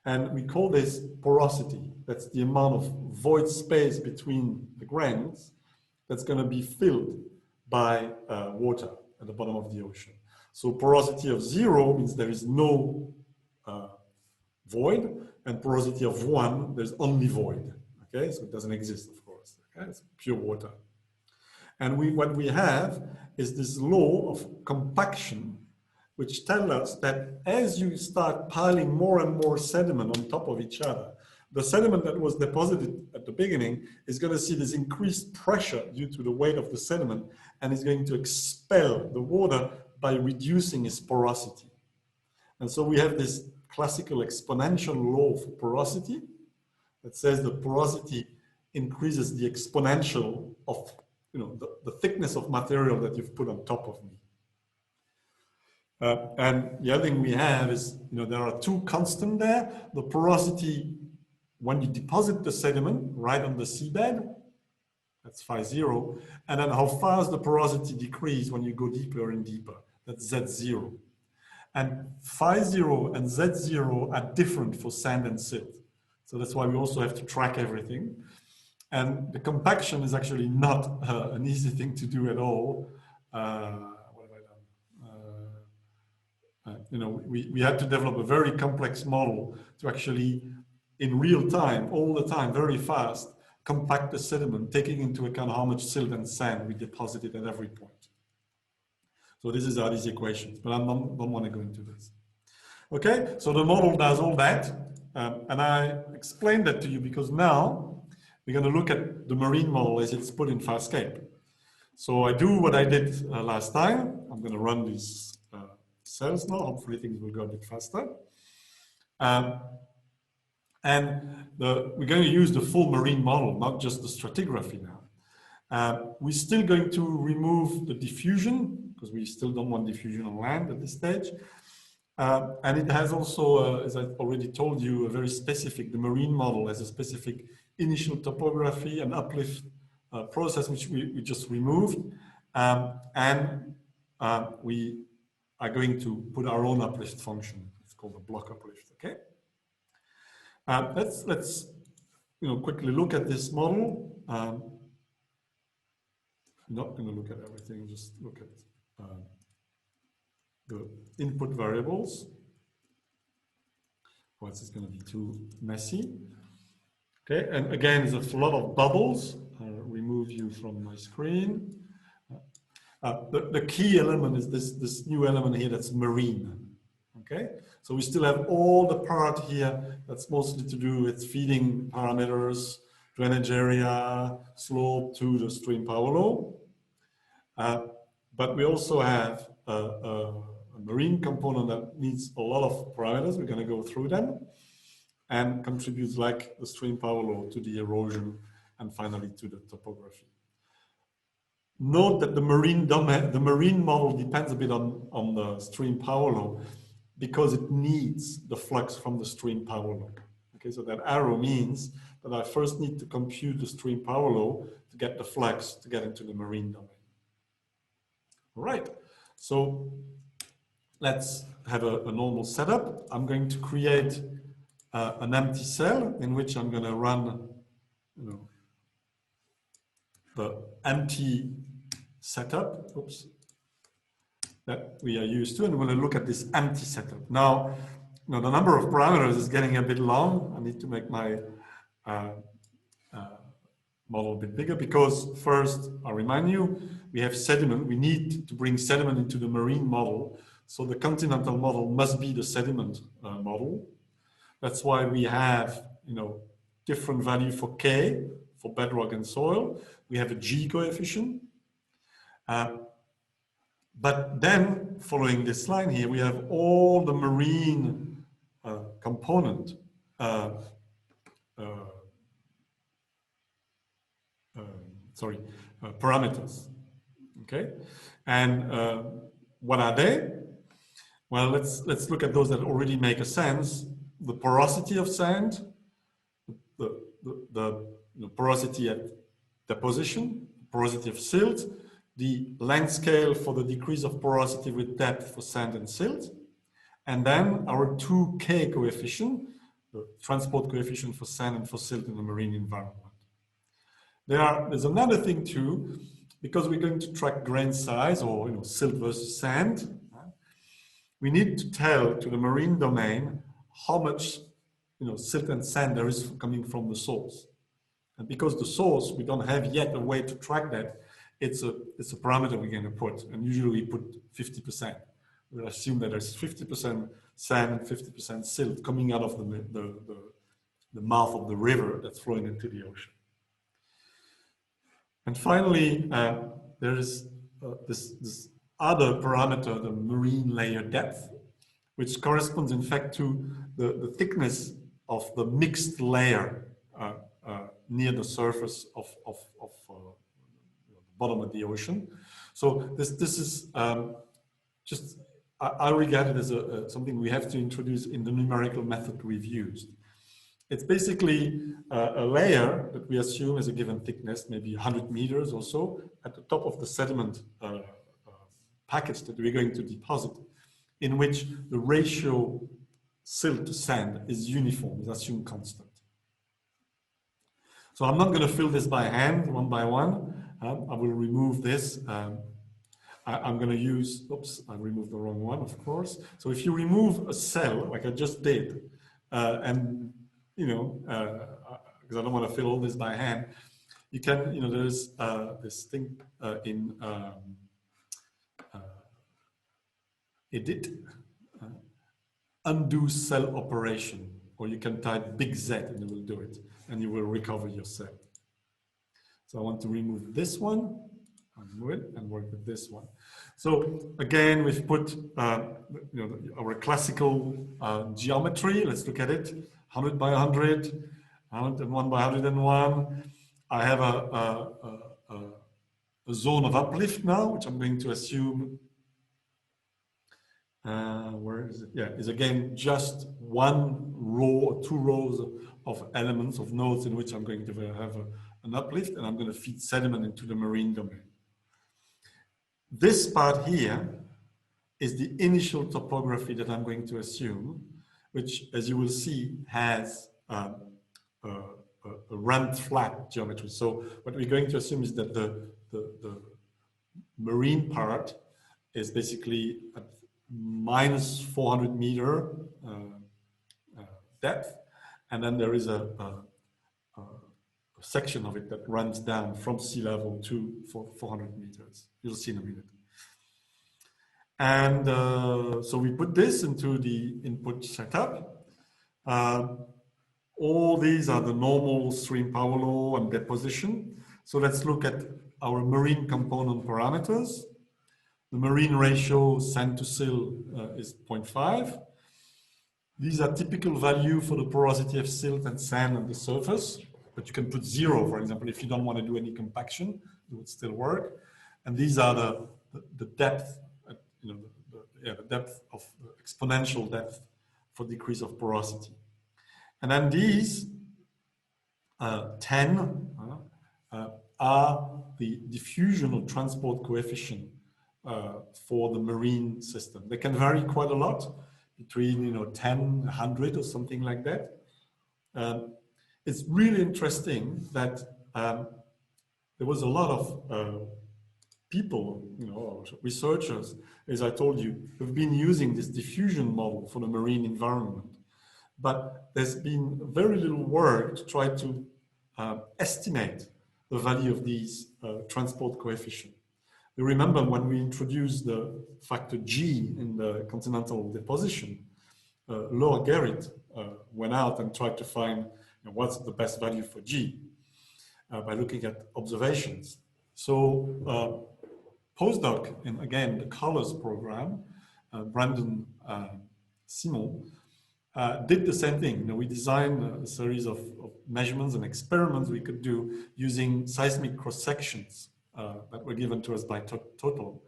And we call this porosity. That's the amount of void space between the grains that's going to be filled by water at the bottom of the ocean. So porosity of 0 means there is no void, and porosity of 1, there's only void. Okay, so it doesn't exist, of course. Okay? It's pure water. And what we have is this law of compaction, which tells us that as you start piling more and more sediment on top of each other, the sediment that was deposited at the beginning is going to see this increased pressure due to the weight of the sediment, and is going to expel the water by reducing its porosity. And so we have this classical exponential law for porosity that says the porosity increases the exponential of the thickness of material that you've put on top of me. And the other thing we have is, there are two constants there. The porosity, when you deposit the sediment right on the seabed, that's phi 0. And then how fast the porosity decreases when you go deeper and deeper, that's Z0. And phi 0 and Z0 are different for sand and silt. So that's why we also have to track everything. And the compaction is actually not an easy thing to do at all. What have I done? We had to develop a very complex model to actually, in real time, all the time, very fast, compact the sediment, taking into account how much silt and sand we deposited at every point. So this are these equations, but I don't want to go into this. Okay, so the model does all that, and I explained that to you because now we're going to look at the marine model as it's put in FastScape. So I do what I did last time. I'm going to run these cells now. Hopefully things will go a bit faster. And we're going to use the full marine model, not just the stratigraphy now. We're still going to remove the diffusion, because we still don't want diffusion on land at this stage. And it has also, as I already told you, a very specific, the marine model has a specific initial topography and uplift process, which we just removed. And we are going to put our own uplift function. It's called the block uplift, okay? Let's quickly look at this model. Not going to look at everything, just look at the input variables. Well, this is going to be too messy. Okay, and again, there's a lot of bubbles. I'll remove you from my screen. The key element is this new element here that's marine. Okay, so we still have all the part here that's mostly to do with feeding parameters, drainage area, slope to the stream power law. But we also have a marine component that needs a lot of parameters. We're going to go through them, and contributes like the stream power law to the erosion and finally to the topography. Note that the marine model depends a bit on the stream power law because it needs the flux from the stream power law. Okay, so that arrow means that I first need to compute the stream power law to get the flux to get into the marine domain. All right, so let's have a normal setup. I'm going to create an empty cell in which I'm going to run, you know, the empty setup, oops, that we are used to, and we're going to look at this empty setup. Now, you know, the number of parameters is getting a bit long. I need to make my model a bit bigger because first, I'll remind you, we have sediment. We need to bring sediment into the marine model. So the continental model must be the sediment model. That's why we have, you know, different value for K, for bedrock and soil. We have a G coefficient. But then, following this line here, we have all the marine component parameters. Okay, and what are they? Well, let's look at those that already make a sense. The porosity of sand, the porosity at deposition, porosity of silt, the length scale for the decrease of porosity with depth for sand and silt, and then our 2K coefficient, the transport coefficient for sand and for silt in the marine environment. There's another thing too, because we're going to track grain size or, you know, silt versus sand. We need to tell to the marine domain how much, you know, silt and sand there is coming from the source. And because the source, we don't have yet a way to track that, it's a parameter we're going to put, and usually we put 50%. We'll assume that there's 50% sand and 50% silt coming out of the mouth of the river that's flowing into the ocean. And finally, there is this other parameter, the marine layer depth, which corresponds in fact to the thickness of the mixed layer near the surface of the bottom of the ocean. So this is just, I regard it as something we have to introduce in the numerical method we've used. It's basically a layer that we assume is a given thickness, maybe 100 meters or so, at the top of the sediment package that we're going to deposit, in which the ratio silt to sand is uniform, is assumed constant. So I'm not going to fill this by hand, one by one. I will remove this. I'm going to use, oops, I removed the wrong one, of course. So if you remove a cell, like I just did, and, you know, because I don't want to fill all this by hand, you can, you know, there's this thing in edit, undo cell operation, or you can type big Z and it will do it, and you will recover your cell. So I want to remove this one, undo it, and work with this one. So again, we've put you know, our classical geometry. Let's look at it: 100 by 100, 101 by 101. I have a zone of uplift now, which I'm going to assume. Where is it? Yeah, is again just one row or two rows of elements, of nodes in which I'm going to have an uplift, and I'm going to feed sediment into the marine domain. This part here is the initial topography that I'm going to assume, which, as you will see, has a ramped flat geometry. So what we're going to assume is that the marine part is basically at minus 400 meter depth, and then there is a section of it that runs down from sea level to 400 meters. You'll see in a minute. And so we put this into the input setup. All these are the normal stream power law and deposition. So let's look at our marine component parameters. The marine ratio sand to silt is 0.5. These are typical value for the porosity of silt and sand on the surface, but you can put 0, for example, if you don't want to do any compaction, it would still work. And these are the depth, you know, the depth of the exponential depth for decrease of porosity. And then these 10 are the diffusion or transport coefficient for the marine system. They can vary quite a lot, between 10, 100 or something like that. It's really interesting that there was a lot of people, researchers, as I told you, who've been using this diffusion model for the marine environment. But there's been very little work to try to estimate the value of these transport coefficients. You remember when we introduced the factor G in the continental deposition, Laura Gerrit went out and tried to find what's the best value for G by looking at observations. So postdoc, in again the colors program, Brandon Simon, did the same thing. We designed a series of measurements and experiments we could do using seismic cross sections that were given to us by Total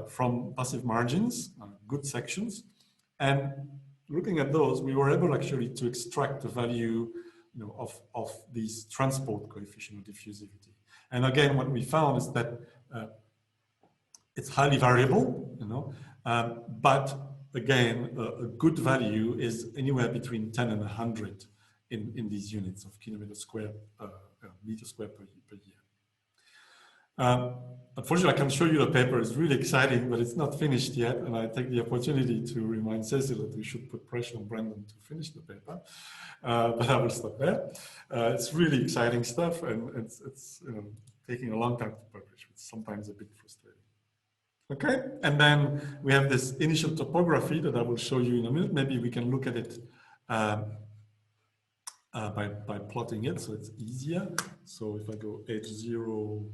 from passive margins, good sections, and looking at those, we were able actually to extract the value of these transport coefficient of diffusivity. And again, what we found is that it's highly variable, but again, a good value is anywhere between 10 and 100 in these units of kilometer square, meter square per year. Unfortunately, I can show you the paper. It's really exciting, but it's not finished yet. And I take the opportunity to remind Cecil that we should put pressure on Brandon to finish the paper. But I will stop there. It's really exciting stuff, and it's taking a long time to publish, which is sometimes a bit frustrating. Okay, and then we have this initial topography that I will show you in a minute. Maybe we can look at it by plotting it, so it's easier. So if I go H0,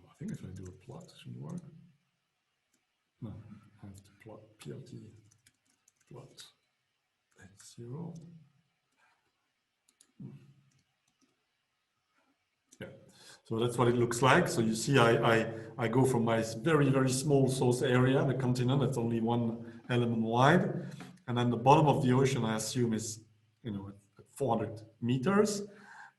I think if I do a plot, it should work. No, I have to plot PLT, plot H0. Yeah, so that's what it looks like. So you see, I go from my very, very small source area, the continent, that's only 1 element wide. And then the bottom of the ocean, I assume, is at 400 meters.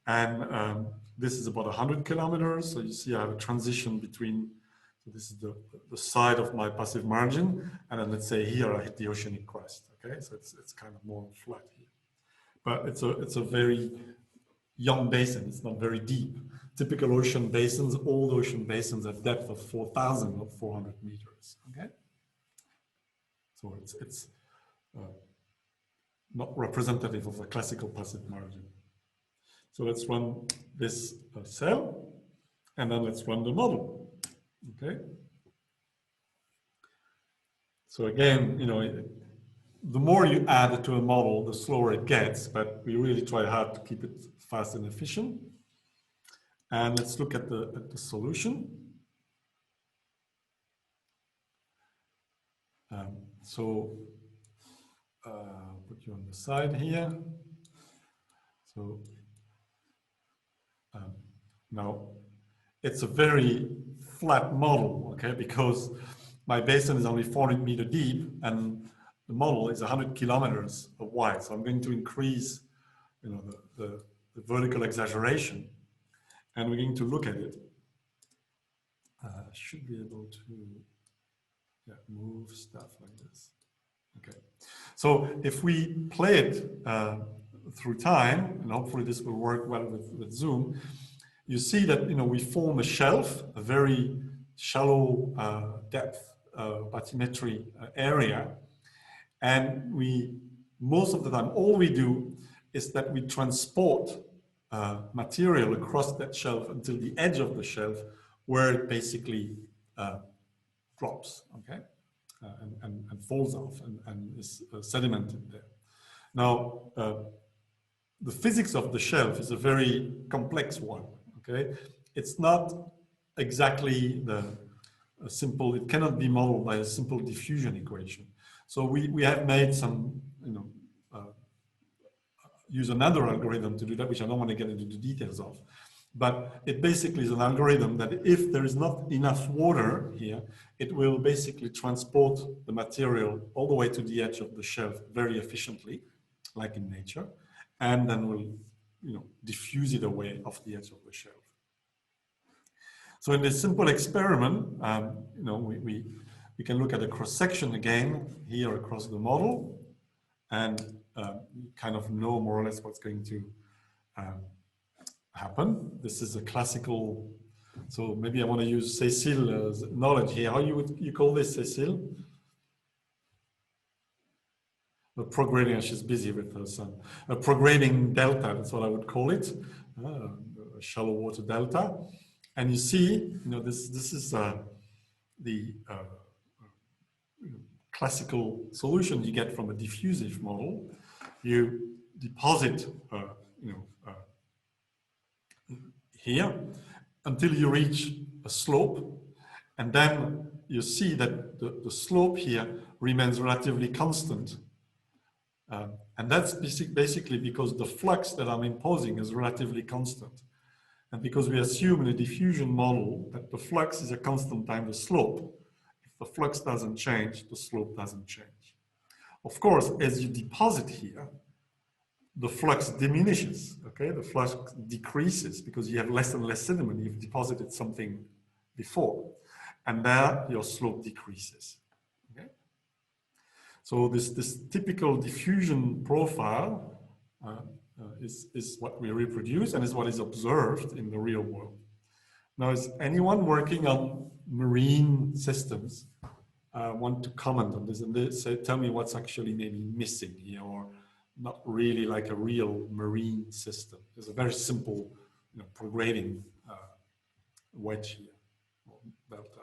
And this is about 100 kilometers. So you see I have a transition between, so this is the side of my passive margin. And then let's say here I hit the oceanic crest. Okay, so it's kind of more flat here. But it's a very young basin. It's not very deep. Typical ocean basins, old ocean basins at depth of 4,000 or 400 meters. Okay, so it's not representative of a classical passive margin. So let's run this cell, and then let's run the model. Okay. So again, the more you add to a model, the slower it gets, but we really try hard to keep it fast and efficient. And let's look at the solution. Put you on the side here. So now it's a very flat model, okay, because my basin is only 400 meters deep and the model is 100 kilometers wide. So I'm going to increase, the vertical exaggeration, and we're going to look at it. I should be able to move stuff like this. Okay, so if we play it through time, and hopefully this will work well with Zoom, you see that we form a shelf, a very shallow depth bathymetry area, and most of the time all we do is that we transport material across that shelf until the edge of the shelf, where it basically drops, okay, and falls off and is sedimented there. Now, the physics of the shelf is a very complex one, okay? It's not exactly it cannot be modeled by a simple diffusion equation. So we have made some, use another algorithm to do that, which I don't want to get into the details of. But it basically is an algorithm that if there is not enough water here, it will basically transport the material all the way to the edge of the shelf very efficiently, like in nature, and then will diffuse it away off the edge of the shelf. So in this simple experiment, you know, we can look at a cross-section again here across the model, and you kind of know more or less what's going to happen. This is a classical, so maybe I want to use Cécile's knowledge here. How you call this, Cécile? A prograding, she's busy with her son. A prograding delta, that's what I would call it, a shallow water delta. And you see, you know, this is the classical solution you get from a diffusive model. You deposit, you know, here until you reach a slope, and then you see that the slope here remains relatively constant. And that's basically because the flux that I'm imposing is relatively constant. And because we assume in a diffusion model that the flux is a constant times the slope, if the flux doesn't change, the slope doesn't change. Of course, as you deposit here, the flux diminishes, okay? The flux decreases because you have less and less sediment. You've deposited something before, and there your slope decreases, okay? So this typical diffusion profile is what we reproduce and is what is observed in the real world. Now, is anyone working on marine systems want to comment on this and say, tell me what's actually maybe missing here, or not really like a real marine system? There's a very simple, you know, prograding wedge here, or delta.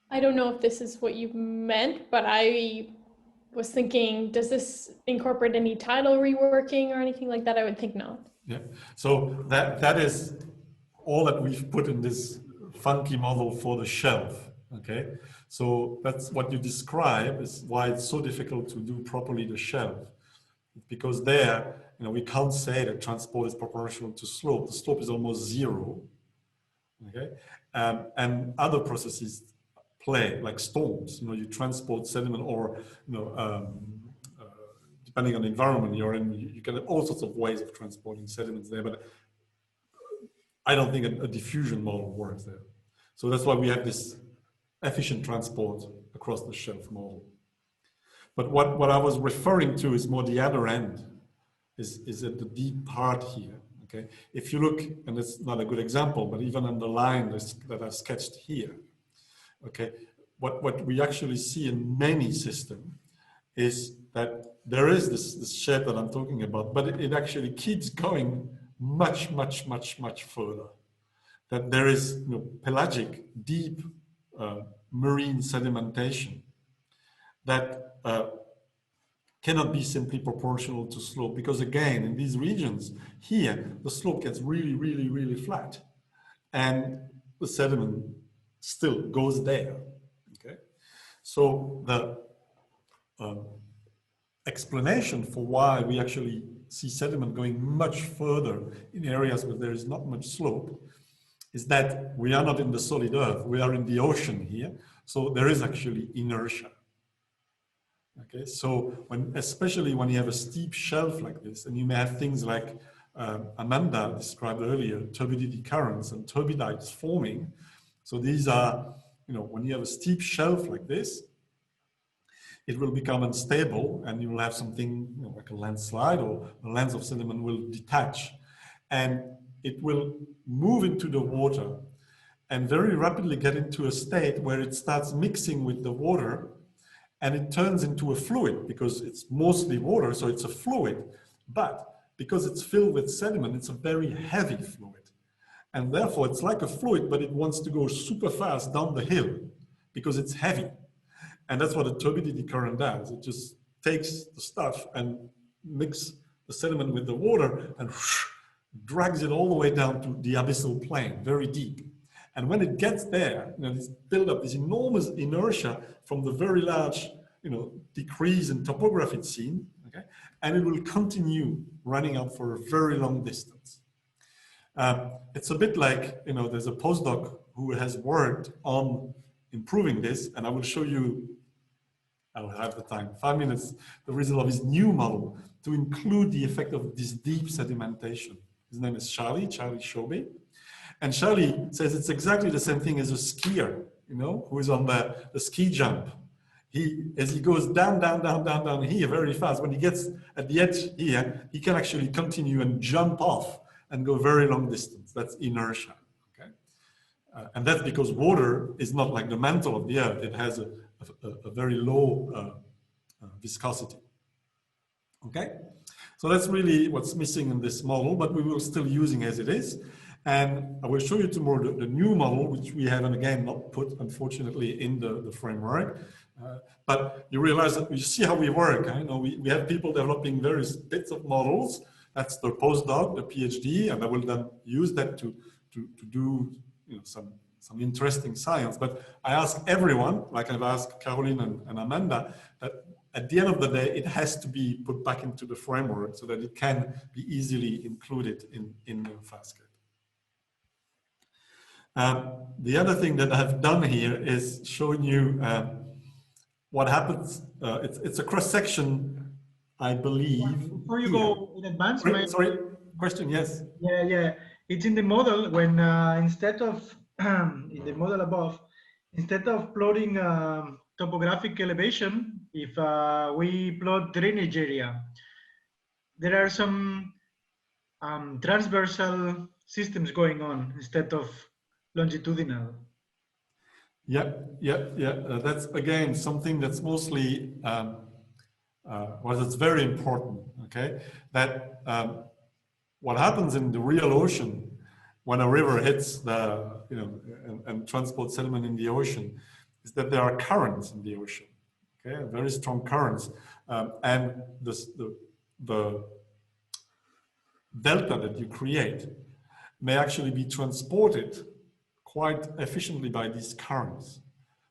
I don't know if this is what you meant, but I was thinking, does this incorporate any tidal reworking or anything like that? I would think not. Yeah, so that is all that we've put in this funky model for the shelf, okay? So that's what you describe is why it's so difficult to do properly the shelf. Because there, you know, we can't say that transport is proportional to slope. The slope is almost zero, okay? And other processes play, like storms. You know, you transport sediment, or, you know, depending on the environment you're in, you can have all sorts of ways of transporting sediments there, but I don't think a diffusion model works there. So that's why we have this efficient transport across the shelf model. But what I was referring to is more the other end, is at the deep part here, okay? If you look, and it's not a good example, but even on the line that I sketched here, okay, what we actually see in many systems is that there is this shape that I'm talking about, but it actually keeps going much, much, much, much further. That there is, you know, pelagic, deep marine sedimentation that cannot be simply proportional to slope, because again, in these regions here, the slope gets really, really, really flat, and the sediment still goes there, okay? So the explanation for why we actually see sediment going much further in areas where there is not much slope is that we are not in the solid earth, we are in the ocean here, so there is actually inertia. Okay, so especially when you have a steep shelf like this, and you may have things like Amanda described earlier, turbidity currents and turbidites forming. So these are, you know, when you have a steep shelf like this, it will become unstable, and you will have something, you know, like a landslide, or a lens of sediment will detach, and it will move into the water and very rapidly get into a state where it starts mixing with the water, and it turns into a fluid, because it's mostly water, so it's a fluid. But because it's filled with sediment, it's a very heavy fluid. And therefore, it's like a fluid, but it wants to go super fast down the hill because it's heavy. And that's what a turbidity current does. It just takes the stuff and mixes the sediment with the water and drags it all the way down to the abyssal plain, very deep. And when it gets there, you know, it's built up this enormous inertia from the very large, you know, decrease in topography it's seen, okay? And it will continue running out for a very long distance. It's a bit like, you know, there's a postdoc who has worked on improving this, and I will show you I'll have the time, 5 minutes, the result of his new model to include the effect of this deep sedimentation. His name is Charlie Shobe. And Charlie says it's exactly the same thing as a skier, you know, who is on the ski jump. As he goes down here very fast, when he gets at the edge here, he can actually continue and jump off and go very long distance. That's inertia, okay? And that's because water is not like the mantle of the earth. It has a very low viscosity, okay? So that's really what's missing in this model, but we will still using as it is. And I will show you tomorrow the new model, which we haven't again not put, unfortunately, in the framework. But you realize that you see how we work. You know, we have people developing various bits of models. That's their postdoc, the PhD, and I will then use that to do, you know, some interesting science. But I ask everyone, like I've asked Caroline and Amanda, that at the end of the day, it has to be put back into the framework so that it can be easily included in the FastScape. The other thing that I've done here is showing you what happens. It's a cross-section, I believe. Before you go in advance, sorry, question, yes. Yeah. It's in the model when instead of, in the model above, instead of plotting topographic elevation, if we plot drainage area, there are some transversal systems going on instead of longitudinal. Yeah. That's again something that's mostly well, it's very important. Okay, that what happens in the real ocean when a river hits the and transports sediment in the ocean is that there are currents in the ocean. Okay, very strong currents, and the delta that you create may actually be transported quite efficiently by these currents,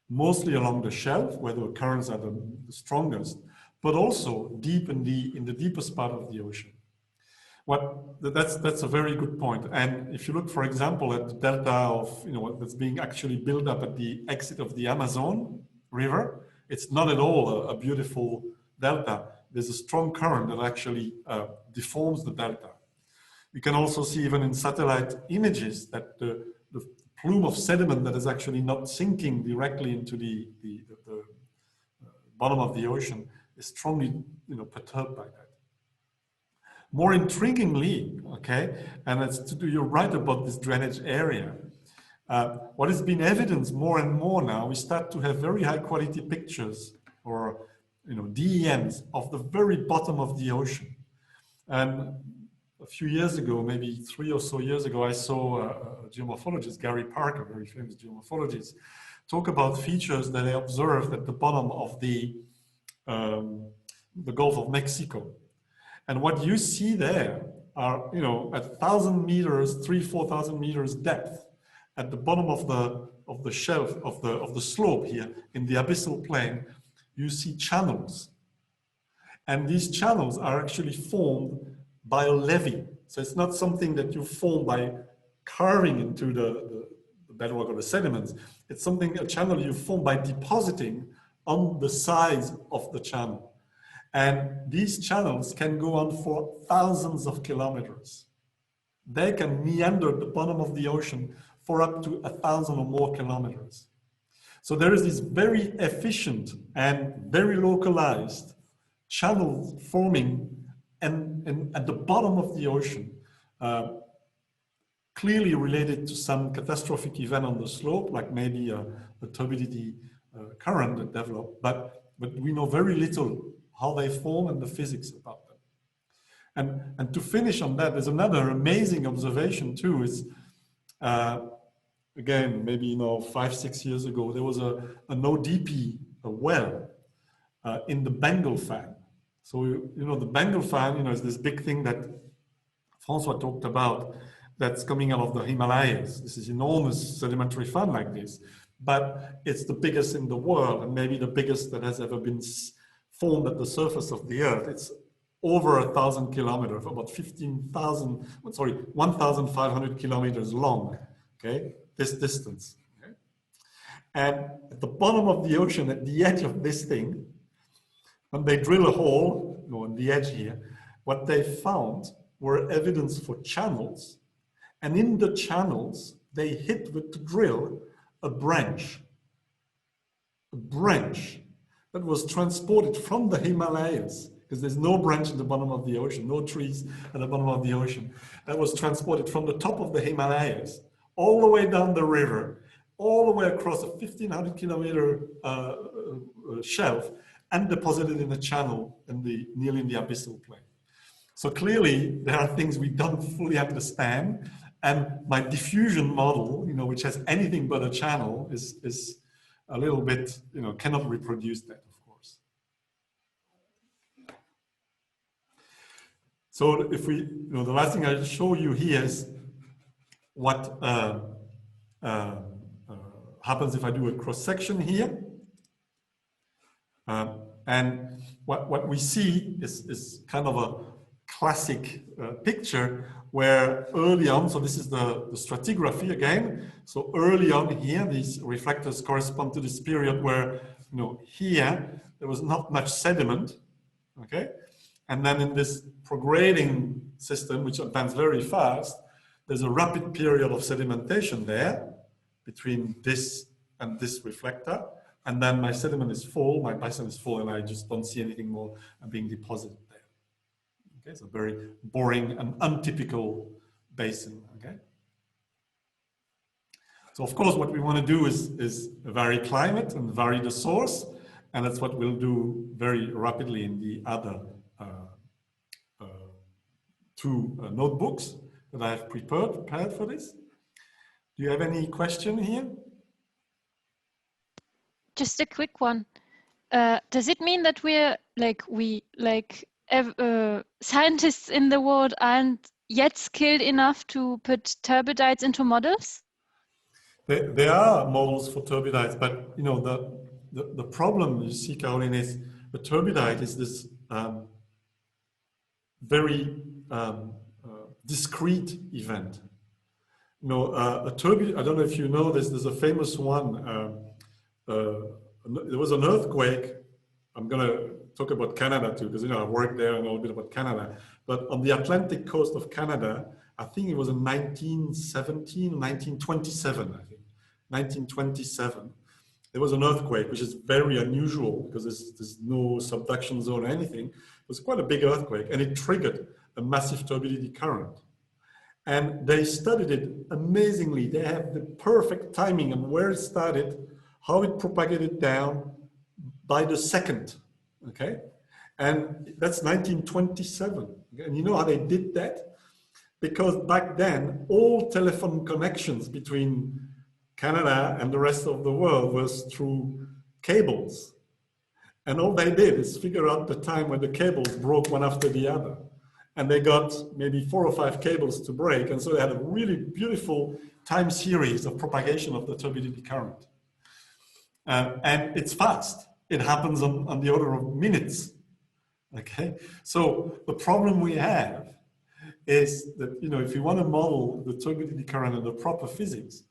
mostly along the shelf where the currents are the strongest, but also deep in the deepest part of the ocean. That's a very good point. And if you look, for example, at the delta of that's being actually built up at the exit of the Amazon River, it's not at all a beautiful delta. There's a strong current that actually deforms the delta. You can also see even in satellite images that the plume of sediment that is actually not sinking directly into the bottom of the ocean is strongly perturbed by that. More intriguingly, okay, and you're right about this drainage area. What has been evidenced more and more now, we start to have very high quality pictures or DEMs of the very bottom of the ocean. And a few years ago, maybe 3 or so years ago, I saw a geomorphologist, Gary Parker, a very famous geomorphologist, talk about features that they observed at the bottom of the Gulf of Mexico. And what you see there are, at 1,000 meters, 4,000 meters depth, at the bottom of the shelf of the slope here in the abyssal plain, you see channels, and these channels are actually formed by a levee. So it's not something that you form by carving into the bedrock or the sediments. It's a channel you form by depositing on the sides of the channel. And these channels can go on for thousands of kilometers. They can meander the bottom of the ocean for up to 1,000 or more kilometers. So there is this very efficient and very localized channel forming and at the bottom of the ocean, clearly related to some catastrophic event on the slope, like maybe a turbidity current that developed, but we know very little how they form and the physics about them. And to finish on that, there's another amazing observation too, is again, maybe 5-6 years ago, there was an ODP, a well, in the Bengal fan. So, the Bengal fan, is this big thing that Francois talked about that's coming out of the Himalayas. This is enormous sedimentary fan like this, but it's the biggest in the world and maybe the biggest that has ever been formed at the surface of the earth. It's over 1,000 kilometers, about 1,500 kilometers long, okay, this distance. Okay? And at the bottom of the ocean, at the edge of this thing, when they drill a hole, you know, on the edge here, what they found were evidence for channels. And in the channels, they hit with the drill a branch that was transported from the Himalayas, because there's no branch at the bottom of the ocean, no trees at the bottom of the ocean, that was transported from the top of the Himalayas all the way down the river, all the way across a 1,500 kilometer shelf, and deposited in a channel nearly in the abyssal plain. So clearly, there are things we don't fully understand, and my diffusion model, you know, which has anything but a channel, is a little bit, you know, cannot reproduce that, of course. So if we, you know, the last thing I'll show you here is what happens if I do a cross section here. And what we see is kind of a classic picture where early on, so this is the stratigraphy again. So early on here, these reflectors correspond to this period where, you know, here there was not much sediment, okay? And then in this prograding system, which advanced very fast, there's a rapid period of sedimentation there between this and this reflector. And then my sediment is full, my basin is full, and I just don't see anything more being deposited there. Okay, so very boring and untypical basin, okay? So of course, what we want to do is vary climate and vary the source, and that's what we'll do very rapidly in the other two notebooks that I have prepared for this. Do you have any question here? Just a quick one. Does it mean that scientists in the world aren't yet skilled enough to put turbidites into models? There are models for turbidites, but you know the problem you see, Caroline, is the turbidite is this very discrete event. You know, a turbidite, I don't know if you know this, there's a famous one. There was an earthquake. I'm going to talk about Canada too, because, you know, I worked there and know a bit about Canada. But on the Atlantic coast of Canada, I think it was in 1917, 1927, I think, 1927. There was an earthquake, which is very unusual because there's no subduction zone or anything. It was quite a big earthquake, and it triggered a massive turbidity current. And they studied it amazingly. They have the perfect timing on where it started, how it propagated down by the second, okay? And that's 1927. And you know how they did that? Because back then, all telephone connections between Canada and the rest of the world was through cables. And all they did is figure out the time when the cables broke one after the other. And they got maybe 4 or 5 cables to break. And so they had a really beautiful time series of propagation of the turbidity current. And it's fast. It happens on the order of minutes. Okay. So the problem we have is that, you know, if you want to model the turbidity current in the proper physics,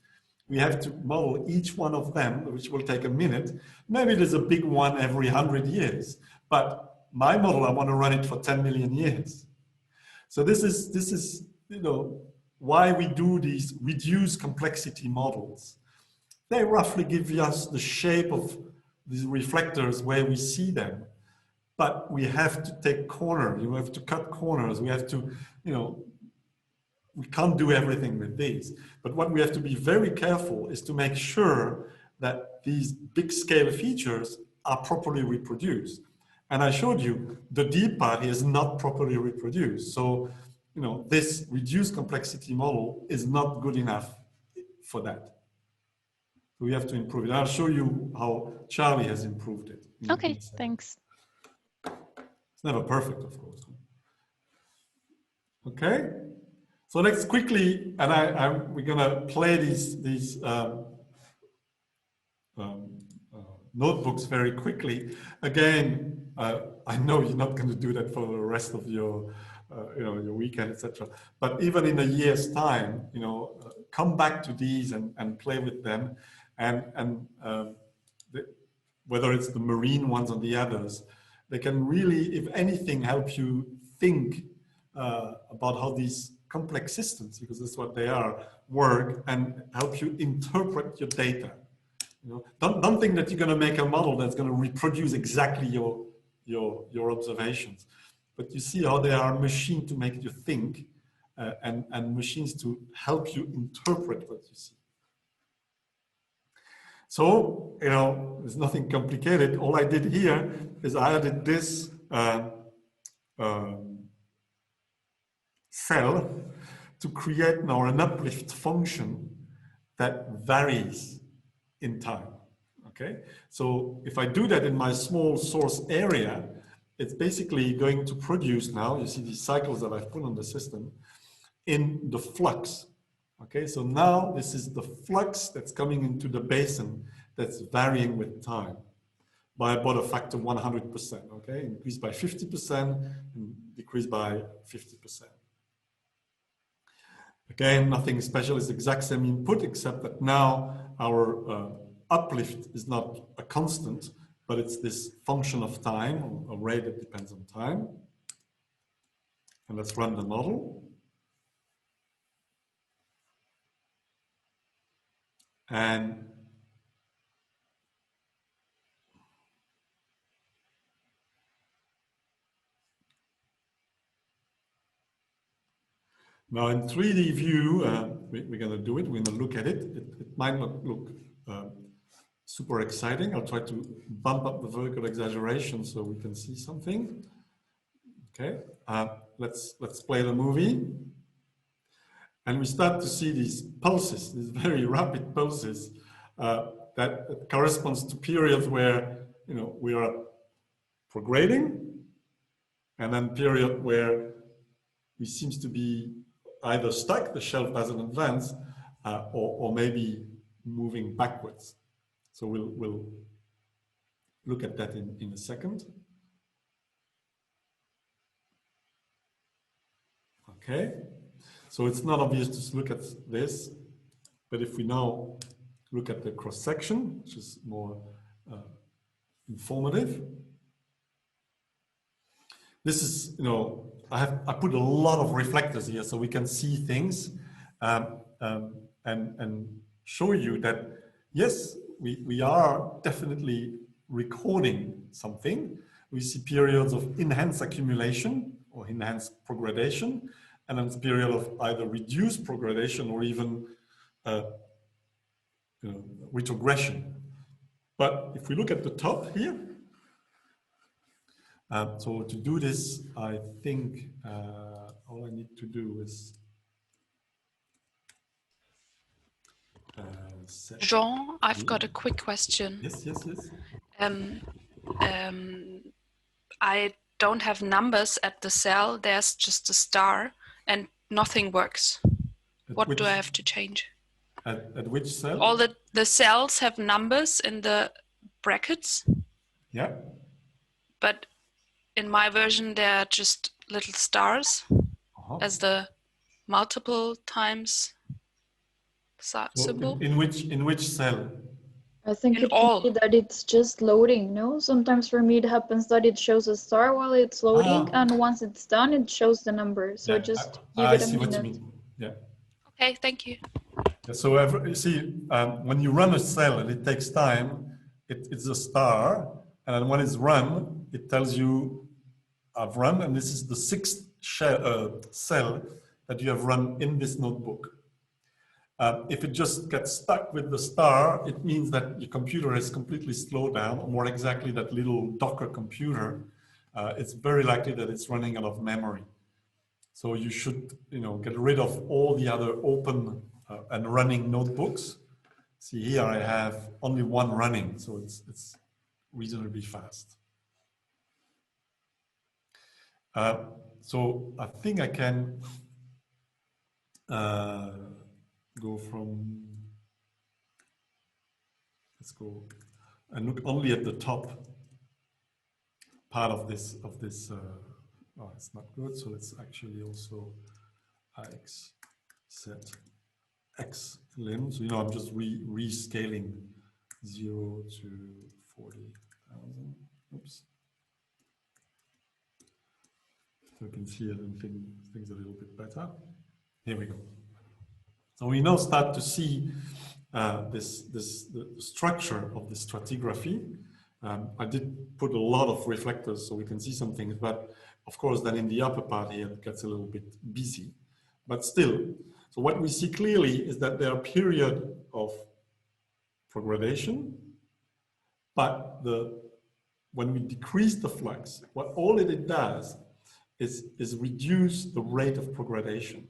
we have to model each one of them, which will take a minute. Maybe there's a big one every 100 years, but my model, I want to run it for 10 million years. So this is, you know, why we do these reduced complexity models. They roughly give us the shape of these reflectors where we see them, but we have to take corners, we have to cut corners, we have to, you know, we can't do everything with these. But what we have to be very careful is to make sure that these big scale features are properly reproduced. And I showed you the deep part is not properly reproduced. So, you know, this reduced complexity model is not good enough for that. So we have to improve it. I'll show you how Charlie has improved it. Okay, thanks. It's never perfect, of course. Okay. So let's quickly, and we're gonna play these notebooks very quickly. Again, I know you're not going to do that for the rest of your, you know, your weekend, etc. But even in a year's time, you know, come back to these and play with them, and whether it's the marine ones or the others, they can really, if anything, help you think about how these complex systems, because that's what they are, work, and help you interpret your data. You know, don't think that you're going to make a model that's going to reproduce exactly your observations, but you see how they are machined to make you think, and machines to help you interpret what you see. So, you know, there's nothing complicated. All I did here is I added this cell to create now an uplift function that varies in time. Okay, so if I do that in my small source area, it's basically going to produce now, you see these cycles that I've put on the system, in the flux. Okay, so now this is the flux that's coming into the basin that's varying with time by about a factor of 100%. Okay, increase by 50% and decrease by 50%. Again, nothing special, it's the exact same input, except that now our uplift is not a constant, but it's this function of time, a rate that depends on time. And let's run the model. And now in 3D view, we're going to do it. We're going to look at it. It might not look super exciting. I'll try to bump up the vertical exaggeration so we can see something. Okay, let's play the movie. And we start to see these pulses, these very rapid pulses that corresponds to periods where, you know, we are prograding, and then period where we seems to be either stuck, the shelf doesn't advance, or maybe moving backwards. So we'll look at that in a second. Okay, so it's not obvious to look at this, but if we now look at the cross section, which is more informative. This is, you know, I put a lot of reflectors here so we can see things and show you that, yes, we are definitely recording something. We see periods of enhanced accumulation or enhanced progradation, and then a period of either reduced progradation or even you know, retrogression. But if we look at the top here, so to do this, I think all I need to do is Jean, I've got a quick question. Yes. I don't have numbers at the cell. There's just a star, and nothing works. What do I have to change? At which cell? All the cells have numbers in the brackets. Yeah. But in my version, they're just little stars as the multiple times symbol. In which cell? I think it could be that it's just loading, no? Sometimes for me it happens that it shows a star while it's loading, and once it's done, it shows the number. So just give it a minute. I see what you mean. Yeah. Okay, thank you. Yeah, so you see, when you run a cell and it takes time, it's a star, and then when it's run, it tells you, I've run, and this is the 6th cell that you have run in this notebook. If it just gets stuck with the star, it means that your computer is completely slowed down, or more exactly, that little Docker computer. It's very likely that it's running out of memory. So you should, you know, get rid of all the other open and running notebooks. See here, I have only one running, so it's reasonably fast. So I think I can go from, let's go and look only at the top part of this, oh, it's not good. So let's actually also X set X lim. So, you know, I'm just rescaling 0 to 40,000. Oops. So you can see it and things a little bit better. Here we go. So we now start to see the structure of the stratigraphy. I did put a lot of reflectors so we can see some things, but of course then in the upper part here it gets a little bit busy. But still, so what we see clearly is that there are periods of progradation, but when we decrease the flux, all it does is reduce the rate of progradation.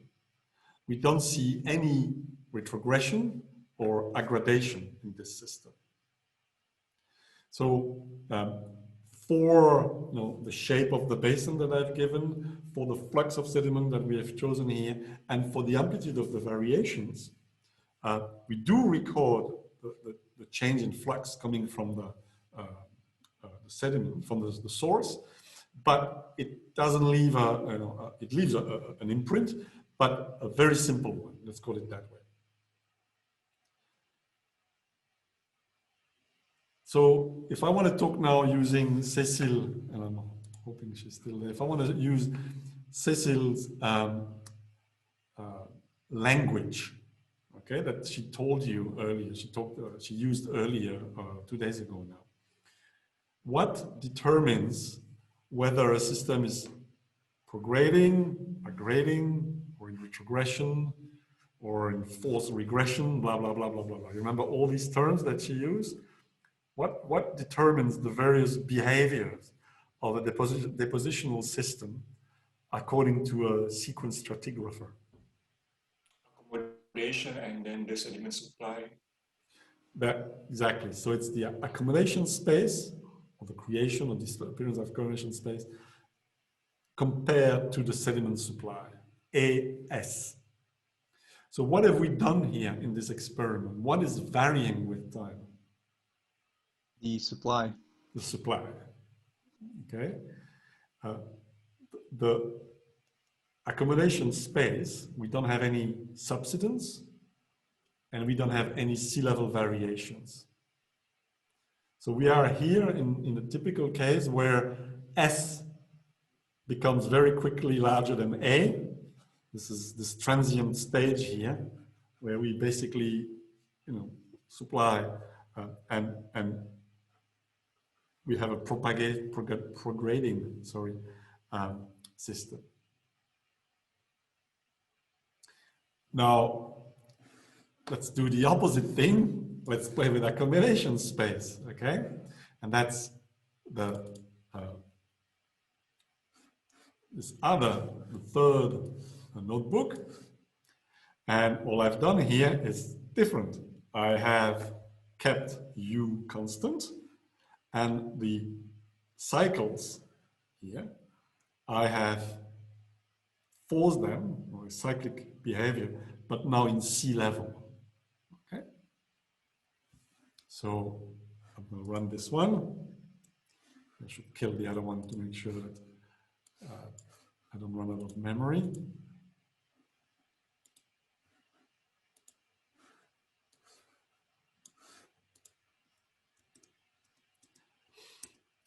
We don't see any retrogression or aggradation in this system. So for the shape of the basin that I've given, for the flux of sediment that we have chosen here, and for the amplitude of the variations, we do record the change in flux coming from the sediment, from the source, but it doesn't leave it leaves an imprint, but a very simple one. Let's call it that way. So if I want to talk now using Cecile, and I'm hoping she's still there, if I want to use Cecile's language, okay, that she told you earlier, she used earlier 2 days ago now. What determines whether a system is prograding, aggrading, or in retrogression, or in forced regression, blah, blah, blah, blah, blah, blah. You remember all these terms that she used? What determines the various behaviors of a depositional system according to a sequence stratigrapher? Accommodation and then the sediment supply. Exactly. So it's the accommodation space, or the creation or disappearance of accommodation space, compared to the sediment supply, AS. So what have we done here in this experiment? What is varying with time? The supply. The supply. Okay. The accommodation space, we don't have any subsidence, and we don't have any sea level variations. So we are here in a typical case where S becomes very quickly larger than A. This is this transient stage here, where we basically, supply and we have a prograding system. Now, let's do the opposite thing. Let's play with accommodation space, okay? And that's the third notebook. And all I've done here is different. I have kept U constant, and the cycles here, I have forced them, or cyclic behavior, but now in sea level. Okay. So I'm going to run this one. I should kill the other one to make sure that I don't run out of memory.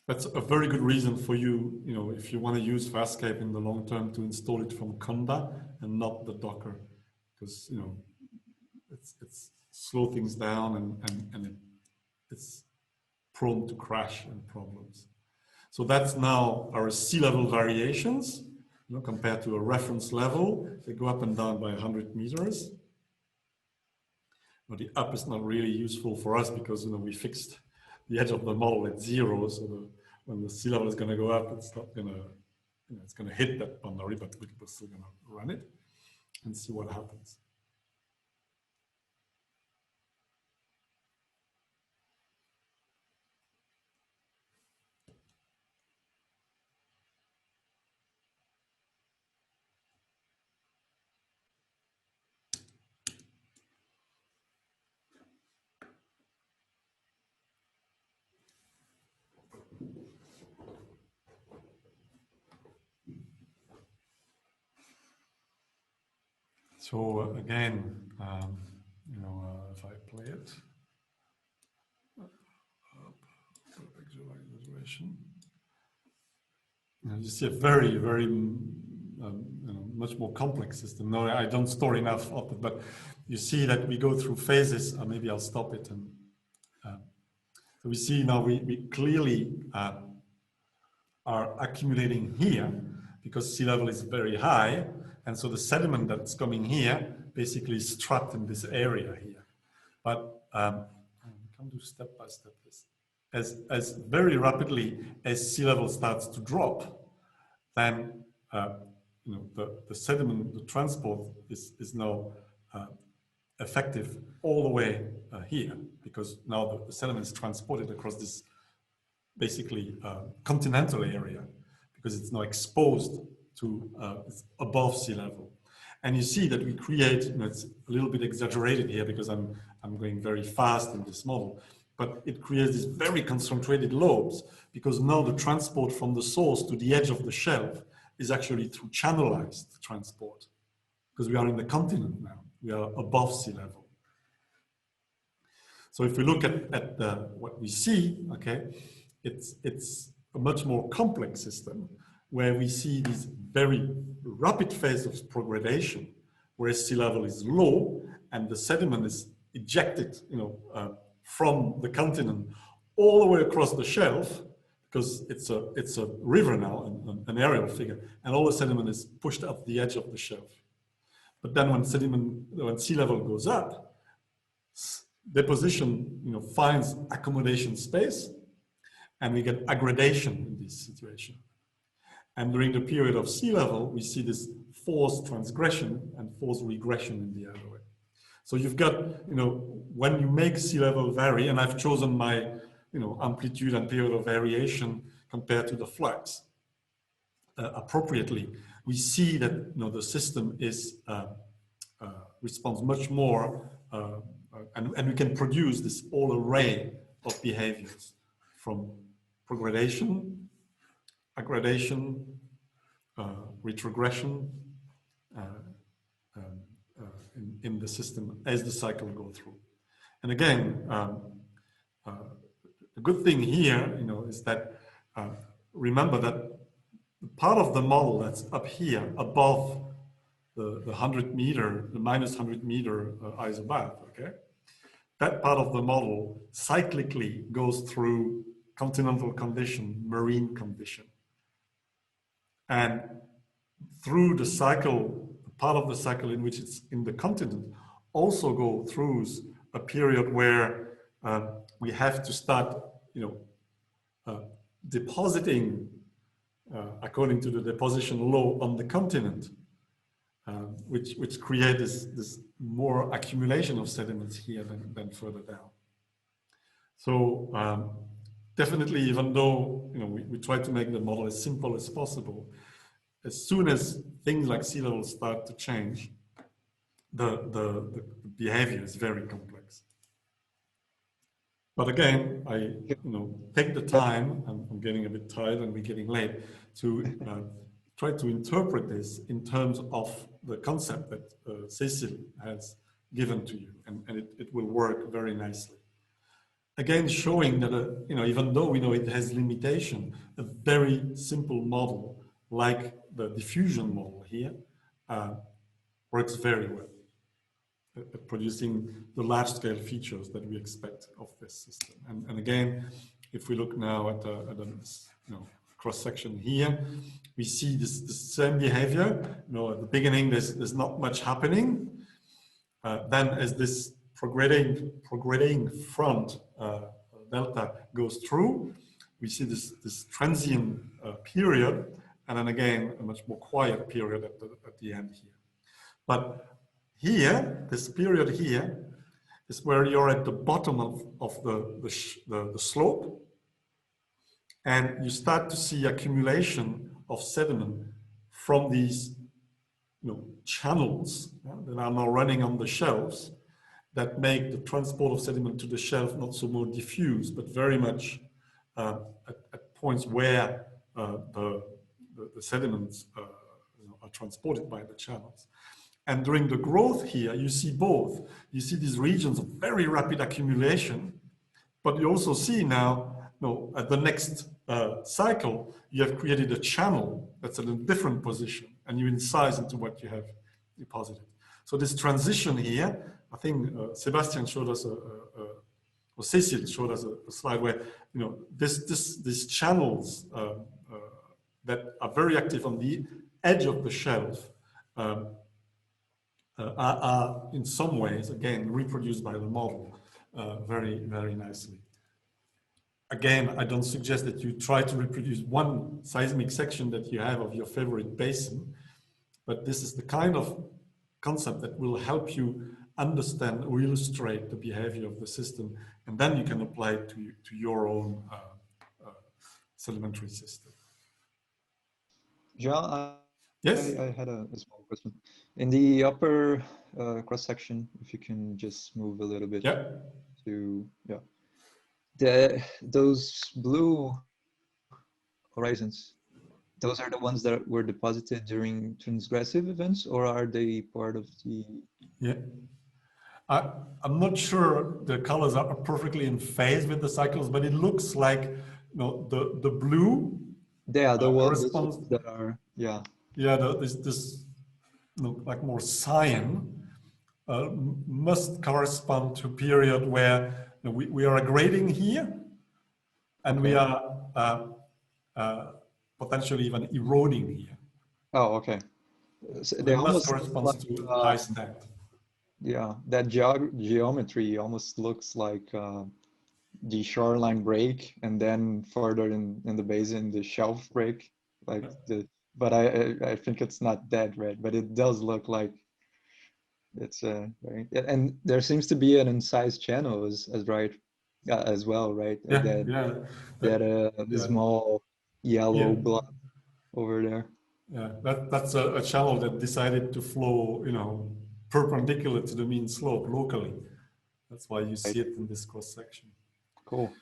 That's a very good reason for you, if you want to use FastScape in the long term, to install it from Conda and not the Docker, because it's slow things down and it's prone to crash and problems. So that's now our sea level variations, compared to a reference level. They go up and down by 100 meters. But the up is not really useful for us because we fixed the edge of the model at 0, so when the sea level is going to go up, it's not going to, it's going to hit that boundary, but we're still going to run it and see what happens. So again, if I play it, visualization. you see a very, very much more complex system. No, I don't store enough of it, but you see that we go through phases. Maybe I'll stop it. And so we see now we clearly are accumulating here because sea level is very high. And so the sediment that's coming here basically is trapped in this area here. But we can do step by step this. As very rapidly as sea level starts to drop, then the sediment, the transport is now effective all the way here, because now the sediment is transported across this basically continental area, because it's now exposed to it's above sea level. And you see that we create, it's a little bit exaggerated here because I'm going very fast in this model, but it creates these very concentrated lobes, because now the transport from the source to the edge of the shelf is actually through channelized transport, because we are in the continent now, we are above sea level. So if we look at what we see, okay, it's a much more complex system where we see these very rapid phase of progradation, where sea level is low and the sediment is ejected, from the continent all the way across the shelf, because it's a river now, an aerial figure, and all the sediment is pushed up the edge of the shelf. But then when sea level goes up, deposition finds accommodation space, and we get aggradation in this situation. And during the period of sea level, we see this forced transgression and forced regression in the other way. So you've got, when you make sea level vary, and I've chosen my, amplitude and period of variation compared to the flux appropriately, we see that, the system is, responds much more, and we can produce this whole array of behaviors from progradation, aggradation, retrogression in the system as the cycle goes through. And again, the good thing here, is that remember that the part of the model that's up here above the 100 meter, the minus 100 meter isobath, okay? That part of the model cyclically goes through continental condition, marine condition. And through the cycle, part of the cycle in which it's in the continent, also go through a period where we have to start, depositing according to the deposition law on the continent, which create this more accumulation of sediments here than further down. So definitely, even though we try to make the model as simple as possible, as soon as things like sea level start to change, the behavior is very complex. But again, I take the time, I'm getting a bit tired and we're getting late, to try to interpret this in terms of the concept that Cécile has given to you, and it will work very nicely. Again, showing that, even though we know it has limitation, a very simple model like the diffusion model here works very well at producing the large-scale features that we expect of this system. And again, if we look now at the cross-section here, we see this same behavior. At the beginning, there's not much happening. Then as this prograding front delta goes through, we see this transient period, and then again, a much more quiet period at the end here. But here, this period here, is where you're at the bottom of the slope, and you start to see accumulation of sediment from these channels that are now running on the shelves that make the transport of sediment to the shelf not so more diffuse, but very much at points where the sediments are transported by the channels. And during the growth here, you see both. You see these regions of very rapid accumulation, but you also see now no, at the next cycle, you have created a channel that's in a different position, and you incise into what you have deposited. So this transition here, I think Sebastian showed us or Cecil showed us a slide where, you know, these channels that are very active on the edge of the shelf are in some ways, again, reproduced by the model very, very nicely. Again, I don't suggest that you try to reproduce one seismic section that you have of your favorite basin, but this is the kind of concept that will help you understand or illustrate the behavior of the system, and then you can apply it to your own sedimentary system. Jean, yes? I had a small question. In the upper cross-section, if you can just move a little bit to, those blue horizons, those are the ones that were deposited during transgressive events, or are they part of the... Yeah. I'm not sure the colors are perfectly in phase with the cycles, but it looks like, you know, the blue. Yeah, the ones corresponds that are, yeah. Yeah, this you know, like more cyan must correspond to a period where, you know, we are grading here, and we are potentially even eroding here. Oh, okay. So they almost corresponds like, to high stat. Yeah, that geometry almost looks like the shoreline break, and then further in the basin, the shelf break. Like but I think it's not that red, but it does look like it's very. And there seems to be an incised channel as well, right? That small yellow blob over there. Yeah, that's a channel that decided to flow, you know, perpendicular to the mean slope locally. That's why you see it in this cross section. Cool.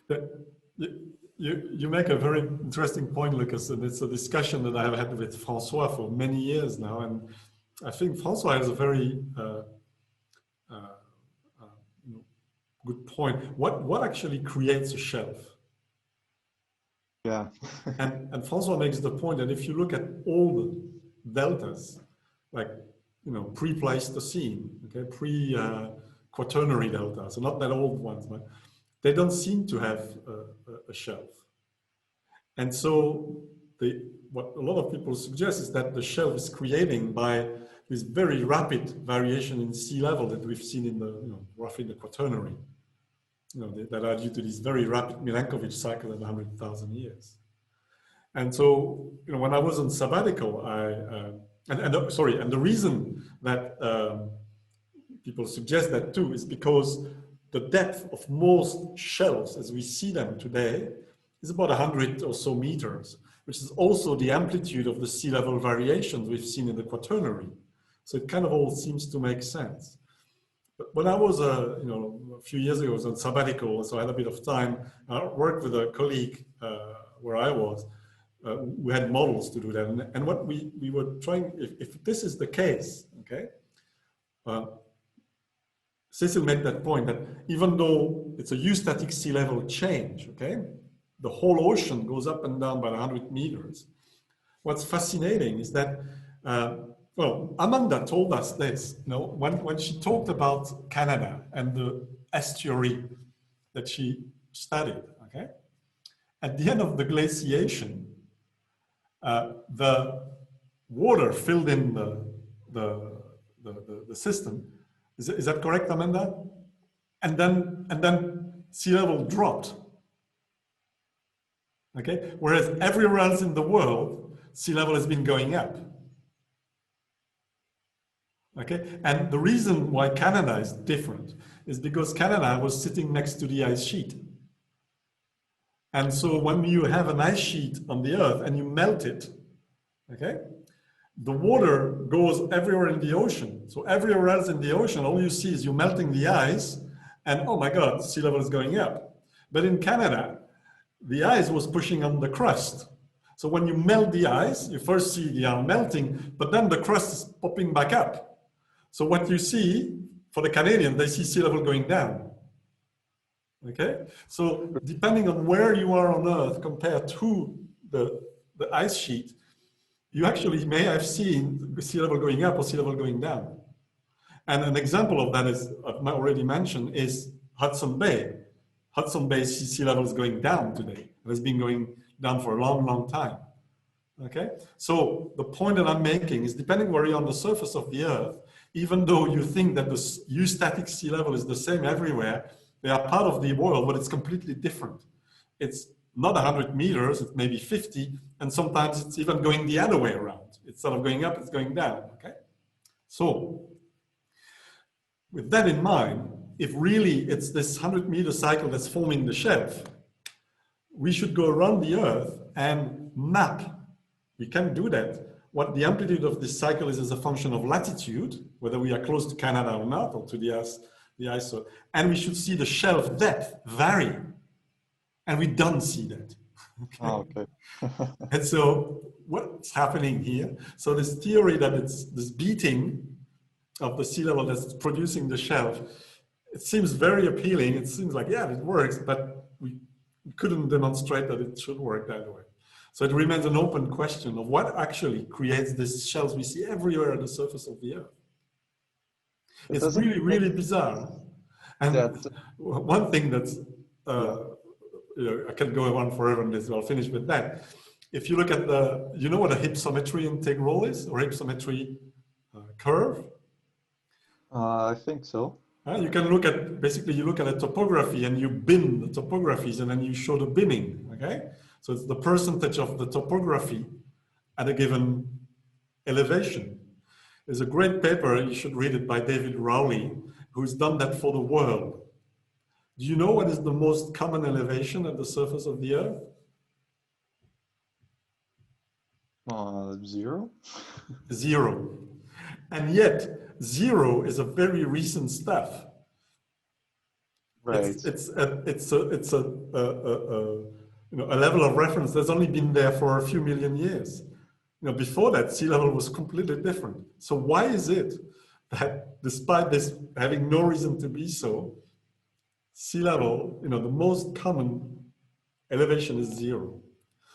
You make a very interesting point, Lucas, and it's a discussion that I have had with Francois for many years now, and I think Francois has a very good point. What actually creates a shelf? Yeah. and Francois makes the point that if you look at all the deltas, like, you know, pre-Pleistocene, okay, pre-Quaternary delta, so not that old ones, but they don't seem to have a shelf. And so what a lot of people suggest is that the shelf is creating by this very rapid variation in sea level that we've seen in the, you know, roughly the Quaternary, you know, that are due to this very rapid Milankovitch cycle in 100,000 years. And so, you know, when I was on sabbatical, and the reason that people suggest that too is because the depth of most shelves as we see them today is about 100 or so meters, which is also the amplitude of the sea level variations we've seen in the Quaternary. So it kind of all seems to make sense. But when I was, you know, a few years ago, I was on sabbatical, so I had a bit of time. I worked with a colleague where I was. We had models to do that, and what we were trying, if this is the case, okay, Cecil made that point that even though it's a eustatic sea level change, okay, the whole ocean goes up and down by 100 meters. What's fascinating is that, well, Amanda told us this, you know, when she talked about Canada and the estuary that she studied, okay, at the end of the glaciation, the water filled in the system. Is that correct, Amanda? And then sea level dropped. Okay, whereas everywhere else in the world, sea level has been going up. Okay, and the reason why Canada is different is because Canada was sitting next to the ice sheet. And so when you have an ice sheet on the Earth and you melt it, okay, the water goes everywhere in the ocean. So everywhere else in the ocean, all you see is you melting the ice and, oh my God, sea level is going up. But in Canada, the ice was pushing on the crust. So when you melt the ice, you first see the ice melting, but then the crust is popping back up. So what you see, for the Canadians, they see sea level going down. Okay, so depending on where you are on Earth compared to the ice sheet, you actually may have seen sea level going up or sea level going down. And an example of that is, I've already mentioned, is Hudson Bay. Hudson Bay sea level is going down today. It has been going down for a long, long time. Okay, so the point that I'm making is, depending where you're on the surface of the Earth, even though you think that the eustatic sea level is the same everywhere, they are part of the world, but it's completely different. It's not 100 meters, it's maybe 50, and sometimes it's even going the other way around. Instead of going up, it's going down, okay? So, with that in mind, if really it's this 100-meter cycle that's forming the shelf, we should go around the Earth and map. We can do that. What the amplitude of this cycle is a function of latitude, whether we are close to Canada or not, or to the ice. And we should see the shelf depth vary. And we don't see that. Okay. Oh, okay. And so what's happening here? So this theory that it's this beating of the sea level that's producing the shelf, it seems very appealing. It seems like, yeah, it works, but we couldn't demonstrate that it should work that way. So it remains an open question of what actually creates these shells we see everywhere on the surface of the Earth. It's really, really bizarre. And one thing that's, I can go on forever on this, I'll finish with that. If you look at the, you know what a hypsometry integral is, or hypsometry curve? I think so. You can look at, basically you look at a topography and you bin the topographies and then you show the binning, okay? So it's the percentage of the topography at a given elevation. There's a great paper, you should read it, by David Rowley, who's done that for the world. Do you know what is the most common elevation at the surface of the Earth? 0. 0. And yet, 0 is a very recent stuff. Right. It's a level of reference that's only been there for a few million years. Before that, sea level was completely different. So why is it that despite this having no reason to be so, sea level, the most common elevation is 0.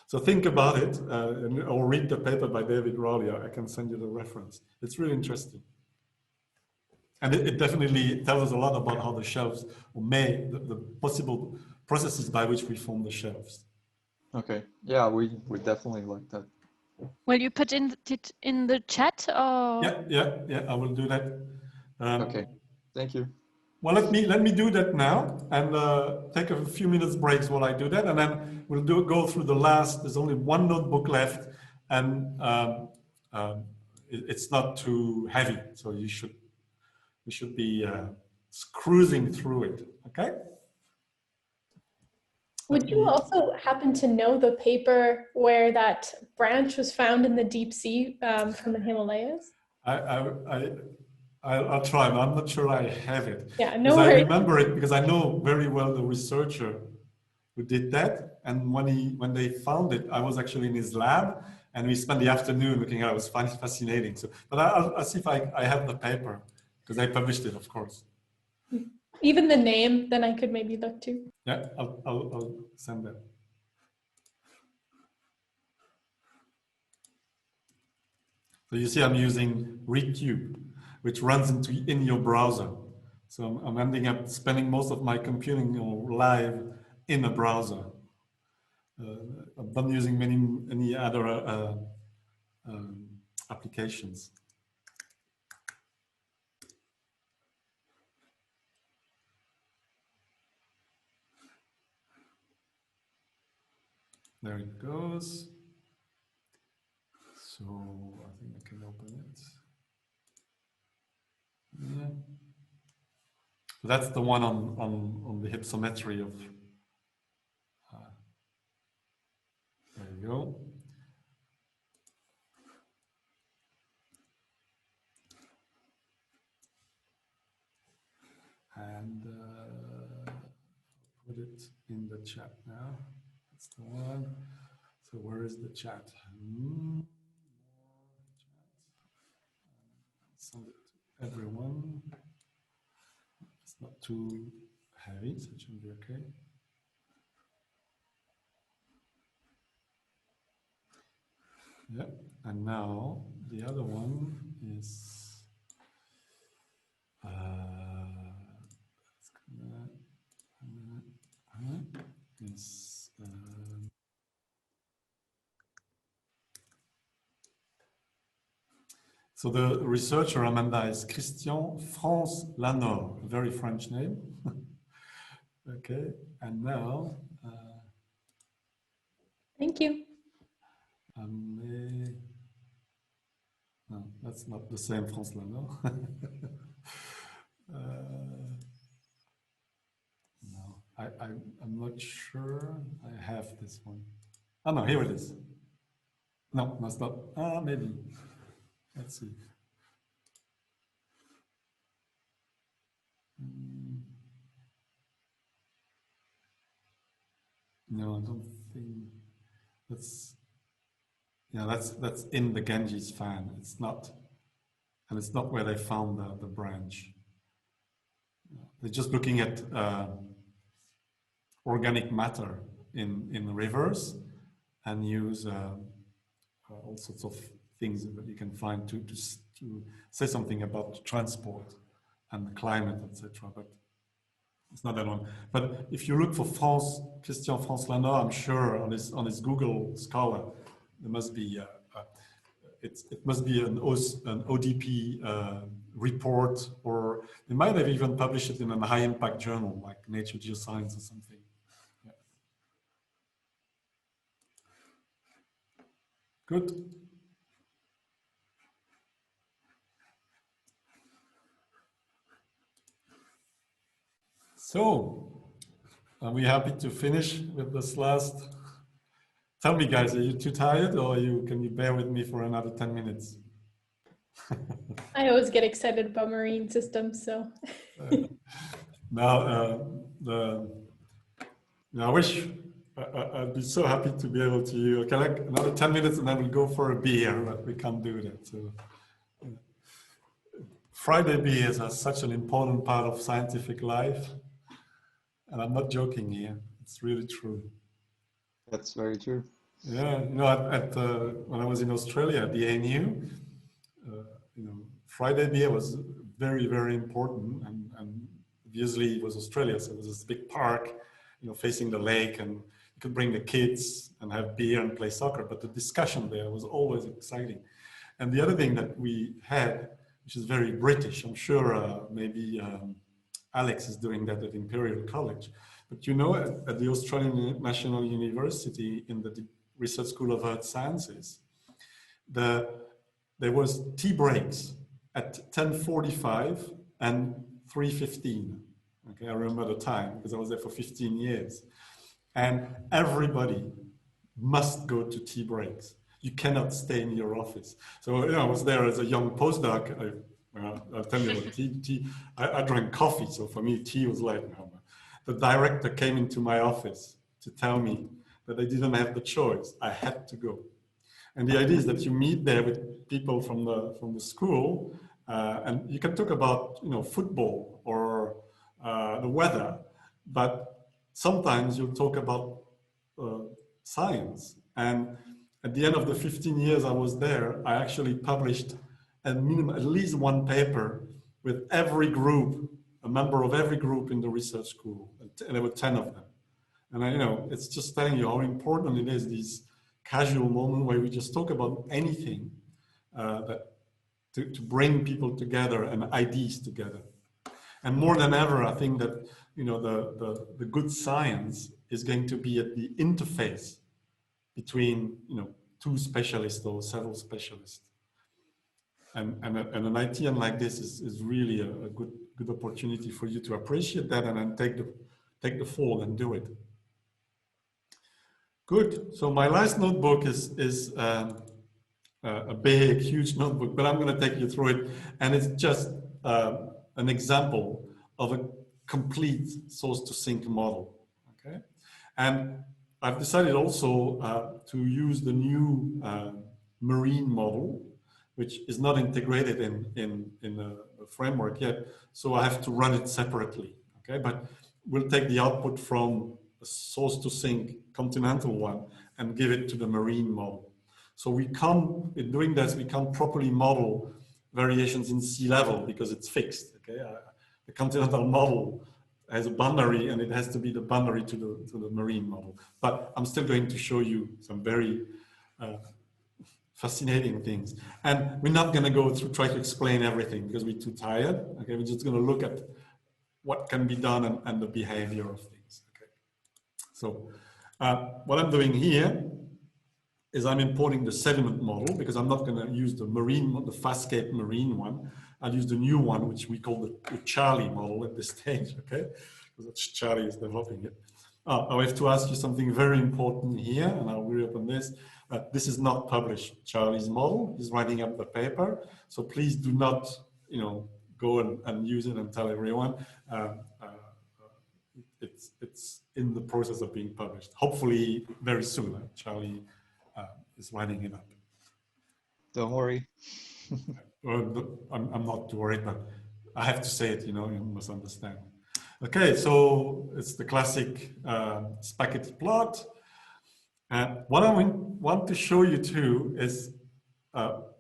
So think about it, or read the paper by David Rowley. I can send you the reference. It's really interesting. And it definitely tells us a lot about how the shelves, or the possible processes by which we form the shelves. Okay, yeah, we definitely like that. Will you put it in the chat? Or? Yeah, I will do that. Okay, thank you. Well, let me do that now and take a few minutes breaks while I do that, and then we'll go through the last. There's only one notebook left, and it's not too heavy, so we should be cruising through it. Okay. Would you also happen to know the paper where that branch was found in the deep sea from the Himalayas? I'll try, but I'm not sure I have it. Yeah, no worries. I worries. remember it because I know very well the researcher who did that. And when they found it, I was actually in his lab, and we spent the afternoon looking at it. It was fascinating. So, but I'll see if I have the paper, because I published it, of course. Even the name, then I could maybe look too. Yeah, I'll send that. So you see, I'm using Recube, which runs in your browser. So I'm ending up spending most of my computing live in a browser. I'm not using any other applications. There it goes. So I think I can open it. Yeah. That's the one on the hypsometry of. There you go. And put it in the chat now. That's the one. So where is the chat? Send it to everyone. It's not too heavy, so it should be okay. Yeah, and now the other one is so the researcher Amanda is Christian France Lanor, a very French name. Okay, and now thank you. No, that's not the same France Lanor. No, I'm not sure I have this one. Oh no, here it is. No, that's not. Maybe. Let's see. No, I don't think that's. Yeah, that's in the Ganges fan. It's not, and it's not where they found the branch. They're just looking at organic matter in rivers and use all sorts of things that you can find to say something about transport and the climate, etc. But it's not that one. But if you look for Christian France Lanor, I'm sure on his Google Scholar, there must be it must be an ODP report, or they might have even published it in a high impact journal like Nature Geoscience or something. Yeah. Good. So, are we happy to finish with this last? Tell me, guys, are you too tired, or can you bear with me for another 10 minutes? I always get excited about marine systems, so. Now, I wish I'd be so happy to be able to. Okay, like another 10 minutes, and then we'll go for a beer, but we can't do that. So, Friday beers are such an important part of scientific life, and I'm not joking here. It's really true. That's very true. Yeah, you know, when I was in Australia at the ANU, you know, Friday beer was very, very important, and obviously it was Australia, so it was this big park, you know, facing the lake, and you could bring the kids and have beer and play soccer. But the discussion there was always exciting. And the other thing that we had, which is very British, I'm sure maybe Alex is doing that at Imperial College. But you know, at the Australian National University in the Research School of Earth Sciences, there was tea breaks at 10:45 and 3:15. Okay, I remember the time because I was there for 15 years. And everybody must go to tea breaks. You cannot stay in your office. So, you know, I was there as a young postdoc. I'll tell you what, I drank coffee. So for me, tea was like, no. The director came into my office to tell me that I didn't have the choice. I had to go. And the idea is that you meet there with people from the school, and you can talk about, you know, football or the weather, but sometimes you'll talk about science. And at the end of the 15 years I was there, I actually published at least one paper with every group, a member of every group in the research school, and there were 10 of them. And you know, it's just telling you how important it is, these casual moments where we just talk about anything to bring people together and ideas together. And more than ever, I think that, you know, the good science is going to be at the interface between, you know, two specialists or several specialists. And an ITN like this is really a good opportunity for you to appreciate that and then take the fall and do it. Good. So my last notebook is a big, huge notebook, but I'm going to take you through it, and it's just an example of a complete source-to-sink model. Okay, and I've decided also to use the new marine model, which is not integrated in the framework yet, so I have to run it separately. Okay, but will take the output from a source to sink continental one and give it to the marine model. So we can't, in doing this, we can't properly model variations in sea level because it's fixed. Okay, the continental model has a boundary, and it has to be the boundary to the marine model. But I'm still going to show you some very fascinating things. And we're not going to go through, try to explain everything because we're too tired. Okay, we're just going to look at what can be done and the behavior of things. Okay, so what I'm doing here is I'm importing the sediment model because I'm not going to use the FastScape marine one. I'll use the new one, which we call the Charlie model at this stage, okay? Because Charlie is developing it. I have to ask you something very important here, and I'll hurry up on this. This is not published, Charlie's model. He's writing up the paper. So please do not, go and use it and tell everyone. It's in the process of being published. Hopefully very soon. Charlie is writing it up. Don't worry. I'm not too worried, but I have to say it, you must understand. Okay, so it's the classic spaghetti plot. What I want to show you too is,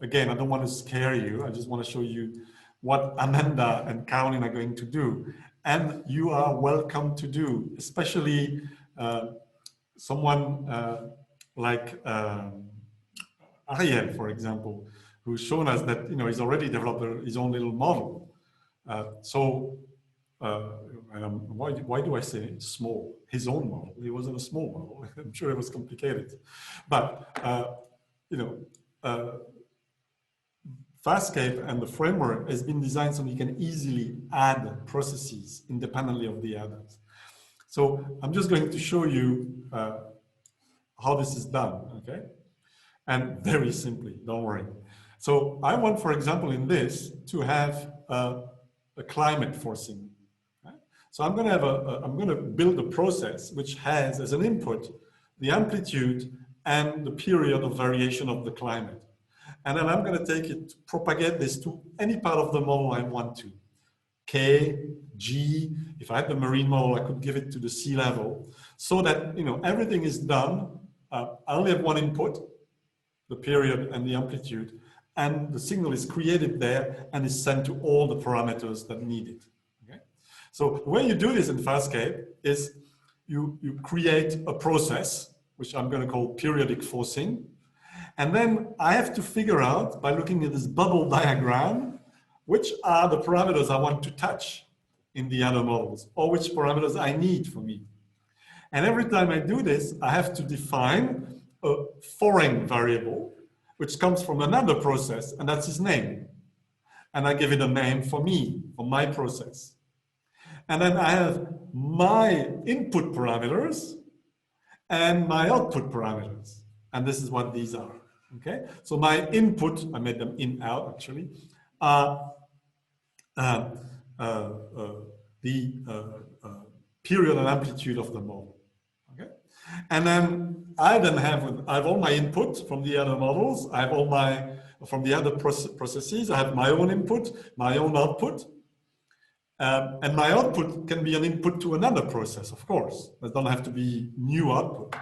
again, I don't want to scare you. I just want to show you what Amanda and Caroline are going to do. And you are welcome to do, especially someone like Ariel, for example, who's shown us that he's already developed his own little model. Why do I say small? His own model. It wasn't a small model. I'm sure it was complicated, but FastScape and the framework has been designed so you can easily add processes independently of the others. So I'm just going to show you how this is done. Okay, and very simply, don't worry. So I want, for example, in this to have a climate forcing. Right? So I'm going to have I'm going to build a process which has as an input the amplitude and the period of variation of the climate, and then I'm going to take it, propagate this to any part of the model I want to. K, G. If I had the marine model, I could give it to the sea level, so that everything is done. I only have one input, the period and the amplitude. And the signal is created there and is sent to all the parameters that need it. Okay? So the way you do this in FastScape is you create a process, which I'm going to call periodic forcing. And then I have to figure out, by looking at this bubble diagram, which are the parameters I want to touch in the other models, or which parameters I need for me. And every time I do this, I have to define a foreign variable, which comes from another process, and that's its name. And I give it a name for me, for my process. And then I have my input parameters and my output parameters. And this is what these are, okay? So my input, I made them in, out actually, are the period and amplitude of the model, okay? And then I have all my input from the other models. I have all from the other processes. I have my own input, my own output. And my output can be an input to another process, of course. It doesn't have to be new output.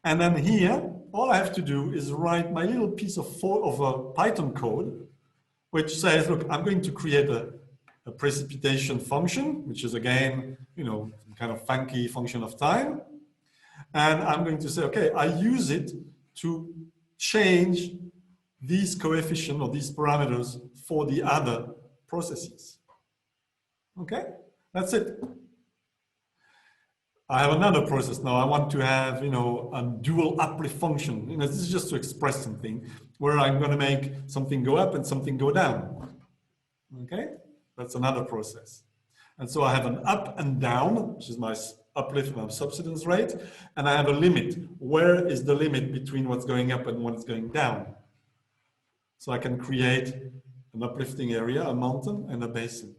And then here, all I have to do is write my little piece of Python code, which says, look, I'm going to create a precipitation function, which is again, some kind of funky function of time. And I'm going to say, okay, I use it to change these coefficients or these parameters for the other processes. Okay, that's it. I have another process now. I want to have, a dual uplift function. This is just to express something where I'm going to make something go up and something go down. Okay, that's another process. And so I have an up and down, which is my uplift and subsidence rate, and I have a limit. Where is the limit between what's going up and what's going down? So I can create an uplifting area, a mountain, and a basin.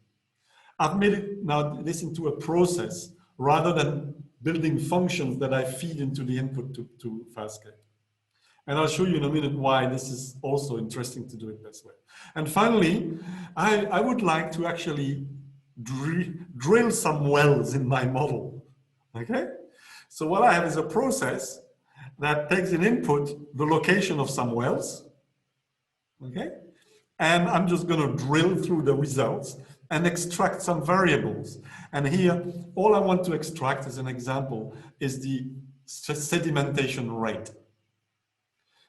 I've made it now this into a process rather than building functions that I feed into the input to FastScape. And I'll show you in a minute why this is also interesting to do it this way. And finally, I would like to actually drill some wells in my model, okay? So what I have is a process that takes an input, the location of some wells, okay? And I'm just gonna drill through the results and extract some variables. And here, all I want to extract as an example is the sedimentation rate.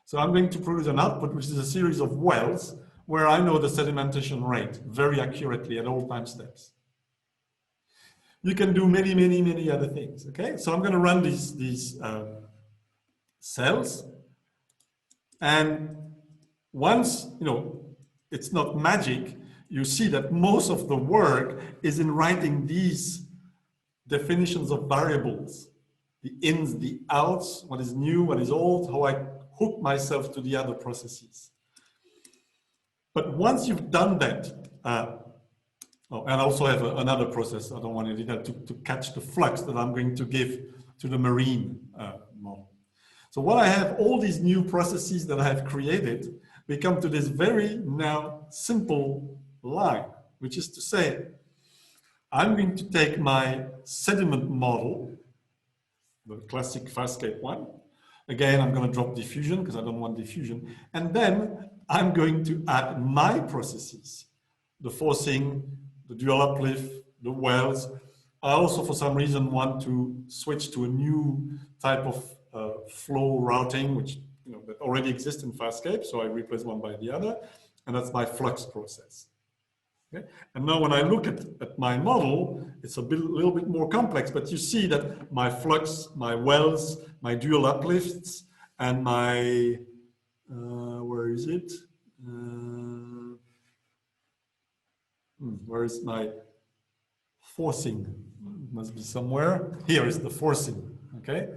So I'm going to produce an output, which is a series of wells where I know the sedimentation rate very accurately at all time steps. You can do many, many, many other things, okay? So I'm gonna run these cells, and once, you know, it's not magic, you see that most of the work is in writing these definitions of variables, the ins, the outs, what is new, what is old, how I hook myself to the other processes. But once you've done that, oh, and I also have another process, I don't want to do that, to catch the flux that I'm going to give to the marine model. So what I have, all these new processes that I have created, we come to this very now simple line, which is to say, I'm going to take my sediment model, the classic FastScape one. Again, I'm going to drop diffusion because I don't want diffusion. And then I'm going to add my processes, the forcing, the dual uplift, the wells. I also, for some reason, want to switch to a new type of flow routing, which that already exists in FastScape. So I replace one by the other, and that's my flux process. Okay? And now when I look at my model, it's a little bit more complex, but you see that my flux, my wells, my dual uplifts, and my, where is it? Where is my forcing? It must be somewhere. Here is the forcing, okay?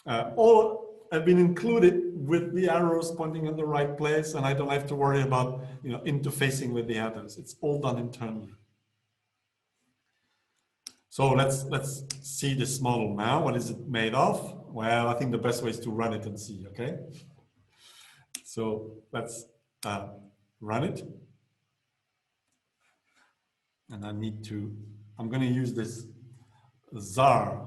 All have been included with the arrows pointing in the right place, and I don't have to worry about interfacing with the others. It's all done internally. So let's see this model now. What is it made of? Well, I think the best way is to run it and see, okay? So let's run it. And I'm going to use this ZAR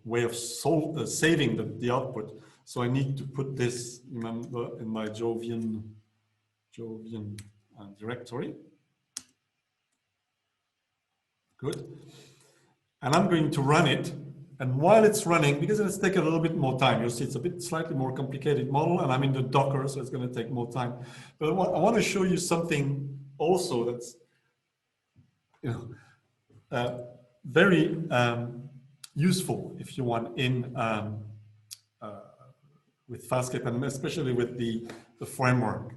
way of saving the output. So I need to put this, remember, in my Jovian directory. Good. And I'm going to run it. And while it's running, because it's taking a little bit more time, you'll see it's a slightly more complicated model, and I'm in the Docker, so it's going to take more time. But I want to show you something also that's very useful, if you want, in with FastScape, and especially with the framework.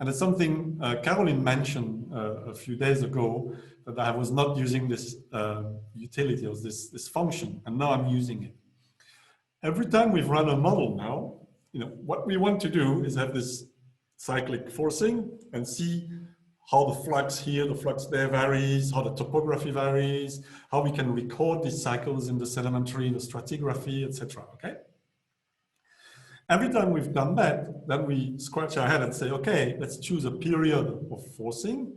And it's something Caroline mentioned a few days ago, that I was not using this utility or this function, and now I'm using it. Every time we've run a model now, what we want to do is have this cyclic forcing and see how the flux here, the flux there varies, how the topography varies, how we can record these cycles in the sedimentary, the stratigraphy, etc. Okay? Every time we've done that, then we scratch our head and say, okay, let's choose a period of forcing,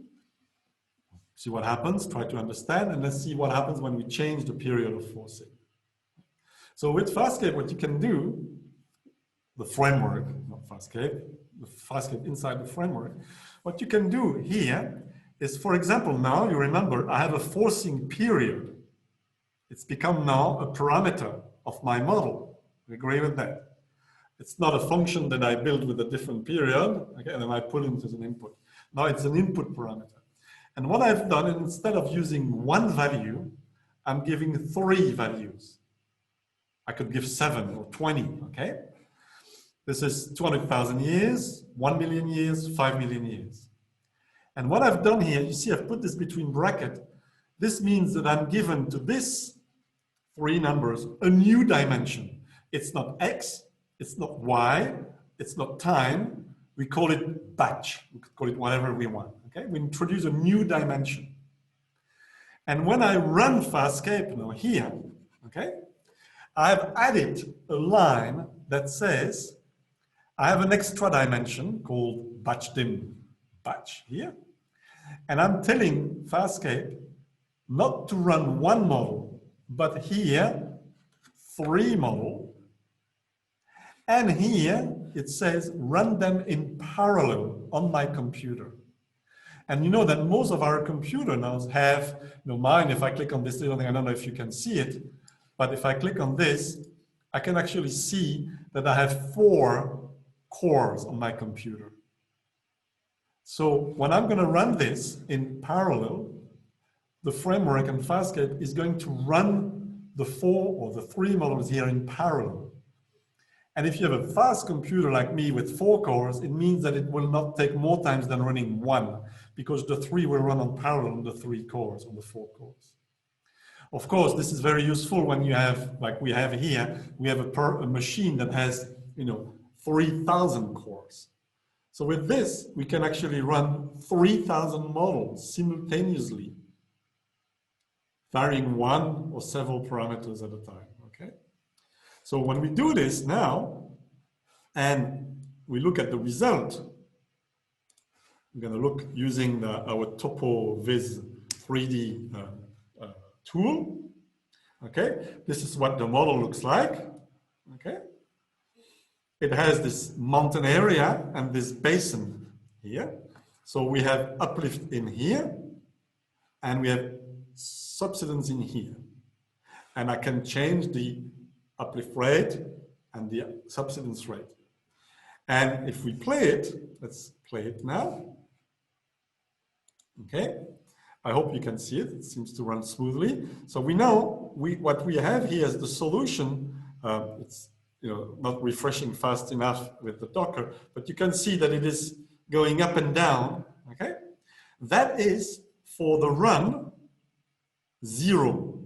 see what happens, try to understand, and let's see what happens when we change the period of forcing. So with FastScape, what you can do, the framework, not FastScape, the FastScape inside the framework, what you can do here is, for example, now you remember I have a forcing period. It's become now a parameter of my model. We agree with that. It's not a function that I build with a different period, okay, and then I put it as an input. Now it's an input parameter. And what I've done, instead of using one value, I'm giving 3 values. I could give 7 or 20, okay? This is 200,000 years, 1 million years, 5 million years. And what I've done here, you see I've put this between brackets. This means that I'm given to this 3 numbers a new dimension. It's not X, it's not Y, it's not time. We call it batch. We could call it whatever we want, okay? We introduce a new dimension. And when I run FastScape now here, okay, I've added a line that says, I have an extra dimension called batch dim batch here. And I'm telling FastScape not to run one model, but here, 3 models. And here it says run them in parallel on my computer. And you know that most of our computer now have, you know, mine, if I click on this little thing, I don't know if you can see it, but if I click on this, I can actually see that I have 4 cores on my computer. So when I'm going to run this in parallel, the framework and FastScape is going to run the 4 or the 3 models here in parallel. And if you have a fast computer like me with 4 cores, it means that it will not take more times than running 1, because the 3 will run on parallel on the 3 cores, on the 4 cores. Of course, this is very useful when you have, like we have here, we have a machine that has, you know, 3,000 cores. So with this, we can actually run 3,000 models simultaneously, varying 1 or several parameters at a time, okay? So when we do this now, and we look at the result, I'm going to look using our TopoViz 3D tool. Okay, this is what the model looks like. Okay, it has this mountain area and this basin here. So we have uplift in here, and we have subsidence in here. And I can change the uplift rate and the subsidence rate. And if we play it, let's play it now. Okay, I hope you can see it. It seems to run smoothly. So we know what we have here is the solution. It's, you know, not refreshing fast enough with the Docker, but you can see that it is going up and down. Okay, that is for the run 0,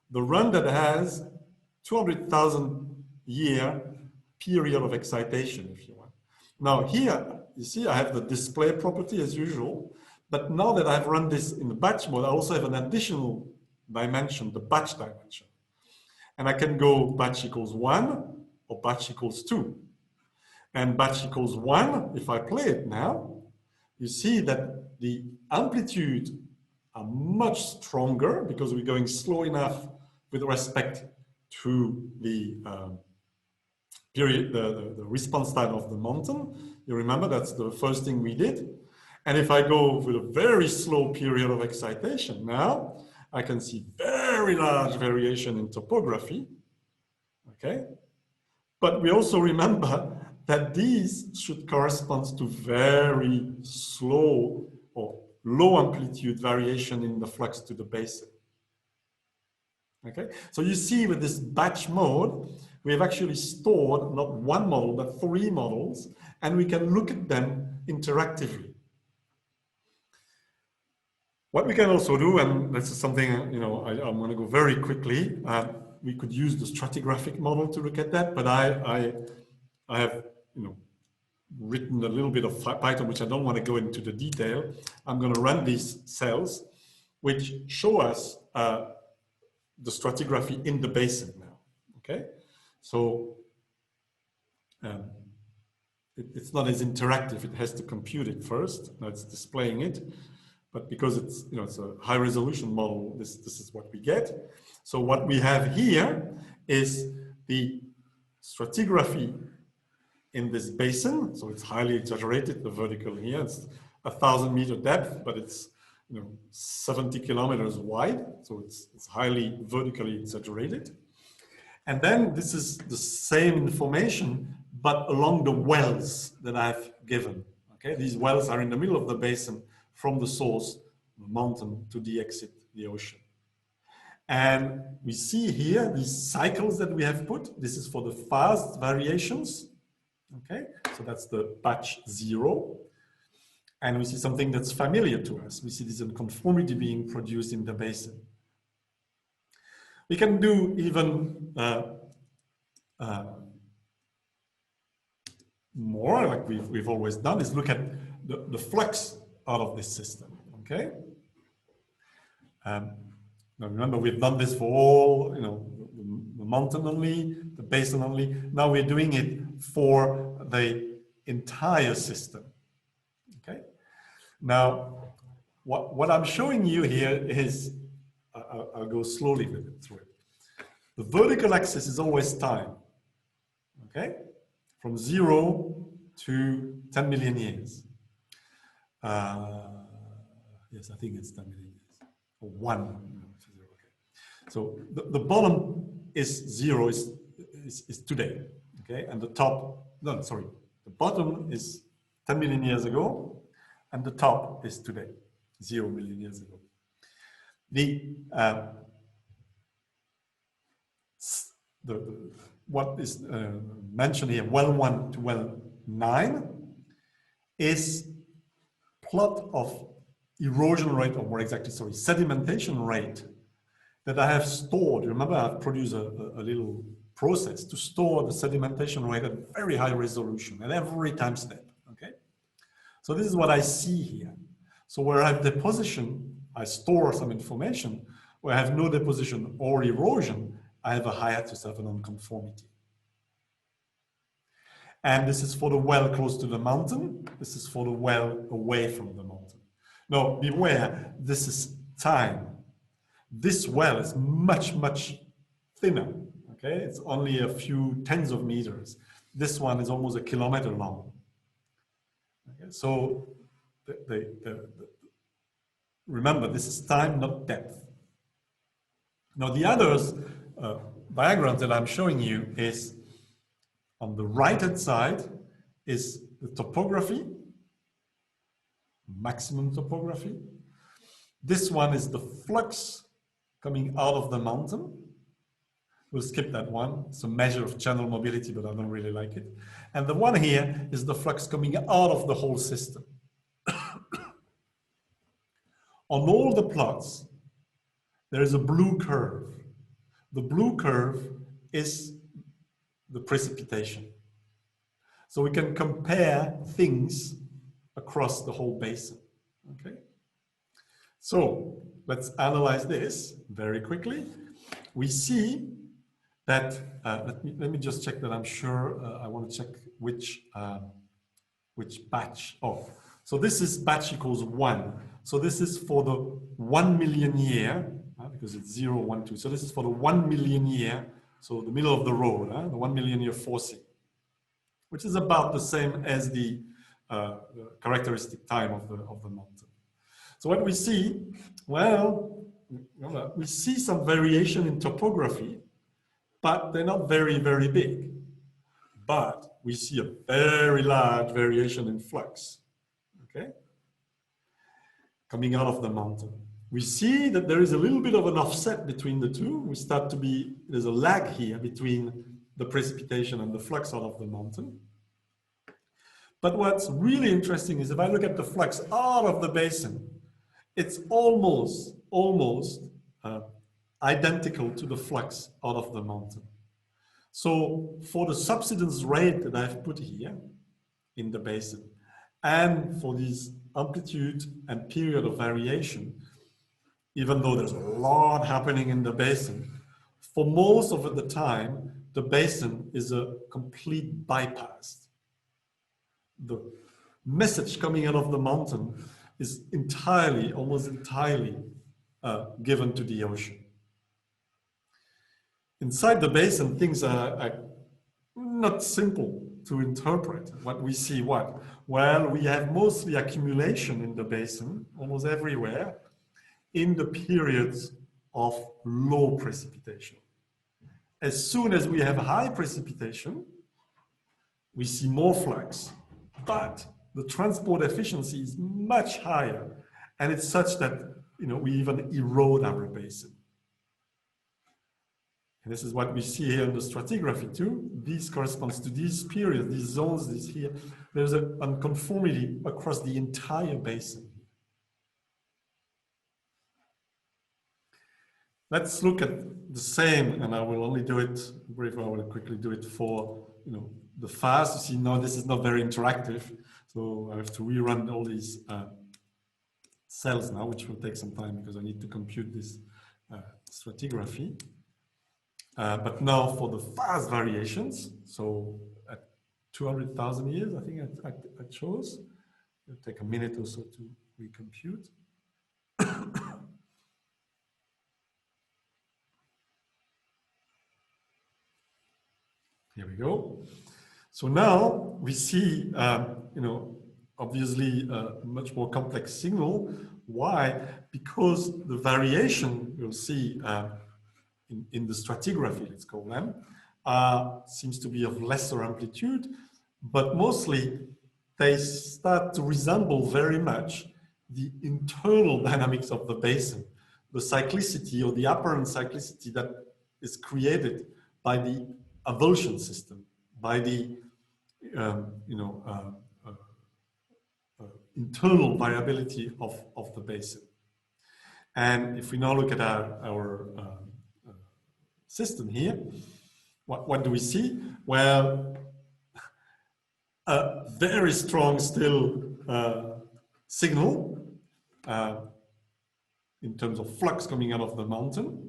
the run that has 200,000 year period of excitation, if you want. Now here, you see I have the display property as usual, but now that I've run this in the batch mode, I also have an additional dimension, the batch dimension. And I can go batch equals 1 or batch equals 2. And batch equals 1, if I play it now, you see that the amplitude are much stronger because we're going slow enough with respect to the period, the response time of the mountain. You remember that's the first thing we did. And if I go with a very slow period of excitation now, I can see very large variation in topography. Okay, but we also remember that these should correspond to very slow or low amplitude variation in the flux to the basin. Okay, so you see with this batch mode, we have actually stored not 1 model, but 3 models, and we can look at them interactively. What we can also do, and this is something, you know, I'm going to go very quickly, we could use the stratigraphic model to look at that, but I have, you know, written a little bit of Python, which I don't want to go into the detail. I'm going to run these cells, which show us the stratigraphy in the basin now, okay? So it's not as interactive. It has to compute it first. Now it's displaying it, but because it's, you know, it's a high resolution model, this is what we get. So what we have here is the stratigraphy in this basin. So it's highly exaggerated, the vertical here. It's 1,000 meter depth, but it's, you know, 70 kilometers wide. So it's highly vertically exaggerated. And then this is the same information, but along the wells that I've given. Okay, these wells are in the middle of the basin from the source, the mountain, to the exit, the ocean. And we see here these cycles that we have put. This is for the fast variations. Okay, so that's the batch 0. And we see something that's familiar to us. We see this unconformity being produced in the basin. We can do even more, like we've always done, is look at the flux out of this system, okay? Now remember, we've done this for all, you know, the mountain only, the basin only. Now we're doing it for the entire system, okay? Now, what I'm showing you here is, I'll go slowly with it through it. The vertical axis is always time, okay? From 0 to 10 million years. Yes, I think it's 10 million years, or 1. Okay. So the bottom is 0, is today, okay? And the top, no, sorry, the bottom is 10 million years ago, and the top is today, 0 million years ago. What is mentioned here, well 1 to well 9, is plot of erosion rate, or more exactly, sorry, sedimentation rate that I have stored. Remember, I've produced a little process to store the sedimentation rate at very high resolution at every time step, okay? So this is what I see here. So where I have deposition, I store some information. Where I have no deposition or erosion, I have a hiatus, I have a non-conformity. And this is for the well close to the mountain. This is for the well away from the mountain. Now, beware, this is time. This well is much, much thinner, okay? It's only a few tens of meters. This one is almost a kilometer long. Okay? So remember, this is time, not depth. Now, the others diagrams that I'm showing you is on the right-hand side is the topography, maximum topography. This one is the flux coming out of the mountain. We'll skip that one. It's a measure of channel mobility, but I don't really like it. And the one here is the flux coming out of the whole system. On all the plots, there is a blue curve. The blue curve is the precipitation. So we can compare things across the whole basin, okay? So let's analyze this very quickly. We see that, let me just check that I'm sure, I want to check which batch. Oh, so this is batch equals 1. So this is for the 1 million year, because it's 0, 1, 2. So this is for the 1 million year, so the middle of the road, the 1 million year forcing, which is about the same as the characteristic time of the mountain. So what we see, well, we see some variation in topography, but they're not very, very big. But we see a very large variation in flux, okay? Coming out of the mountain. We see that there is a little bit of an offset between the two. We start to be, there's a lag here between the precipitation and the flux out of the mountain. But what's really interesting is if I look at the flux out of the basin, it's almost identical to the flux out of the mountain. So for the subsidence rate that I've put here in the basin, and for this amplitude and period of variation, even though there's a lot happening in the basin, for most of the time, the basin is a complete bypass. The message coming out of the mountain is entirely, almost entirely given to the ocean. Inside the basin, things are not simple to interpret. What we see, what? Well, we have mostly accumulation in the basin, almost everywhere, in the periods of low precipitation. As soon as we have high precipitation, we see more flux, but the transport efficiency is much higher, and it's such that we even erode our basin. And this is what we see here in the stratigraphy too. This corresponds to these periods, these zones, this here. There's an unconformity across the entire basin. Let's look at the same, and I will only do it briefly. I will quickly do it for the FAST. You see, no, this is not very interactive, so I have to rerun all these cells now, which will take some time because I need to compute this stratigraphy. But now for the fast variations, so at 200,000 years, I think I chose. It'll take a minute or so to recompute. Here we go. So now we see, obviously a much more complex signal. Why? Because the variation you'll see in the stratigraphy, let's call them, seems to be of lesser amplitude, but mostly they start to resemble very much the internal dynamics of the basin, the cyclicity or the apparent cyclicity that is created by the avulsion system, by the internal variability of the basin. And if we now look at our system here, what do we see? Well, a very strong still signal in terms of flux coming out of the mountain.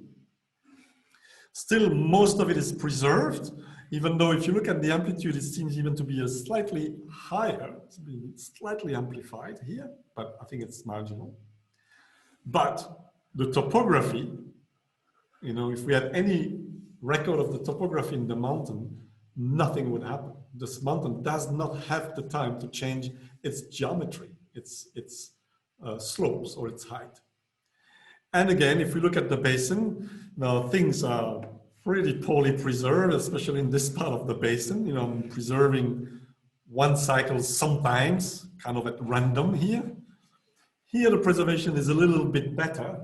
Still, most of it is preserved, even though if you look at the amplitude, it seems even to be a slightly higher, it's been slightly amplified here, but I think it's marginal. But the topography, if we had any record of the topography in the mountain, nothing would happen. This mountain does not have the time to change its geometry, its slopes or its height. And again, if we look at the basin, now things are pretty poorly preserved, especially in this part of the basin. I'm preserving one cycle sometimes, kind of at random here. Here the preservation is a little bit better.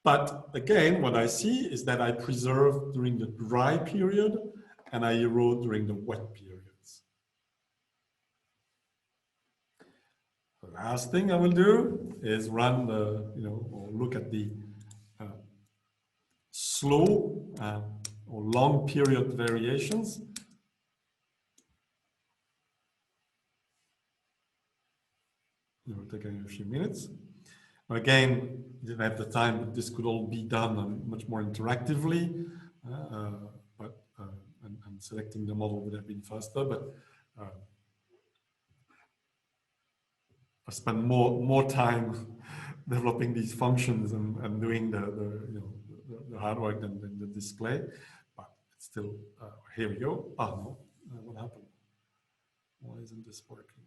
But again, what I see is that I preserve during the dry period and I erode during the wet periods. The last thing I will do is run the, or look at the slow or long period variations. It will take a few minutes. Again, didn't have the time, but this could all be done much more interactively. And selecting the model would have been faster, but I spent more time developing these functions and doing the hard work than the display. But it's still, here we go. Oh no, what happened? Why isn't this working?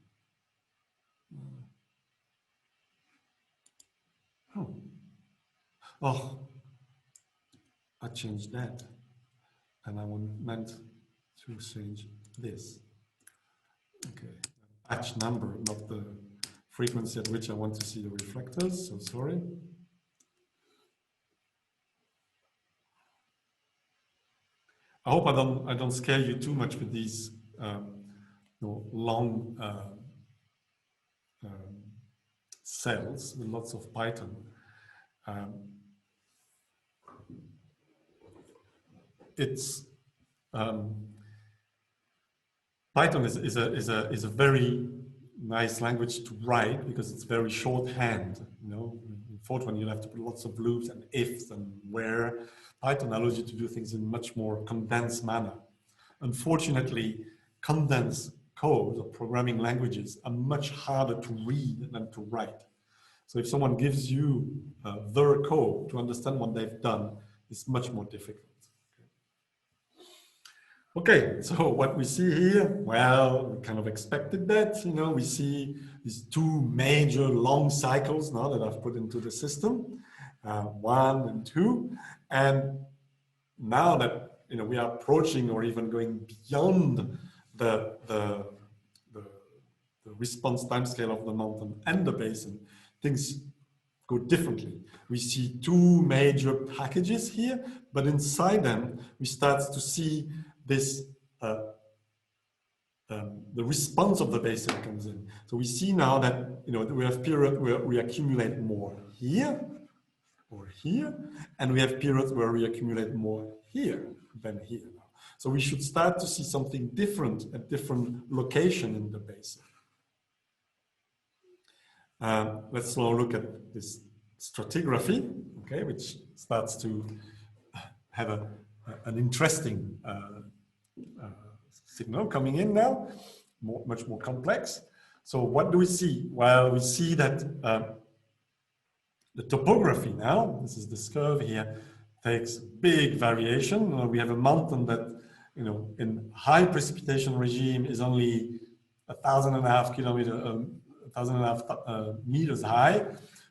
Oh, I changed that. And I meant to change this. Okay, batch number, not the frequency at which I want to see the reflectors, so sorry. I hope I don't scare you too much with these long cells with lots of Python. Python is a very nice language to write because it's very shorthand. In Fortran you have to put lots of loops and ifs and where. Python allows you to do things in a much more condensed manner. Unfortunately, condensed code or programming languages are much harder to read than to write. So if someone gives you their code to understand what they've done, it's much more difficult. Okay, so what we see here, well, we kind of expected that. We see these two major long cycles now that I've put into the system, 1 and 2. And now that we are approaching or even going beyond the response timescale of the mountain and the basin, things go differently. We see two major packages here, but inside them we start to see this the response of the basin comes in. So we see now that we have periods where we accumulate more here or here, and we have periods where we accumulate more here than here. So we should start to see something different at different location in the basin. Let's now look at this stratigraphy, okay, which starts to have an interesting signal coming in now, much more complex. So what do we see? Well, we see that The topography now, this is this curve here, takes big variation. We have a mountain that, you know, in high precipitation regime is only 1,500 meters high,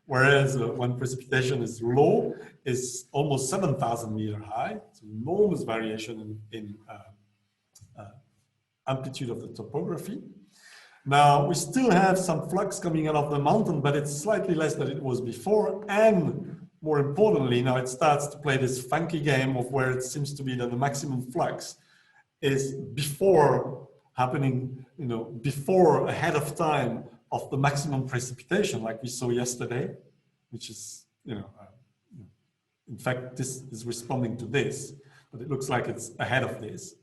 whereas when precipitation is low, it's almost 7,000 meters high. It's enormous variation in amplitude of the topography. Now, we still have some flux coming out of the mountain, but it's slightly less than it was before. And more importantly, now it starts to play this funky game of where it seems to be that the maximum flux is before happening, you know, before, ahead of time of the maximum precipitation, like we saw yesterday, which is, you know, in fact, this is responding to this, but it looks like it's ahead of this.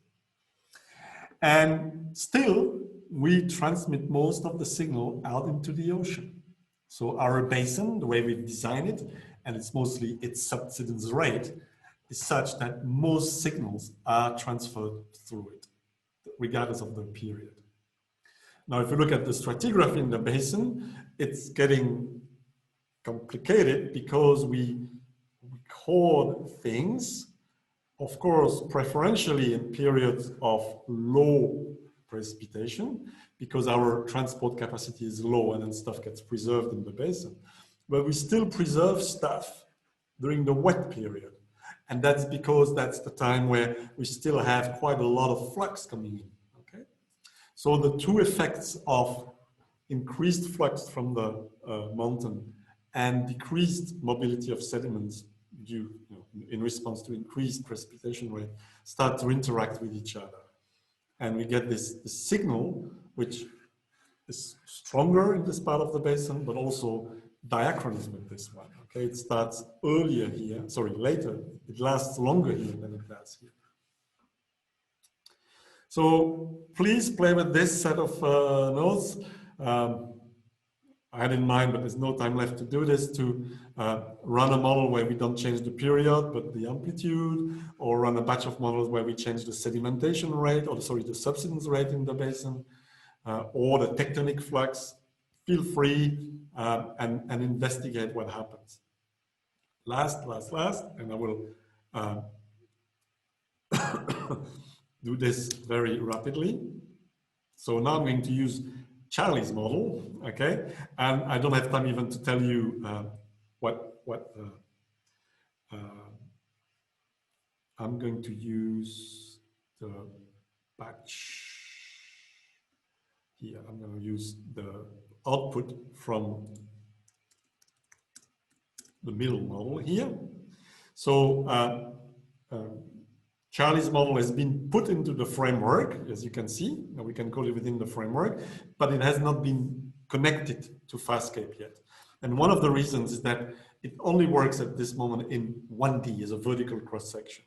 And still, we transmit most of the signal out into the ocean. So our basin, the way we design it, and it's mostly its subsidence rate, is such that most signals are transferred through it, regardless of the period. Now, if you look at the stratigraphy in the basin, it's getting complicated because we record things, of course, preferentially in periods of low precipitation, because our transport capacity is low and then stuff gets preserved in the basin. But we still preserve stuff during the wet period. And that's because that's the time where we still have quite a lot of flux coming in, okay? So the two effects of increased flux from the mountain and decreased mobility of sediments due, you know, in response to increased precipitation rate start to interact with each other. And we get this signal, which is stronger in this part of the basin, but also diachronism with this one. Okay, it starts earlier here, sorry, later. It lasts longer here than it does here. So please play with this set of notes. I had in mind, but there's no time left to do this, to run a model where we don't change the period, but the amplitude, or run a batch of models where we change the sedimentation rate, or sorry, the subsidence rate in the basin, or the tectonic flux. Feel free and investigate what happens. Last, and I will do this very rapidly. So now I'm going to use Charlie's model, okay? And I don't have time even to tell you I'm going to use the batch here. I'm going to use the output from the middle model here. So Charlie's model has been put into the framework, as you can see. Now we can call it within the framework, but it has not been connected to FastScape yet. And one of the reasons is that it only works at this moment in 1D as a vertical cross-section.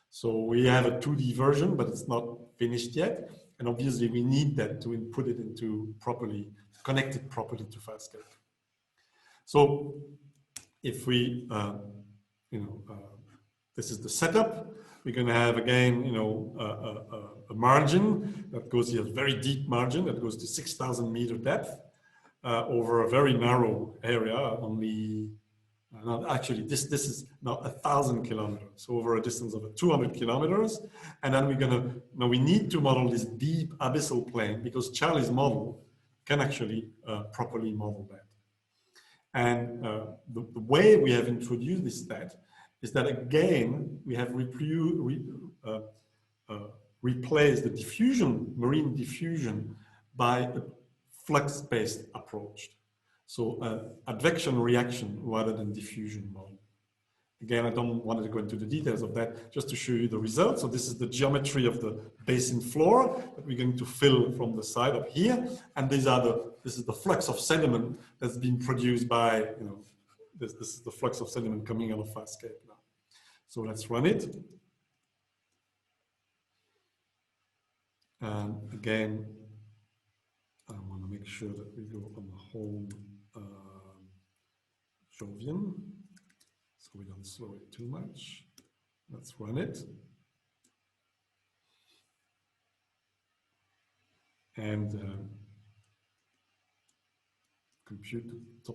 So we have a 2D version, but it's not finished yet. And obviously we need that to input it into properly, connect it properly to FastScape. So if we, this is the setup. We're going to have again, a margin that goes here, a very deep margin that goes to 6,000 meter depth over a very narrow area. Only, actually, this is now 1,000 kilometers, so over a distance of 200 kilometers. And then we're going to, now we need to model this deep abyssal plane because Charlie's model can actually properly model that. And the way we have introduced this stat is that again, we have replaced the diffusion, marine diffusion, by a flux-based approach. So advection reaction rather than diffusion model. Again, I don't want to go into the details of that, just to show you the results. So this is the geometry of the basin floor that we're going to fill from the side up here. And this is the flux of sediment that's been produced by, this is the flux of sediment coming out of FastScape now. So let's run it. And again, I want to make sure that we go on the home Jovian, so we don't slow it too much. Let's run it. And compute the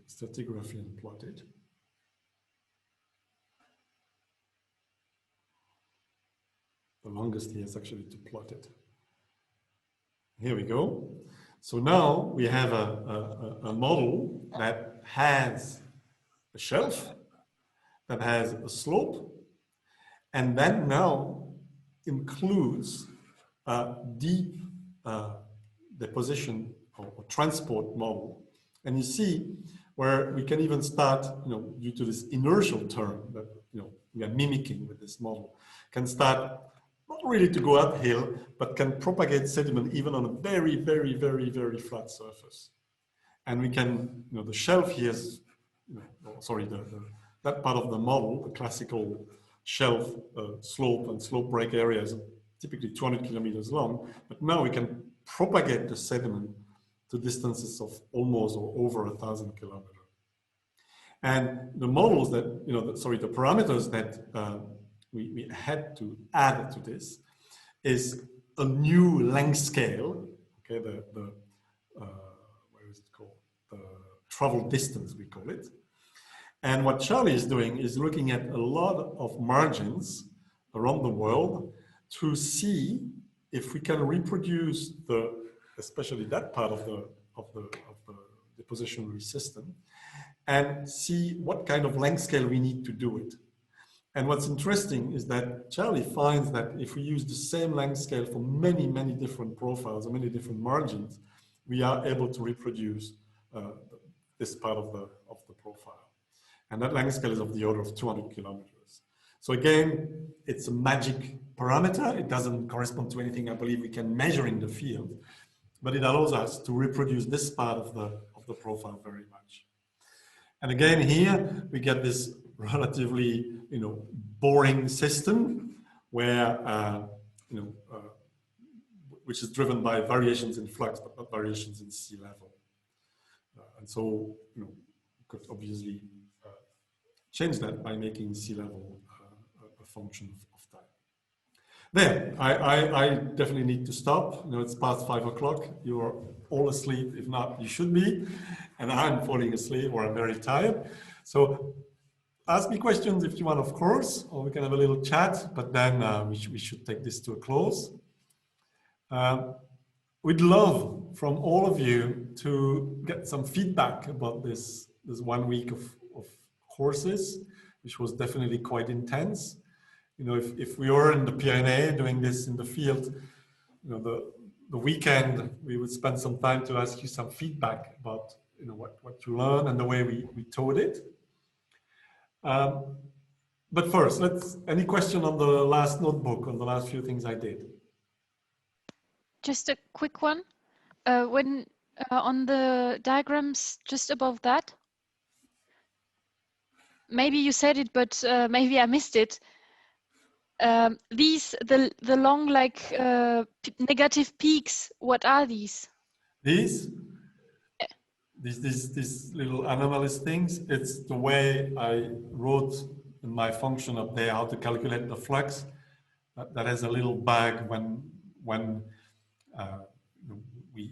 stratigraphy and plot it. The longest here is actually to plot it. Here we go. So now we have a model that has a shelf, that has a slope, and then now includes a deep deposition or transport model. And you see where we can even start, due to this inertial term that we are mimicking with this model, can start not really to go uphill, but can propagate sediment even on a very, very, very, very flat surface. And we can, the shelf here is, that part of the model, the classical shelf slope and slope break area is typically 200 kilometers long, but now we can propagate the sediment to distances of almost or over 1,000 kilometers. And the models that, the parameters that we had to add to this is a new length scale, okay, what is it called? The travel distance, we call it. And what Charlie is doing is looking at a lot of margins around the world to see if we can reproduce especially that part of the depositionary system, and see what kind of length scale we need to do it. And what's interesting is that Charlie finds that if we use the same length scale for many, many different profiles or many different margins, we are able to reproduce this part of the profile. And that length scale is of the order of 200 kilometers. So again, it's a magic parameter. It doesn't correspond to anything I believe we can measure in the field, but it allows us to reproduce this part of the profile very much. And again, here we get this relatively, boring system where, which is driven by variations in flux, but not variations in sea level. And so, we could obviously change that by making sea level a function of time. There, I definitely need to stop. It's past 5 o'clock. You're all asleep. If not, you should be. And I'm falling asleep or I'm very tired. So ask me questions if you want, of course, or we can have a little chat, but then we should take this to a close. We'd love from all of you to get some feedback about this 1 week of courses, which was definitely quite intense. If we were in the Pyrenees doing this in the field, the weekend, we would spend some time to ask you some feedback about what you learned and the way we taught it. But first, any question on the last notebook, on the last few things I did? Just a quick one. When on the diagrams just above that, maybe you said it, but maybe I missed it. The long negative peaks, what are these? These little anomalous things, it's the way I wrote in my function up there how to calculate the flux. That has a little bug when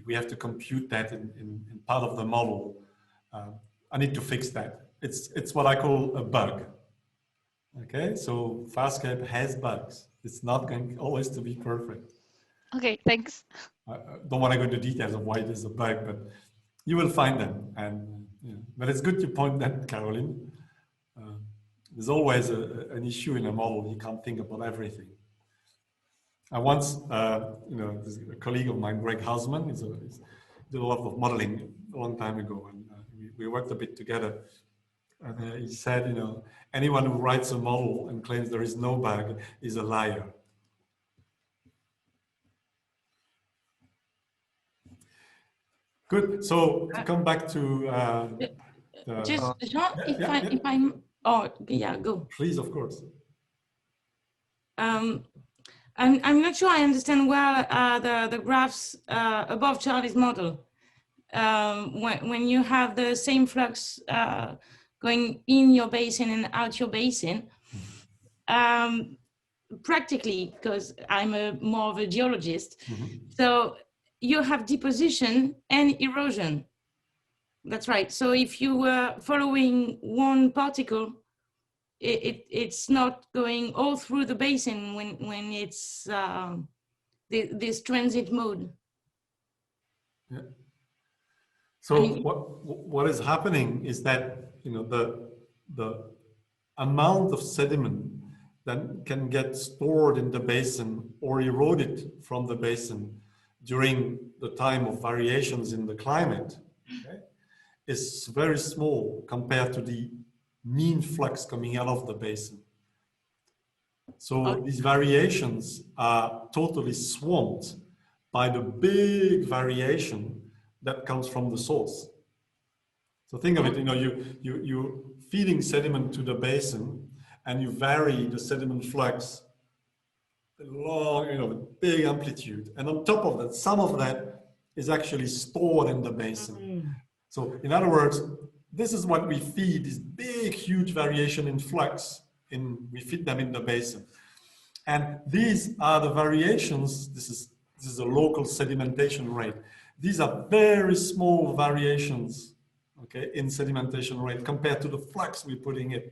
we have to compute that in part of the model. I need to fix that. It's what I call a bug. Okay, so FastScape has bugs. It's not going always to be perfect. Okay, thanks. I don't want to go into details of why it is a bug, but you will find them. And but it's good to point that, Caroline. There's always an issue in a model. You can't think about everything. I once, there's a colleague of mine, Greg Hausman, he did a lot of modeling a long time ago, and we worked a bit together. And he said, anyone who writes a model and claims there is no bug is a liar. Good. So to come back to just Jean, if I'm go. Please, of course. I'm not sure I understand well the graphs above Charlie's model. When you have the same flux going in your basin and out your basin, practically, because I'm more of a geologist, so you have deposition and erosion. That's right. So if you were following one particle, it's not going all through the basin when it's this transit mode. Yeah. So what is happening is that, you know, the amount of sediment that can get stored in the basin or eroded from the basin during the time of variations in the climate, okay, is very small compared to the mean flux coming out of the basin. So these variations are totally swamped by the big variation that comes from the source. So think of it, you know, you're feeding sediment to the basin and you vary the sediment flux long, you know, with big amplitude. And on top of that, some of that is actually stored in the basin. So in other words, this is what we feed, this big, huge variation in flux, we feed them in the basin. And these are the variations, this is a local sedimentation rate. These are very small variations, okay, in sedimentation rate compared to the flux we're putting in.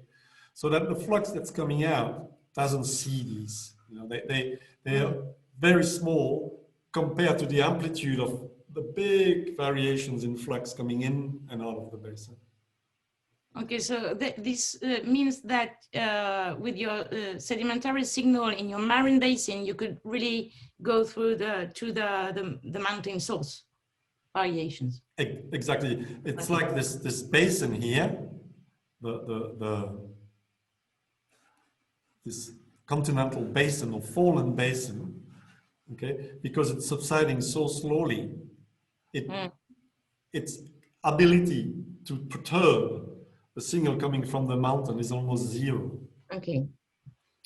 So that the flux that's coming out doesn't see these. You know, they are very small compared to the amplitude of the big variations in flux coming in and out of the basin. Okay, so this means that with your sedimentary signal in your marine basin, you could really go through the mountain source variations. Exactly. It's like this basin here, this continental basin or fallen basin, okay, because it's subsiding so slowly, its ability to perturb the signal coming from the mountain is almost zero. Okay.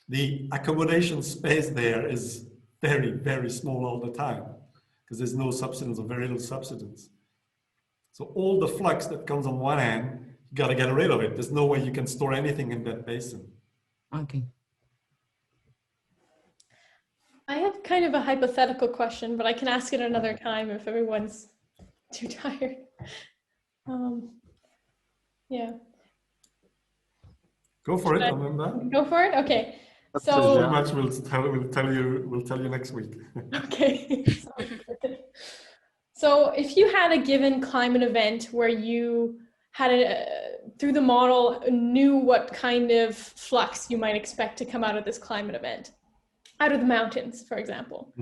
The accommodation space there is very, very small all the time because there's no subsidence or very little subsidence. So all the flux that comes on one hand, you got to get rid of it. There's no way you can store anything in that basin. Okay. I have kind of a hypothetical question, but I can ask it another time if everyone's too tired. Yeah. Go for it, Amanda. Go for it. Okay. So pretty much we'll tell you next week. Okay. So if you had a given climate event where you had through the model knew what kind of flux you might expect to come out of this climate event, out of the mountains, for example,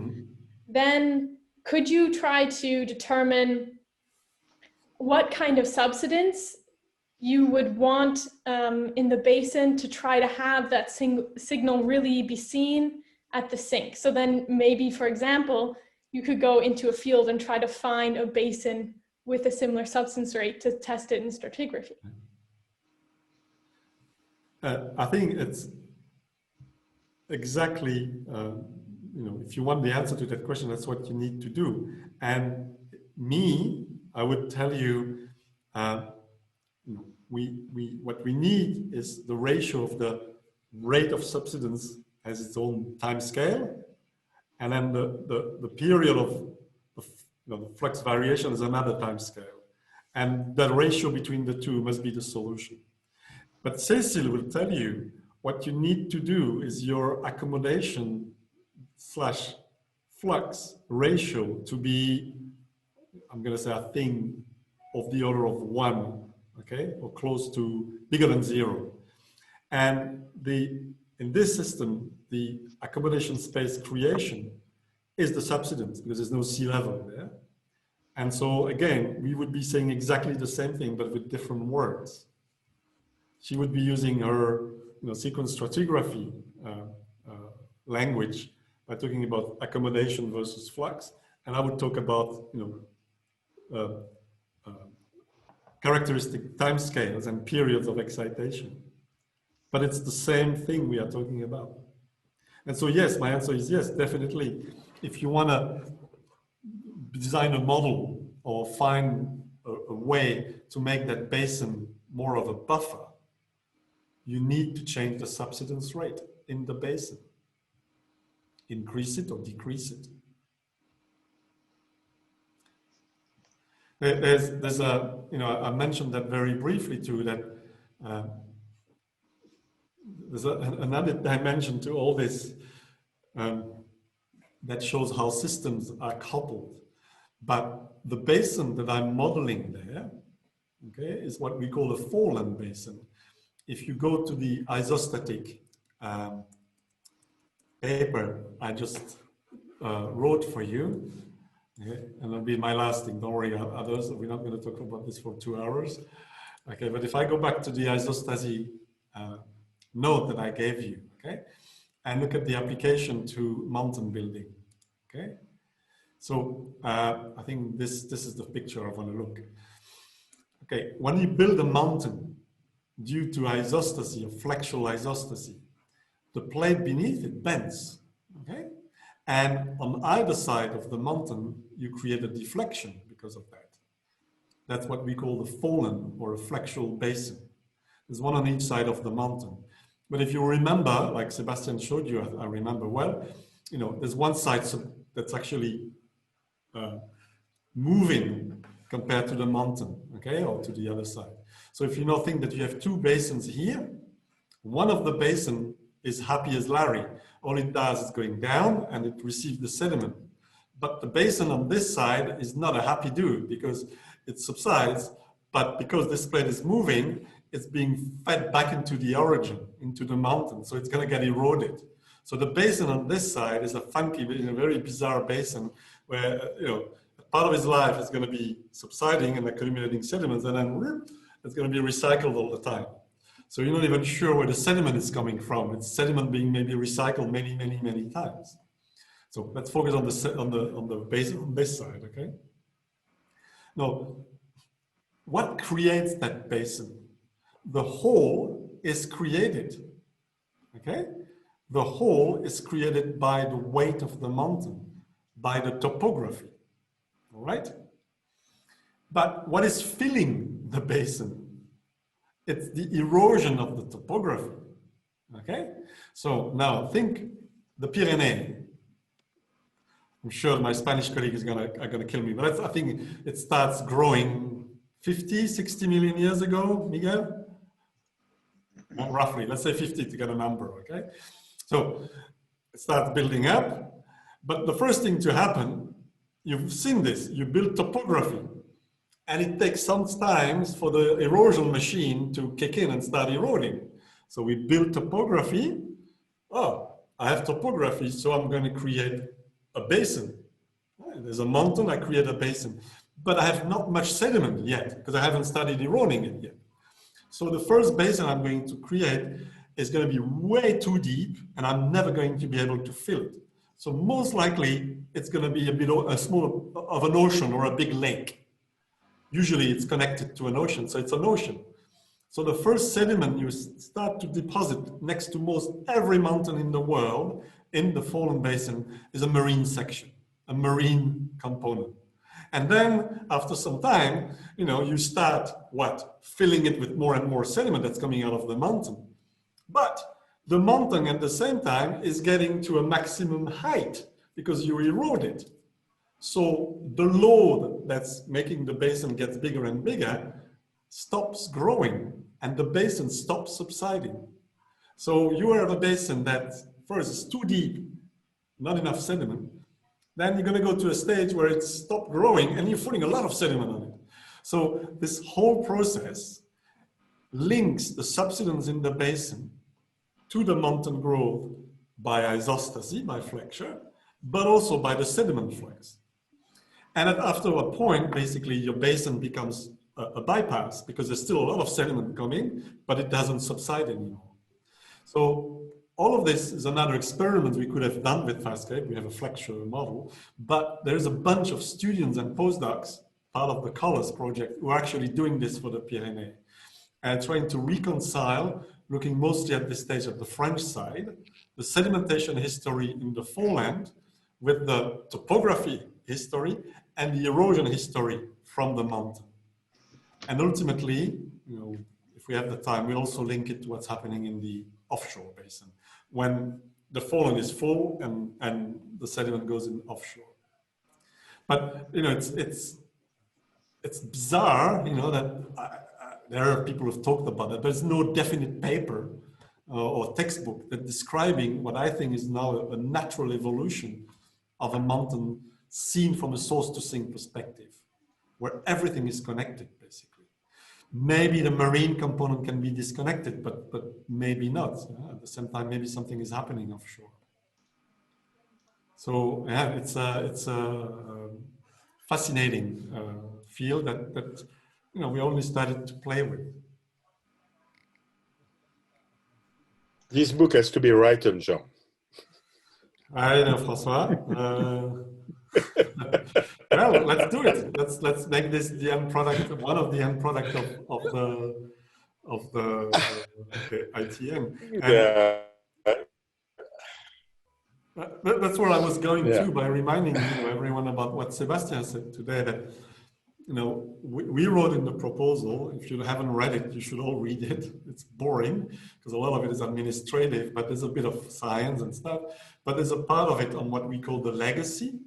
then could you try to determine what kind of subsidence you would want in the basin to try to have that signal really be seen at the sink? So then maybe, for example, you could go into a field and try to find a basin with a similar subsidence rate to test it in stratigraphy. I think it's exactly, you know, if you want the answer to that question, that's what you need to do. And I would tell you, you know, what we need is the ratio of the rate of subsidence has its own time scale, and then the period of the flux variation is another time scale, and the ratio between the two must be the solution. But Cecil will tell you what you need to do is your accommodation / flux ratio to be, I'm going to say, a thing of the order of 1, okay, or close to bigger than 0. And in this system, the accommodation space creation is the subsidence because there's no sea level there. And so again, we would be saying exactly the same thing, but with different words. She would be using her, you know, sequence stratigraphy language by talking about accommodation versus flux, and I would talk about, you know, characteristic timescales and periods of excitation. But it's the same thing we are talking about. And so yes, my answer is yes, definitely. If you want to design a model or find a way to make that basin more of a buffer, you need to change the subsidence rate in the basin. Increase it or decrease it. There's a, I mentioned that very briefly too, that there's another dimension to all this that shows how systems are coupled. But the basin that I'm modeling there, okay, is what we call a fallen basin. If you go to the isostatic paper I just wrote for you, okay, and it'll be my last thing, don't worry others, we're not going to talk about this for 2 hours. Okay, but if I go back to the isostasy note that I gave you, okay, and look at the application to mountain building, okay. So I think this is the picture I want to look. Okay, when you build a mountain, due to isostasy or flexural isostasy, the plate beneath it bends, okay? And on either side of the mountain, you create a deflection because of that. That's what we call the fallen or a flexural basin. There's one on each side of the mountain. But if you remember, like Sebastian showed you, I remember well, there's one side that's actually moving compared to the mountain, okay, or to the other side. So if you now think that you have two basins here, one of the basin is happy as Larry. All it does is going down and it receives the sediment. But the basin on this side is not a happy dude because it subsides, but because this plate is moving, it's being fed back into the origin, into the mountain. So it's going to get eroded. So the basin on this side is a funky, a very bizarre basin where, part of his life is going to be subsiding and accumulating sediments, and then it's going to be recycled all the time. So you're not even sure where the sediment is coming from. It's sediment being maybe recycled many, many, many times. So let's focus on the basin on this side, okay? Now, what creates that basin? The whole is created, okay? The whole is created by the weight of the mountain, by the topography, all right? But what is filling the basin? It's the erosion of the topography, okay? So now think the Pyrenees. I'm sure my Spanish colleague are gonna kill me, but I think it starts growing 50, 60 million years ago, Miguel? Roughly, let's say 50 to get a number, okay? So it starts building up, but the first thing to happen, you've seen this, you build topography, and it takes some time for the erosion machine to kick in and start eroding. So we build topography. Oh, I have topography, so I'm going to create a basin. There's a mountain, I create a basin. But I have not much sediment yet, because I haven't started eroding it yet. So the first basin I'm going to create is going to be way too deep, and I'm never going to be able to fill it. So most likely, it's going to be a small of an ocean or a big lake. Usually it's connected to an ocean, so it's an ocean. So the first sediment you start to deposit next to most every mountain in the world in the fallen basin is a marine section, a marine component. And then after some time, you start filling it with more and more sediment that's coming out of the mountain. But the mountain at the same time is getting to a maximum height because you erode it. So the load that's making the basin gets bigger and bigger stops growing and the basin stops subsiding. So you are at a basin that first is too deep, not enough sediment. Then you're going to go to a stage where it's stopped growing and you're putting a lot of sediment on it. So this whole process links the subsidence in the basin to the mountain growth by isostasy, by flexure, but also by the sediment flux. And after a point, basically, your basin becomes a bypass because there's still a lot of sediment coming, but it doesn't subside anymore. So all of this is another experiment we could have done with FastScape. We have a flexure model, but there's a bunch of students and postdocs, part of the Colors project, who are actually doing this for the Pyrenees and trying to reconcile, looking mostly at this stage at the French side, the sedimentation history in the foreland with the topography history and the erosion history from the mountain. And ultimately, if we have the time, we also link it to what's happening in the offshore basin when the foreland is full and the sediment goes in offshore. But it's it's bizarre, you know, that there are people who've talked about it, but there's no definite paper or textbook that describing what I think is now a natural evolution of a mountain seen from a source to sink perspective, where everything is connected, basically. Maybe the marine component can be disconnected, but maybe not. At the same time, maybe something is happening offshore. So yeah, it's a fascinating field that you know we only started to play with. This book has to be written, Jean. I know, François. Well, let's do it. Let's make this the end product, one of the end product of the ITN. And that's where I was going to by reminding everyone about what Sebastian said today. That you know we wrote in the proposal. If you haven't read it, you should all read it. It's boring because a lot of it is administrative, but there's a bit of science and stuff. But there's a part of it on what we call the legacy.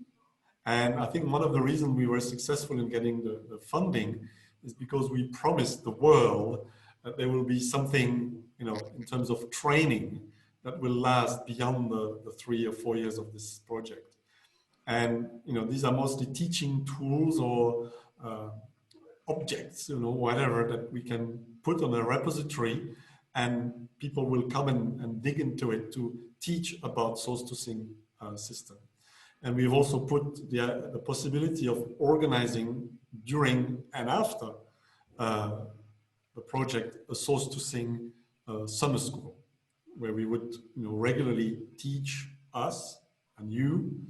And I think one of the reasons we were successful in getting the funding is because we promised the world that there will be something, you know, in terms of training that will last beyond the 3 or 4 years of this project. And, you know, these are mostly teaching tools or objects, you know, whatever that we can put on a repository and people will come and dig into it to teach about source to sink system. And we've also put the possibility of organizing during and after the project a source to sink summer school, where we would regularly teach us and you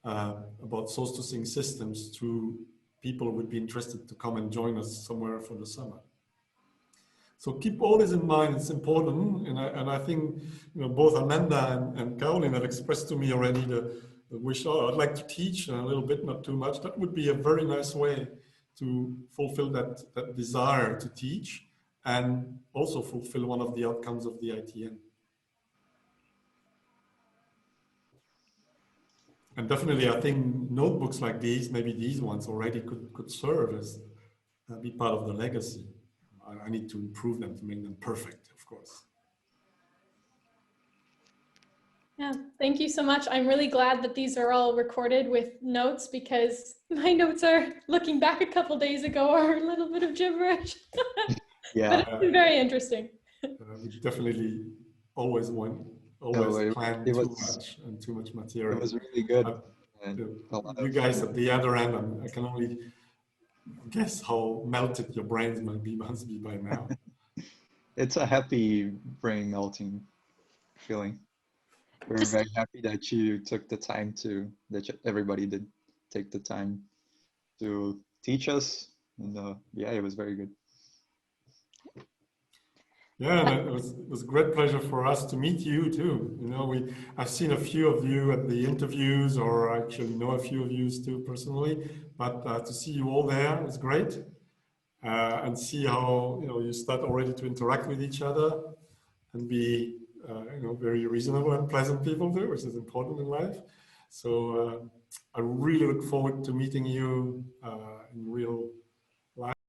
about source to sink systems to people who would be interested to come and join us somewhere for the summer. So keep all this in mind, it's important. And I think both Amanda and Caroline have expressed to me already the wish, oh, I'd like to teach a little bit, not too much. That would be a very nice way to fulfill that desire to teach and also fulfill one of the outcomes of the ITN. And definitely, I think notebooks like these, maybe these ones already could serve as be part of the legacy. I need to improve them to make them perfect, of course. Yeah, thank you so much. I'm really glad that these are all recorded with notes because my notes are, looking back a couple days ago, are a little bit of gibberish. Yeah, but it's been very interesting. We definitely always plan too much and too much material. It was really good. You guys at the other end, I can only guess how melted your brains must be by now. It's a happy brain melting feeling. We're very happy that you took the time that everybody did take the time to teach us. And yeah, it was very good. Yeah, and it was a great pleasure for us to meet you too. I've seen a few of you at the interviews, or I actually know a few of you too personally, but to see you all there is great. And see how you start already to interact with each other and be very reasonable and pleasant people too, which is important in life. So I really look forward to meeting you in real